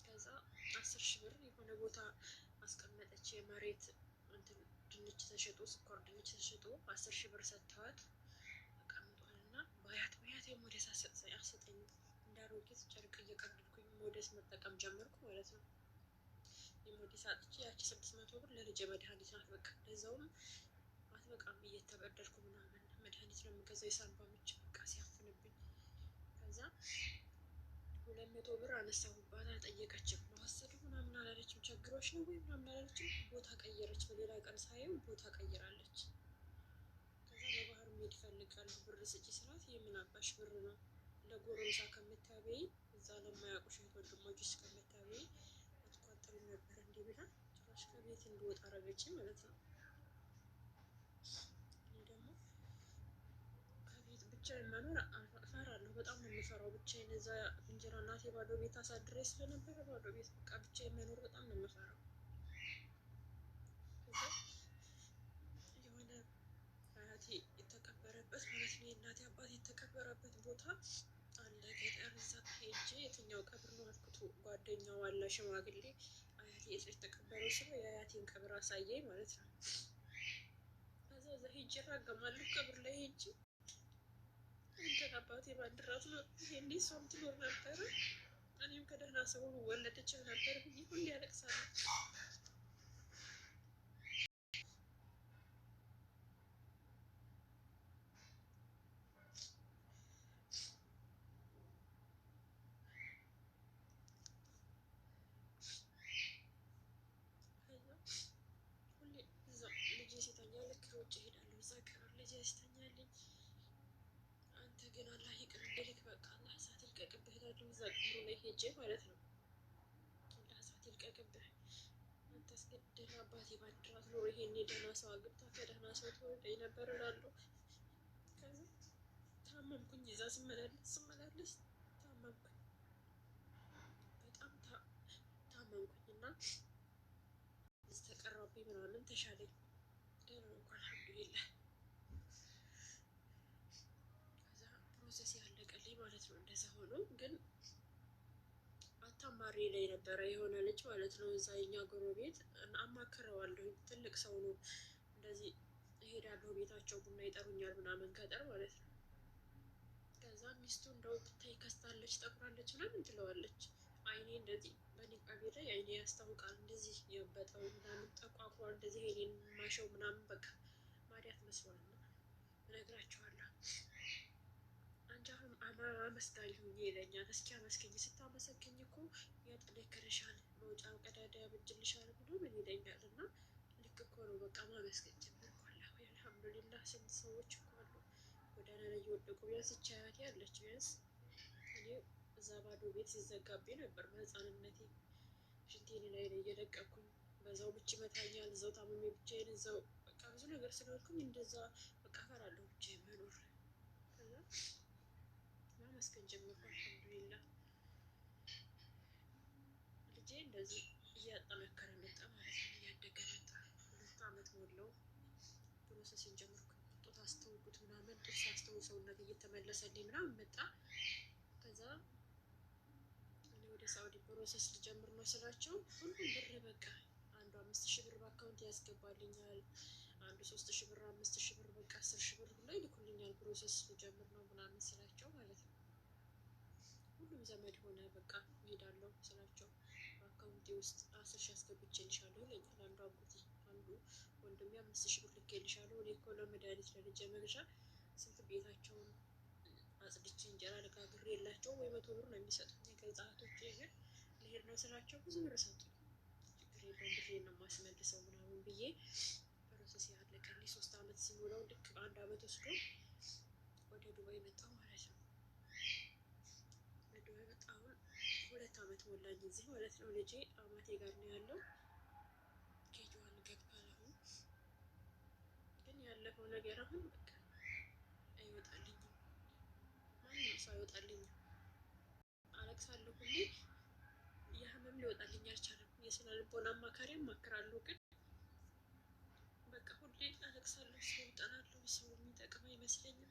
ከዛ 10,000 ብር የሆነ ቦታ አስቀመጠች። የመሬት እንትን ድንች ተሸጦ ስኳር ድንች ተሸጦ 10,000 ብር ሰጥተዋት ተቀምጧል። እና በአያት የሞዴስ አሰጠኝ። እንዳሮጌት ጨርቅ እየቀደድኩኝ ሞዴስ መጠቀም ጀመርኩ ማለት ነው። የሞዴስ አጥቼ ያቺ 600 ብር ለልጄ መድኃኒት ናት። በቃ ለዛውም አትበቃም እየተበደርኩ ምናምን መድኃኒት ነው የምገዛው የሳንባ ምች በቃ ሲያፍንብኝ። ከዛ 200 ብር አነሳሁባት። አልጠየቀችም። መወሰዱ ምናምን አላለችም። ችግሮች ነው ወይ ምናምን አላለችም። ቦታ ቀየረች። በሌላ ቀን ሳየው ቦታ ቀይራለች። ከዛ በባህር መሄድ እፈልጋለሁ ብር ስጪ ስላት የምን አባሽ ብር ነው ለጎረምሳ ከምታበይ እዛ ለማያውቁሽ እህት ወንድሞችሽ ከምታበይ አትቋጥሪም ነበር እንዲህ ብላ ጭራሽ ከቤት እንድወጣ አደረገችኝ ማለት ነው። እኔ ደግሞ ከቤት ብቻዬን መኖር እፈራለሁ። በጣም ነው የምፈራው ብቻዬን። እዛ እንጀራ እናቴ ባዶ ቤት አሳድሬ ስለነበረ ባዶ ቤት በቃ ብቻዬን መኖር በጣም ነው የምፈራው። ከዛ የሆነ አያቴ የተቀበረበት ማለት ነው የእናቴ አባት የተቀበረበት ቦታ አለ ገጠር። እዛ ሄጄ የትኛው ቀብር ነው አልኩት። ጓደኛው አለ ሽማግሌ አያቴ የት ነው የተቀበረው ስለው የአያቴን ቀብር አሳየኝ ማለት ነው። ከዛ እዛ ሄጄ እራገማለሁ ቀብር ላይ ሄጄ እንትን አባቴ ባንድራት ነው ይሄኔ እሷም ትኖር ነበረ እኔም ከደህና ሰው ወለድ እችል ነበር ብዬ ሁሌ ያለቅሳለሁ። ሁሌ እዛ ልጄ ሲተኛ ልክ ሮጬ እሄዳለሁ። እዛ ቀብር ልጄ ሲተኛልኝ አንተ ግን አላህ ይቅር እንዲልክ በቃ አላህ እሳት ይልቀቅብህ እላለሁ። እዛ ቀብሩ ላይ ሄጄ ማለት ነው። አላህ እሳት ይልቀቅብህ አንተ አስገድደህ አባቴ ባንድራት ኖሮ ይሄኔ ደህና ሰው አግብታ ከደህና ሰው ትወልደኝ ነበር እላለሁ። ከዛ ታመምኩኝ። እዛ ስመላለስ ታመምኩኝ። በጣም ታመምኩኝ እና ተቀራብኝ ምናምን ተሻለኝ። ደህና ነው እንኳን አልሐምዱሊላህ። ከዛ ፕሮሰስ ያለቀልኝ ማለት ነው። እንደዛ ሆኖ ግን አታማሪ ላይ ነበረ የሆነ ልጅ ማለት ነው። እዛ የኛ ጎረቤት አማክረዋለሁ። ትልቅ ሰው ነው። እንደዚህ እሄዳለሁ ቤታቸው ቡና ይጠሩኛል ምናምን ገጠር ማለት ነው። ከዛ ሚስቱ እንደው ብታይ ከስታለች ጠቁራለች ምናምን ትለዋለች። አይኔ እንደዚህ በኒቃቤ ላይ አይኔ ያስታውቃል። እንደዚህ የበጠው ምናምን ጠቋቁሯል። እንደዚህ አይኔን ማሸው ምናምን በቃ ማዲያት መስሏል። እና እነግራቸዋለሁ አንቺ አሁን አመስጋኝ ሁኚ ይለኛል። እስኪ አመስገኝ፣ ስታመሰግኝ እኮ ያጠነክርሻል፣ መውጫው ቀዳዳ ያበጅልሻል ምናምን ይለኛል። እና ልክ እኮ ነው በቃ ማመስገን ጀመርኩ። አላህ ሆይ አልሐምዱሊላህ። ስንት ሰዎች እኮ አሉ ጎዳና ላይ እየወደቁ። ቢያንስ ይህች አያቴ አለች። ቢያንስ እኔ እዛ ባዶ ቤት ሲዘጋብኝ ነበር በህፃንነቴ ሽንቴን ላይ እየለቀኩኝ በዛው ምች ይመታኛል። እዛው ታምሜ ብቻዬን እዛው በቃ ብዙ ነገር ስለሆንኩኝ እንደዛ በቃ እፈራለሁ ብቻዬን መኖር። ከዛ ማመስገን ጀመርኩ። አልሐምዱሊላህ ልጄ እንደዚህ እያጠናከረ መጣ ማለት ነው። እያደገ መጣ። 2 ዓመት ሞላው። ፕሮሰስን ጀመርኩኝ። ጡት አስተውኩት ምናምን ጡት ሳስተው ሰውነት እየተመለሰልኝ ምናምን መጣ። ከዛ እኔ ወደ ሳውዲ ፕሮሰስ ልጀምር ነው ስላቸው ሁሉም ብር በቃ አንዱ 5,000 ብር በአካውንት ያስገባልኛል፣ አንዱ 3000 ብር 5000 ብር በቃ 10000 ብር ሁላ ይልኩልኛል ፕሮሰስ ጀምር ነው ምናምን ስላቸው ማለት ነው። ሁሉም ዘመድ ሆነ በቃ እሄዳለሁ ስላቸው በአካውንቴ ውስጥ 10,000 አስገብቼልሻለሁ ይለኛል አንዱ አጎቴ። አንዱ ወንድሜ 5,000 ብር ልኬልሻለሁ እኔ እኮ ለመድኃኒት ለልጄ መግዣ ስንት ቤታቸውን አጽድቼ እንጀራ ልጋግሬ የላቸው ወይ 100 ብር ነው የሚሰጡኝ። የገዛ እህቶቼ ግን ልሄድ ነው ስላቸው ብዙ ብር ሰጡኝ። ችግር የለውም ብሬን ነው የማስመልሰው ምናምን ብዬ ፕሮሰስ ያለቀልኝ 3 አመት ሲሞላው ልክ 1 አመት ወስዶ ወደ ዱባይ መጣሁ ማለት ነው። ወደ ዱባይ መጣሁ 2 አመት ሞላኝ እዚህ ማለት ነው። ልጄ አማቴ ጋር ነው ያለው። ኬጂዋን ገብቷል አሁን። ግን ያለፈው ነገር አሁን በቃ አይወጣልኝም፣ ማንም ሰው አይወጣልኝም። አለቅሳለሁ ሁሌ። የህመም ሊወጣልኝ አልቻለም። የስነ ልቦና አማካሪ አማክራለሁ ግን በቃ ሁሌ አለቅሳለሁ። ሰው እጠላለሁ። ሰው የሚጠቅም አይመስለኝም።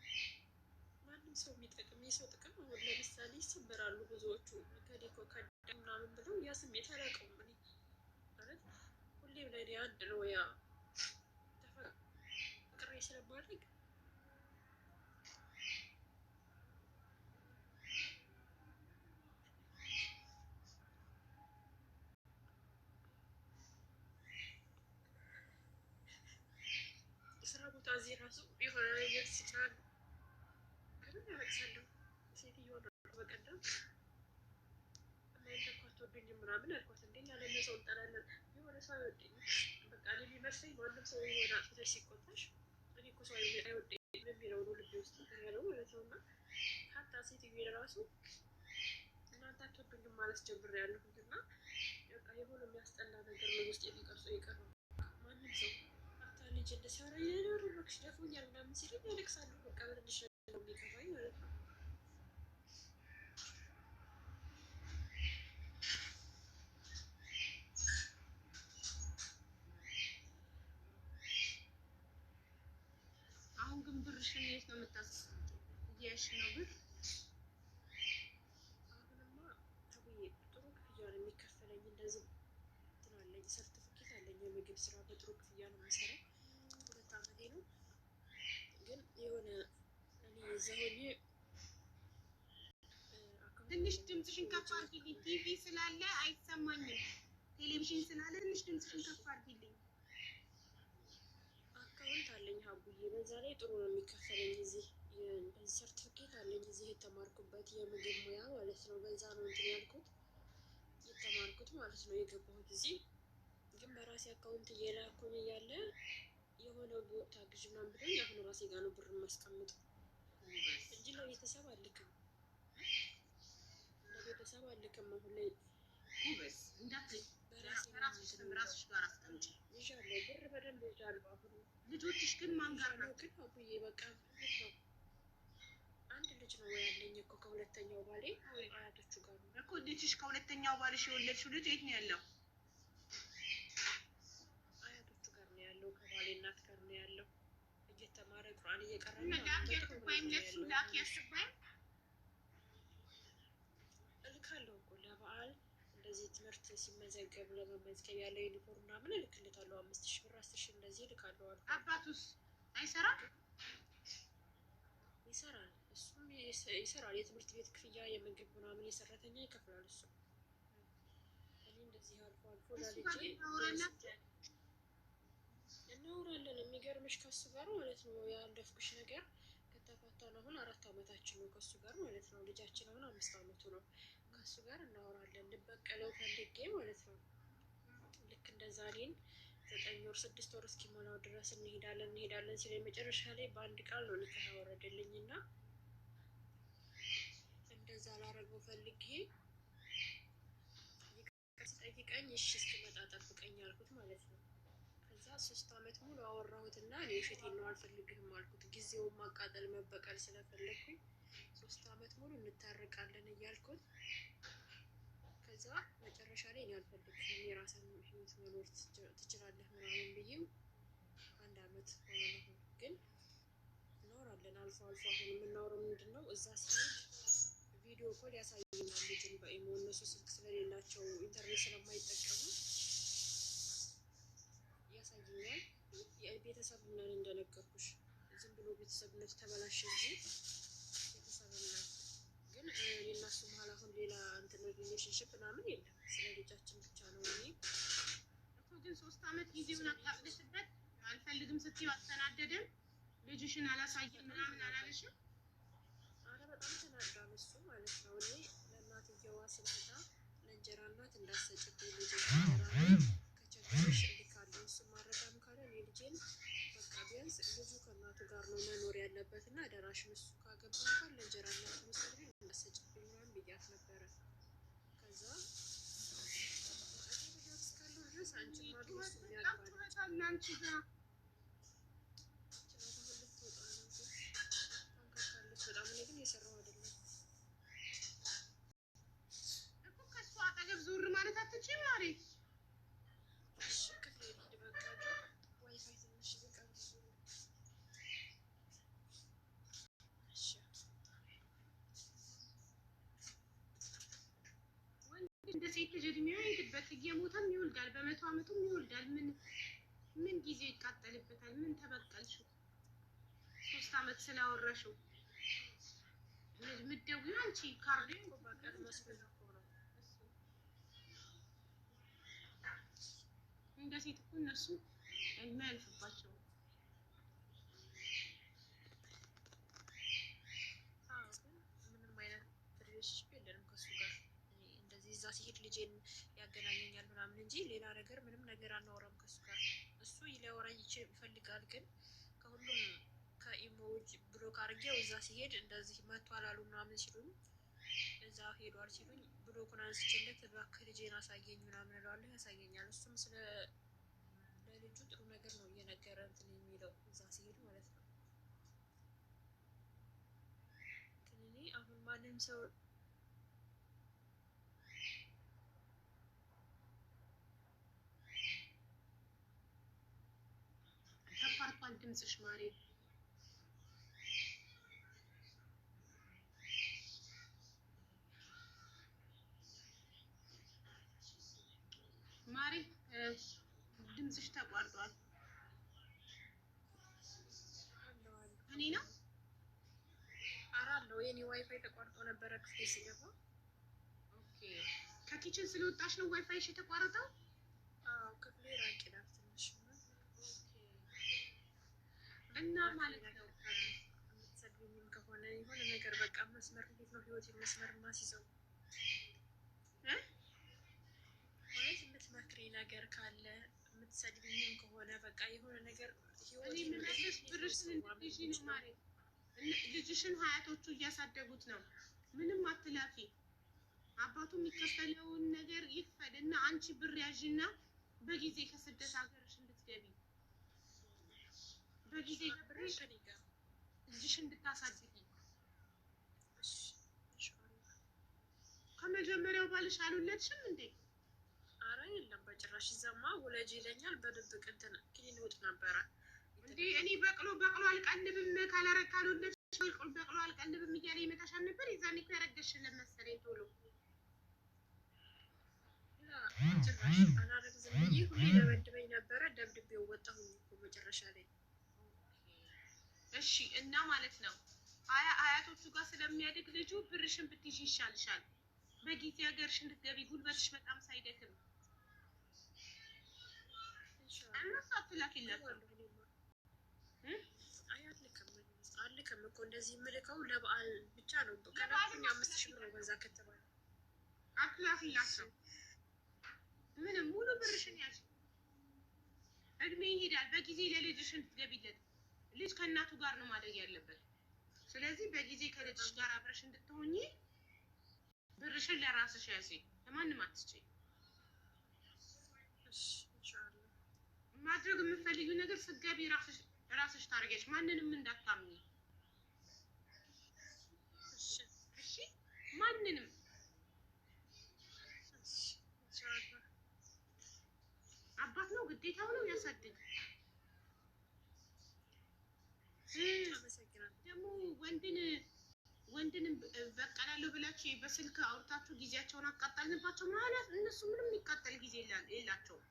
ማንም ሰው የሚጠቅም የሰው ጥቅም አሁን ለምሳሌ ይሰበራሉ ብዙዎቹ ከዴኮ ከዳ ምናምን ብለው ያ ስሜት አላውቀውም እኔ ማለት ሁሌም ለእኔ አንድ ነው። ያ ተፈቅሬ ስለማድረግ ስራ ቦታ እዚህ ራሱ የሆነ ነገር ሲቻል ግን ያለቅሳለሁ። ሴትዮዋ በቀደም እናንተ እኮ አትወዱኝም ምናምን አልኳት። እንዴ ያለነ ሰው እንጠላለን? የሆነ ሰው አይወደኝም በቃ እኔ ቢመስለኝ ማንም ሰው የሆነ አጥፍተሽ ሲቆጣሽ እኔ እኮ ሰው አይወደኝም የሚለው ነው ልቤ ውስጥ ያለው ማለት ነው። እና ሀታ ሴትዮዋ ራሱ እናንተ አትወዱኝም ማለት ጀምሬያለሁኝ እና በቃ የሆነ የሚያስጠላ ነገር ነው ውስጥ የተቀርጾ የቀረው። ማንም ሰው ሀታ ልጅ እንደሲያወራ የኖሩ እባክሽ ደፎኛል ምናምን ሲለኝ ያለቅሳለሁ። በቃ በትንሽ ነው የሚከፋኝ ማለት ነው። አሁን ግን ብርሽን የት ነው የምታስቀምጪው? እያልሽ ነው ብር? አሁንማ ተብዬ ጥሩ ክፍያ ነው የሚከፈለኝ። እንደዚህ እንትን አለኝ፣ ሰርቲፊኬት አለኝ የምግብ ስራ በጥሩ ክፍያ ነው የምሰራው። 2 አመቴ ነው። ግን የሆነ እኔ እዛ ሆኜ ትንሽ ድምፅሽን ከፍ አድርጊልኝ። ቲቪ ስላለ አይሰማኝም። ቴሌቪዥን ስላለ ትንሽ ድምፅሽን ከፍ አድርጊልኝ። አካውንት አለኝ ሀቡዬ፣ በዛ ላይ ጥሩ ነው የሚከፈለኝ። እዚህ ሰርቲፊኬት አለኝ እዚህ የተማርኩበት የምግብ ሙያ ማለት ነው። በዛ ነው እንትን ያልኩት የተማርኩት ማለት ነው የገባሁት እዚህ። ግን በራሴ አካውንት እየላኩኝ እያለ የሆነ ቦታ ግዥ ምናምን ብሎኝ አሁን ራሴ ጋር ነው ብር የማስቀምጠው እንጂ ለቤተሰብ አልክም። ለቤተሰብ አልክም። አሁን ላይ ጉበስ እንዳትይ፣ ራስሽ ጋር አስቀምጪ። ይዣለሁ ብር በደንብ ይዣለሁ። አሁን ልጆችሽ ግን ማን ጋር ናቸው? ግን አቡዬ በቃ ነው አንድ ልጅ ነው ያለኝ እኮ ከሁለተኛው ባሌ አያቶቹ ጋር ነው እኮ። ልጅሽ ከሁለተኛው ባልሽ የወለድሽው ልጅ የት ነው ያለው? አያቶቹ ጋር ነው ያለው። ከባሌ እናት ጋር ነው ያለው። እየተማረ ቁርአን እየቀረ እና ላኪ ያስባይም ለሱ ላኪ ያስባይም እልካለሁ እኮ ለበዓል እንደዚህ ትምህርት ሲመዘገብ ለመመዝገብ ያለው ዩኒፎርም ምናምን እልክልታለሁ። 5,000 ብር 10,000 እንደዚህ እልካለሁ። አባቱስ አይሰራም? ይሰራል። እሱም ይሰራል። የትምህርት ቤት ክፍያ የምግብ ምናምን የሰራተኛ ይከፍላል እሱ። እኔ እንደዚህ አልፎ አልፎ ለልጄ እናወራለን። የሚገርምሽ ከሱ ጋር ማለት ነው ያለፍኩሽ ነገር ከተፋታን አሁን 4 አመታችን ነው ከሱ ጋር ማለት ነው። ልጃችን አሁን 5 አመቱ ነው። ከሱ ጋር እናወራለን። ልበቀለው ፈልጌ ማለት ነው። ልክ እንደዛ እኔን 9 ወር 6 ወር እስኪሞላው ድረስ እንሄዳለን ሲለኝ መጨረሻ ላይ በአንድ ቃል ነው ልክ ያወረደልኝ እና እንደዛ ላረገው ፈልጌ ሲጠይቀኝ እሺ እስኪመጣ ጠብቀኝ አልኩት ማለት ነው። ከዛ 3 አመት ሙሉ አወራሁት እና እኔ ውሸቴን ነው አልፈልግህም አልኩት። ጊዜውን ማቃጠል መበቀል ስለፈለግኩኝ 3 አመት ሙሉ እንታረቃለን እያልኩት ከዛ መጨረሻ ላይ እኔ አልፈልግህም የራስን ህይወት መኖር ትችላለህ ምናምን ብዬው 1 አመት ሆነ ነው። ግን እናወራለን አልፎ አልፎ። አሁን የምናወራው ምንድን ነው እዛ ሲሄድ ቪዲዮ ኮል ያሳየኛል ልጅን በኢሞ። እነሱ ስልክ ስለሌላቸው ኢንተርኔት ስለማይጠቀሙ ያሳየኛል። ቤተሰብ ነን እንደነገርኩሽ ዝም ብሎ ቤተሰብነት ተበላሸ እንጂ ቤተሰብ ነን። ግን እኔና እሱ መሀል አሁን ሌላ እንትን ሪሌሽንሽፕ ምናምን የለም። ስለ ልጃችን ብቻ ነው። እኔ እኮ ግን 3 ዓመት ጊዜውን አታቅልሽበት። አልፈልግም ስትይው አልተናደደም? ልጅሽን አላሳየም ምናምን አላለሽም? አረ በጣም ተናዷል እሱ ማለት ነው። እኔ ለእናትየዋ ስመጣ ለእንጀራ እናት እንዳሰጭብኝ ልጅ ከቸገረሽ እልካለሁ። እሱ ማረዳም ካለ እኔ ልጄን በቃ ቢያንስ ልጁ ከእናቱ ጋር ነው መኖር ያለበት እና አደራሽን እሱ ካገባ እንኳን ለእንጀራ እናት መሰለኝ እንዳሰጭብኝ ምናምን ብያት ነበረ። ከዛ እኔ ልጆች እስካለሁ ድረስ አንቺ ማግኘት ያልባል አንቺ ጋር በጣም እኔ ግን እየሰራሁ አይደለም እኮ ከእሱ አጠገብ ዞር ማለት አትችይም ማሬ። እሺ ክፍሌ ልሂድ በቃ ዋይፋይ ትንሽ ይቀር። እሺ ወንድ እንደ ሴት ልጅ እድሜው ይሄድበት እየሞተም ይወልዳል፣ በ100 ዓመቱም ይወልዳል። ምን ጊዜ ይቃጠልበታል? ምን ተበቀልሽው? 3 ዓመት ስላወራሽው ምትደውይው አንቺ ካርዱ በቀር መስሎኝ እኮ ነው። እንደ ሴት እኮ እነሱ እድሜ ያልፍባቸው። አዎ ግን ምንም አይነት ሪሌሽንሽፕ የለንም ከሱ ጋር። እንደዚህ እዛ ሲሄድ ልጄን ያገናኘኛል ምናምን እንጂ ሌላ ነገር ምንም ነገር አናወራም ከሱ ጋር። እሱ ሊያወራኝ ይፈልጋል ግን ከሁሉም ከኢሞጅ ብሎክ አድርጌው እዛ ሲሄድ እንደዚህ መቷል አሉ ምናምን ሲሉኝ እዛ ሄዷል ሲሉኝ ብሎኩን አንስቼለት እባክህ ልጄን አሳየኝ ምናምን እለዋለሁ። ያሳየኛል። እሱም ስለ ለልጁ ጥሩ ነገር ነው እየነገረ እንትን የሚለው እዛ ሲሄድ ማለት ነው። ግን እኔ አሁን ማንም ሰው ተቋርጧል ድምፅሽ ማሬ። ማሪ ድምፅሽ ተቋርጧል። እኔ ነው አራለው የኔ ዋይፋይ ተቋርጦ ነበረ ክፍሌ ሲገባ። ኦኬ ከኪችን ስለወጣሽ ነው ዋይፋይሽ የተቋረጠው? አዎ ክፍሌ ራቅ ይላል ትንሽ። እና ማለት ነው የምትሰድቡኝም ከሆነ የሆነ ነገር በቃ መስመር እንዴት ነው ህይወቴን መስመር ማስይዘው ማለት የምትመክሪ ነገር ካለ የምትሰድብኝም ከሆነ በቃ የሆነ ነገር እኔ የምመልስ ብርሽን እንድትይዢ ነው ማለት ልጅሽን ሀያቶቹ እያሳደጉት ነው። ምንም አትላፊ። አባቱ የሚከፈለውን ነገር ይክፈል እና አንቺ ብር ያዥና በጊዜ ከስደት ሀገርሽ እንድትገቢ በጊዜ ብርሽ ልጅሽ እንድታሳድጊ። ከመጀመሪያው ባልሽ አልወለድሽም እንዴ? አረ የለም በጭራሽ። እዛማ ወለጅ ይለኛል በድብቅ እንትን ክሊን ውጥ ነበረ እንዴ። እኔ በቅሎ አልቀልብም ካላረግ ካልወለድሽ በቅሎ አልቀልብም እያለ ይመታሻል ነበር። የዛኔ እኮ ያረገዝሽለት መሰለኝ ቶሎ። ጭራሽ አላረግዝም ብዬ ሁሌ ደበድበኝ ነበረ። ደብድቤው ወጣሁኝ እኮ መጨረሻ ላይ። እሺ እና ማለት ነው አያቶቹ ጋር ስለሚያድግ ልጁ ብርሽን ብትይዥ ይሻልሻል። በጊዜ ሀገርሽ እንድትገቢ ጉልበትሽ በጣም ሳይደክም እነሱ አትላኪላቸው። አልክም እኮ እንደዚህ የምልከው ለበዓል ብቻ ነው። ከላኩኝ 5000 ብር ነው በዛ ከተባለ አትላኪላቸው። ምንም ሙሉ ብርሽን ያዥ። እድሜ ይሄዳል። በጊዜ ለልጅሽ እንድትገቢለት። ልጅ ከእናቱ ጋር ነው ማደግ ያለበት። ስለዚህ በጊዜ ከልጅሽ ጋር አብረሽ እንድትሆኚ ብርሽን ለራስሽ ያዢ። ለማንም አትስጪ። ማድረግ የምትፈልጊው ነገር ስትገቢ ራስሽ ታርገሽ፣ ማንንም እንዳታምኚ። እሺ ማንንም አባት ነው ግዴታው ነው ያሳድግ። ደግሞ ወንድንም በቀላለሁ ብላችሁ በስልክ አውርታችሁ ጊዜያቸውን አቃጠልንባቸው ማለት እነሱ ምንም የሚቃጠል ጊዜ የላቸውም።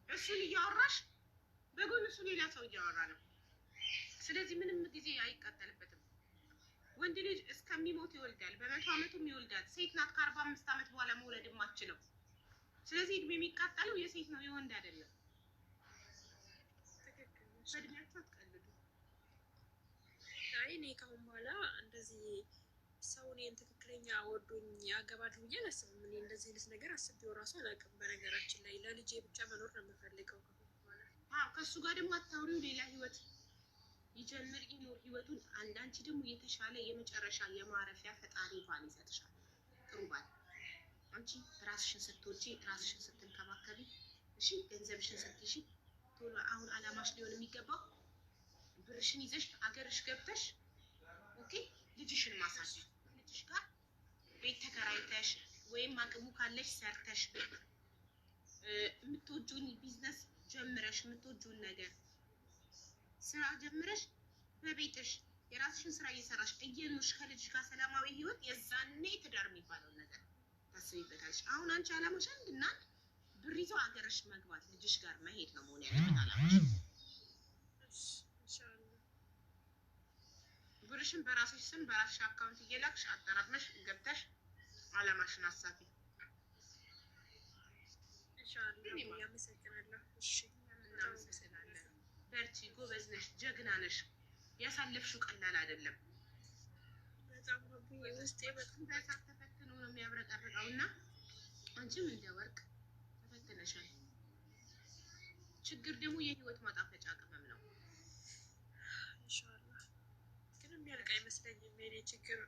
እሱን እያወራሽ በጎን እሱ ሌላ ሰው እያወራ ነው። ስለዚህ ምንም ጊዜ አይቃጠልበትም። ወንድ ልጅ እስከሚሞት ይወልዳል፣ በ100 ዓመቱም ይወልዳል። ሴት ናት ከ45 ዓመት በኋላ መውለድ የማትችለው። ስለዚህ እድሜ የሚቃጠለው የሴት ነው የወንድ አይደለም። በእድሜያቸው አትቀልዱ። አይ እኔ ካሁን በኋላ እንደዚህ ሰው እኔን ትክክለኛ ወዶኝ ያገባል ብዬ አላስብም። እኔ እንደዚህ አይነት ነገር አስቤው እራሱ አላውቅም። በነገራችን ላይ ለልጄ ብቻ መኖር ነው የምፈልገው ካሁን በኋላ። ከእሱ ጋር ደግሞ አታውሪው፣ ሌላ ህይወት ይጀምር ይኖር ህይወቱን። አንቺ ደግሞ የተሻለ የመጨረሻ የማረፊያ ፈጣሪ ባል ይሰጥሻል፣ ጥሩ ባል። አንቺ ራስሽን ስትወጪ፣ ራስሽን ስትንከባከቢ፣ እሺ ገንዘብሽን ስትይሺ፣ ቶሎ አሁን አላማሽ ሊሆን የሚገባው ብርሽን ይዘሽ አገርሽ ገብተሽ ኦኬ ልጅሽን ማሳደግ፣ ልጅሽ ጋር ቤት ተከራይተሽ ወይም አቅሙ ካለሽ ሰርተሽ የምትወጂውን ቢዝነስ ጀምረሽ የምትወጂውን ነገር ስራ ጀምረሽ በቤትሽ የራስሽን ስራ እየሰራሽ እየኖርሽ ከልጅ ጋር ሰላማዊ ህይወት፣ የዛኔ ትዳር የሚባለውን ነገር ታስቢበታለሽ። አሁን አንቺ አላማሽ አንድና ብር ይዞ አገርሽ መግባት ልጅሽ ጋር መሄድ ነው መሆን ያለበት አላማሽ። ብርሽን በራስሽ ስም በራስሽ አካውንት እየላክሽ አጠራቅመሽ ገብተሽ አላማሽን አሳቢ። አመሰግናለሁ። እሺ እናመሰግናለን። በርቺ፣ ጎበዝ ነሽ፣ ጀግና ነሽ። ያሳለፍሽው ቀላል አይደለም። በጣም ውስጤ በጣም በሳት ተፈትኖ ነው የሚያብረቀርቀው እና አንቺም እንደ ወርቅ ተፈትነሻል። ችግር ደግሞ የህይወት ማጣፈጫ ቅመም ነው። ኢንሻአላህ ግን የሚያልቅ አይመስለኝም። የኔ ችግር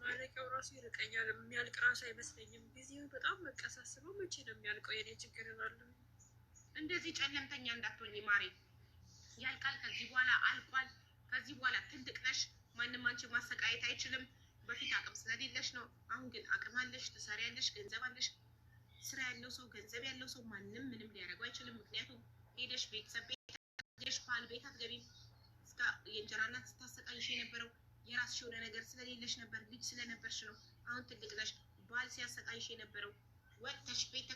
ማለቂያው ራሱ ይርቀኛል። የሚያልቅ ራሱ አይመስለኝም። ጊዜው በጣም መቀሳስበው መቼ ነው የሚያልቀው የኔ ችግር እላለሁ። እንደዚህ ጨለምተኛ እንዳትሆኝ ማሬ። ያልቃል። ከዚህ በኋላ አልቋል። ከዚህ በኋላ ትልቅ ነሽ። ማንም አንቺ ማሰቃየት አይችልም። በፊት አቅም ስለሌለሽ ነው። አሁን ግን አቅም አለሽ፣ ትሰሪያለሽ፣ ገንዘብ አለሽ። ስራ ያለው ሰው ገንዘብ ያለው ሰው ማንም ምንም ሊያደርገው አይችልም። ምክንያቱም ሄደሽ ቤተሰብ ቤት ሄደሽ ባል ቤት አትገቢም። እስከ የእንጀራ እናት ስታሰቃይሽ የነበረው የራስሽ የሆነ ነገር ስለሌለሽ ነበር፣ ልጅ ስለነበርሽ ነው። አሁን ትልቅ ነሽ። ባል ሲያሰቃይሽ የነበረው ወጥተሽ ቤት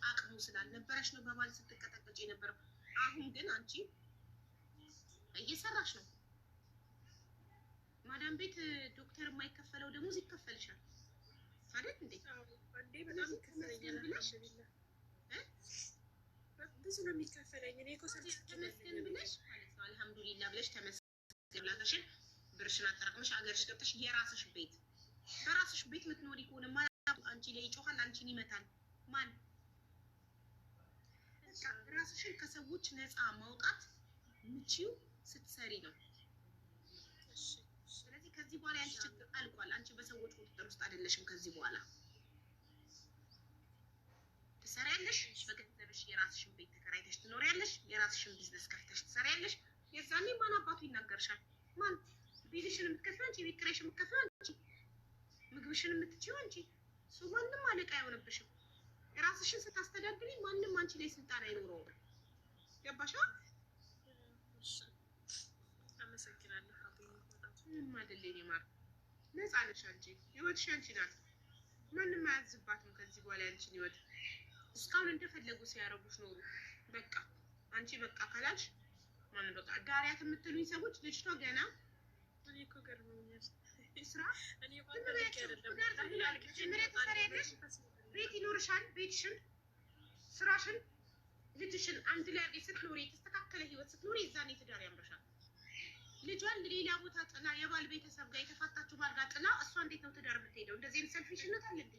አቅሙ ስላልነበረሽ ነው በባል ስትቀጠቀጭ የነበረው። አሁን ግን አንቺ እየሰራሽ ነው። ማዳም ቤት ዶክተር የማይከፈለው ደሞዝ ይከፈልሻል አይደል እንዴ? አንዴ በጣም ይከፈለኛል ብለሽ ብዙ ነው የሚከፈለኝ። እኔ እኮ ተመስገን ብለሽ ማለት ነው አልሐምዱሊላህ ብለሽ ተመስገን ብላሽን ብርሽን አጠራቅመሽ አገርሽ ገብተሽ የራስሽ ቤት በራስሽ ቤት የምትኖሪ ከሆነ ማለት አንቺ ላይ ይጮሃል፣ አንቺን ይመታል። ማን ራስሽን ከሰዎች ነፃ ማውጣት ምቺው ስትሰሪ ነው። ስለዚህ ከዚህ በኋላ ያንቺ ችግር አልቋል። አንቺ በሰዎች ቁጥጥር ውስጥ አይደለሽም። ከዚህ በኋላ ትሰሪያለሽ፣ በገንዘብሽ የራስሽን ቤት ተከራይተሽ ትኖሪያለሽ፣ የራስሽን ቢዝነስ ከፍተሽ ትሰሪያለሽ። የዛኔ ማን አባቱ ይናገርሻል? ማን ቢልሽን የምትከፍይው አንቺ፣ ቤት ኪራይሽን የምትከፍይው አንቺ፣ ምግብሽን የምትችይው አንቺ። እሱ ማንም አለቃ አይሆንብሽም። ራስሽን ስታስተዳድሪ ማንም አንቺ ላይ ስልጣን አይኖረውም። ገባሽ? አመሰግናለሁ። ምንም አይደል የኔ ማር፣ ነፃ ነሽ አንቺ። ህይወትሽ አንቺ ናት። ማንም አያዝባትም ከዚህ በኋላ ያንቺን ህይወት። እስካሁን እንደፈለጉ ሲያረጉሽ ኖሩ። በቃ አንቺ በቃ ካላልሽ ማን በቃ ዳሪያት የምትሉኝ ሰዎች ልጅቷ ገና እኔ እኮ ገርሞኛል። ስራ እኔ ባለቤት አይደለም ትሰሪያለሽ፣ ቤት ይኖርሻል። ቤትሽን፣ ስራሽን፣ ልጅሽን አንድ ላይ አድርገሽ ስትኖሪ የተስተካከለ ህይወት ስትኖሪ የዛኔ ትዳር ያምርሻል። ልጇን ሌላ ቦታ ጥላ የባል ቤተሰብ ጋር የተፋታችሁ ባል ጋር ጥላ እሷ እንዴት ነው ትዳር የምትሄደው? እንደዚህ አይነት ሰልፊሽነት አለ እንዴ?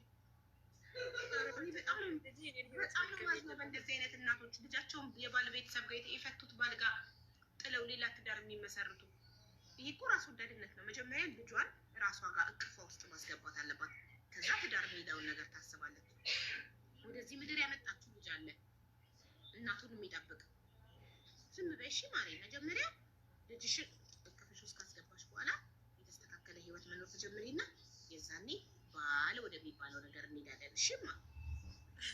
በጣም ነው ማዝነው በእንደዚህ አይነት እናቶች ልጃቸውን የባል ቤተሰብ ጋር የፈቱት ባል ጋር ጥለው ሌላ ትዳር የሚመሰርቱ። ይሄ እኮ ራስ ወዳድነት ነው። መጀመሪያ ልጇን ራሷ ጋር እቅፏ ውስጥ ማስገባት አለባት። ከዛ ትዳር የሚሄደውን ነገር ታስባለች። ወደዚህ ምድር ያመጣችሁ ልጅ አለ እናቱን የሚጠብቅ። ዝም በይ እሺ ማሬ። መጀመሪያ ልጅሽን እቅፍሽ ውስጥ ካስገባሽ በኋላ የተስተካከለ ህይወት መኖር ተጀምሪና የዛኔ ባል ወደሚባለው ነገር እንሄዳለን። እሺማ?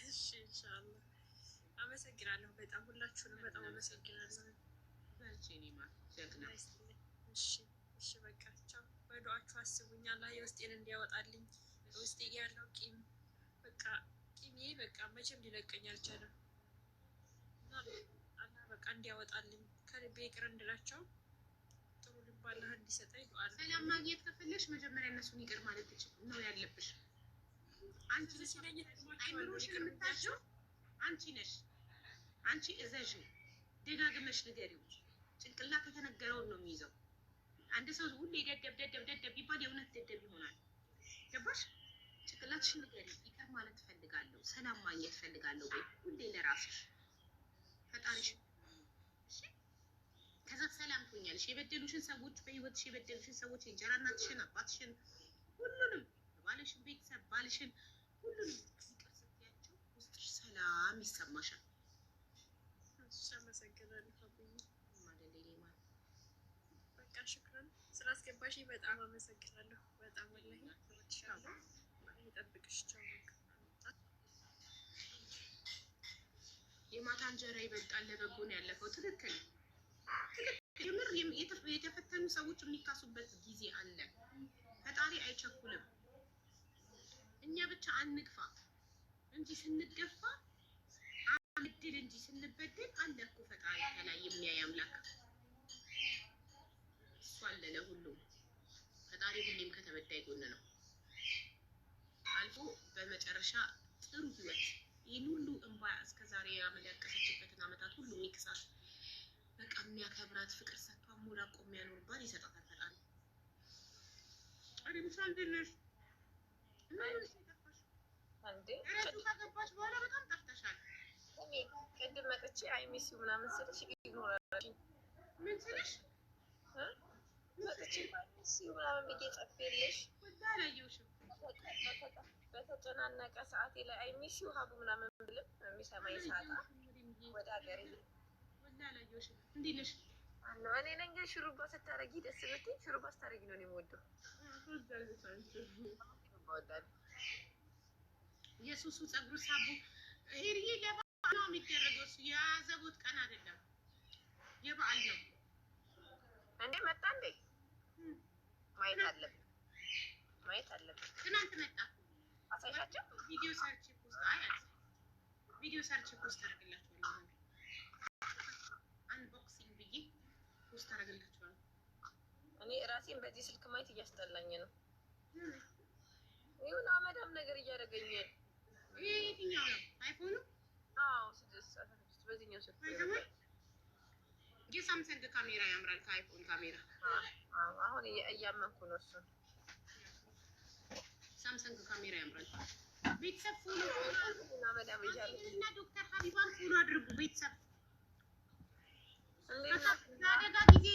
እሺ ኢንሻአላህ። አመሰግናለሁ በጣም ሁላችሁንም በጣም አመሰግናለሁ። በልቼ እኔማ ጀግና። እሺ እሺ በቃ ቻው። በዱዓችሁ አስቡኝ። አላህ የውስጤን እንዲያወጣልኝ። ውስጤ ያለው ቂም በቃ ቂሜ በቃ መቼም ሊለቀኝ አልቻለም። አላህ በቃ በቃ እንዲያወጣልኝ ከልቤ ይቅር እንድላቸው ጥሩ ልብ አላህ እንዲሰጠኝ ዱዓ አድርጉ። ሰላም ማግኘት ከፈለሽ መጀመሪያ እነሱን ይቅር ማለት ነው ያለብሽ። አንቺ ነሽ አይምሮሽን የምታዥው፣ አንቺ ነሽ። አንቺ እዘዥ፣ ደጋግመሽ ንገሪው። ጭንቅላት የተነገረውን ነው የሚይዘው። አንድ ሰው ሁሌ ደደብ ደደብ ደደብ ቢባል የእውነት ደደብ ይሆናል። ገባሽ? ጭንቅላትሽን ንገሪው። ይቅር ማለት ፈልጋለሁ፣ ሰላም ማግኘት ፈልጋለሁ ወይ ሁሌ ለራስሽ ፈጣሪሽ። እሺ፣ ከዛ ሰላም ትሆኛለሽ። የበደሉሽን ሰዎች፣ በህይወትሽ የበደሉሽን ሰዎች፣ የእንጀራ እናትሽን፣ አባትሽን፣ ሁሉንም ባልሽን፣ ቤተሰብ ባልሽን፣ ሁሉንም ይቅር ስትያቸው ውስጥሽ ሰላም ይሰማሻል። አመሰግናለሁ አብዬ። ማደሌሌማ በቃ ሽክራን ስላስገባሽ በጣም አመሰግናለሁ። በጣም ወላሂ ተወድሻለሁ። ይጠብቅሽ። ቻው። የማታ እንጀራ ይበልጣል ለበጎ ነው ያለፈው። ትክክል ትክክል። የምር የተፈተኑ ሰዎች የሚካሱበት ጊዜ አለ። ፈጣሪ አይቸኩልም። እኛ ብቻ አንግፋ እንጂ ስንገፋ አንድል እንጂ ስንበድል አለ እኮ ፈጣሪ ከላይ የሚያይ አምላክ እሱ አለ ለሁሉም። ፈጣሪ ሁሌም ከተበዳይ ጎን ነው። አልፎ በመጨረሻ ጥሩ ህይወት ይህን ሁሉ እንባ እስከዛሬ ያመለከተችበትን አመታት ሁሉ የሚክሳት በቃ የሚያከብራት ፍቅር ሰጥቷ ሞላቆ የሚያኖርባት ይሰጣታል ፈጣሪ። አሪም ሳንደነሽ አንዴ እረቱ ከገባሽ በኋላ በጣም ጠፍተሻል። እኔ ቅድም መጥቼ አይሚሲው ምናምን ስልሽ ኢግኖራል ምን ስልሽ መጥቼ አይሚሲው ምናምን ብዬ ጽፌልሽ ወዳ አላየሁሽም። በተጨናነቀ ሰዓቴ ላይ አይሚሲው ሀቡ ምናምን ብልም የሚሰማኝ ሳጣ ወደ ሀገሬ ወዳ አላየሁሽም። እንዴት ነሽ? እኔ ነኝ ግን ሹሩባ ስታረጊ ደስ ብትይ። ሹሩባ ስታረጊ ነው የምወደው። የሱሱ ፀጉር ሳቡ ሄርዬ ለበዓል ነው የሚደረገው። እሱ የያዘቦት ቀን አይደለም፣ የበዓል ነው እንዴ። መጣ እንዴ? ማየት አለብን፣ ማየት አለብን። ትናንት መጣ። አሳይሻቸው። ቪዲዮ ሰርች ፖስት ቪዲዮ ሰርች ፖስት አደርግላችኋለሁ። አንቦክሲንግ ብዬ ፖስት አደርግላችኋለሁ። እኔ ራሴን በዚህ ስልክ ማየት እያስጠላኝ ነው። ይሁን አመዳም ነገር እያደረገኝ። ይሄ የትኛው ነው? አይፎኑ? አዎ 6 በዚህኛው ስልክ የሳምሰንግ ካሜራ ያምራል ከአይፎን ካሜራ። አሁን እያመንኩ ነው እሱን። ሳምሰንግ ካሜራ ያምራል። ቤተሰብ ፎሎ አመዳም እያለኝ እና ዶክተር ሀቢባን ፎሎ አድርጉ ቤተሰብ። እንዴት ለአደጋ ጊዜ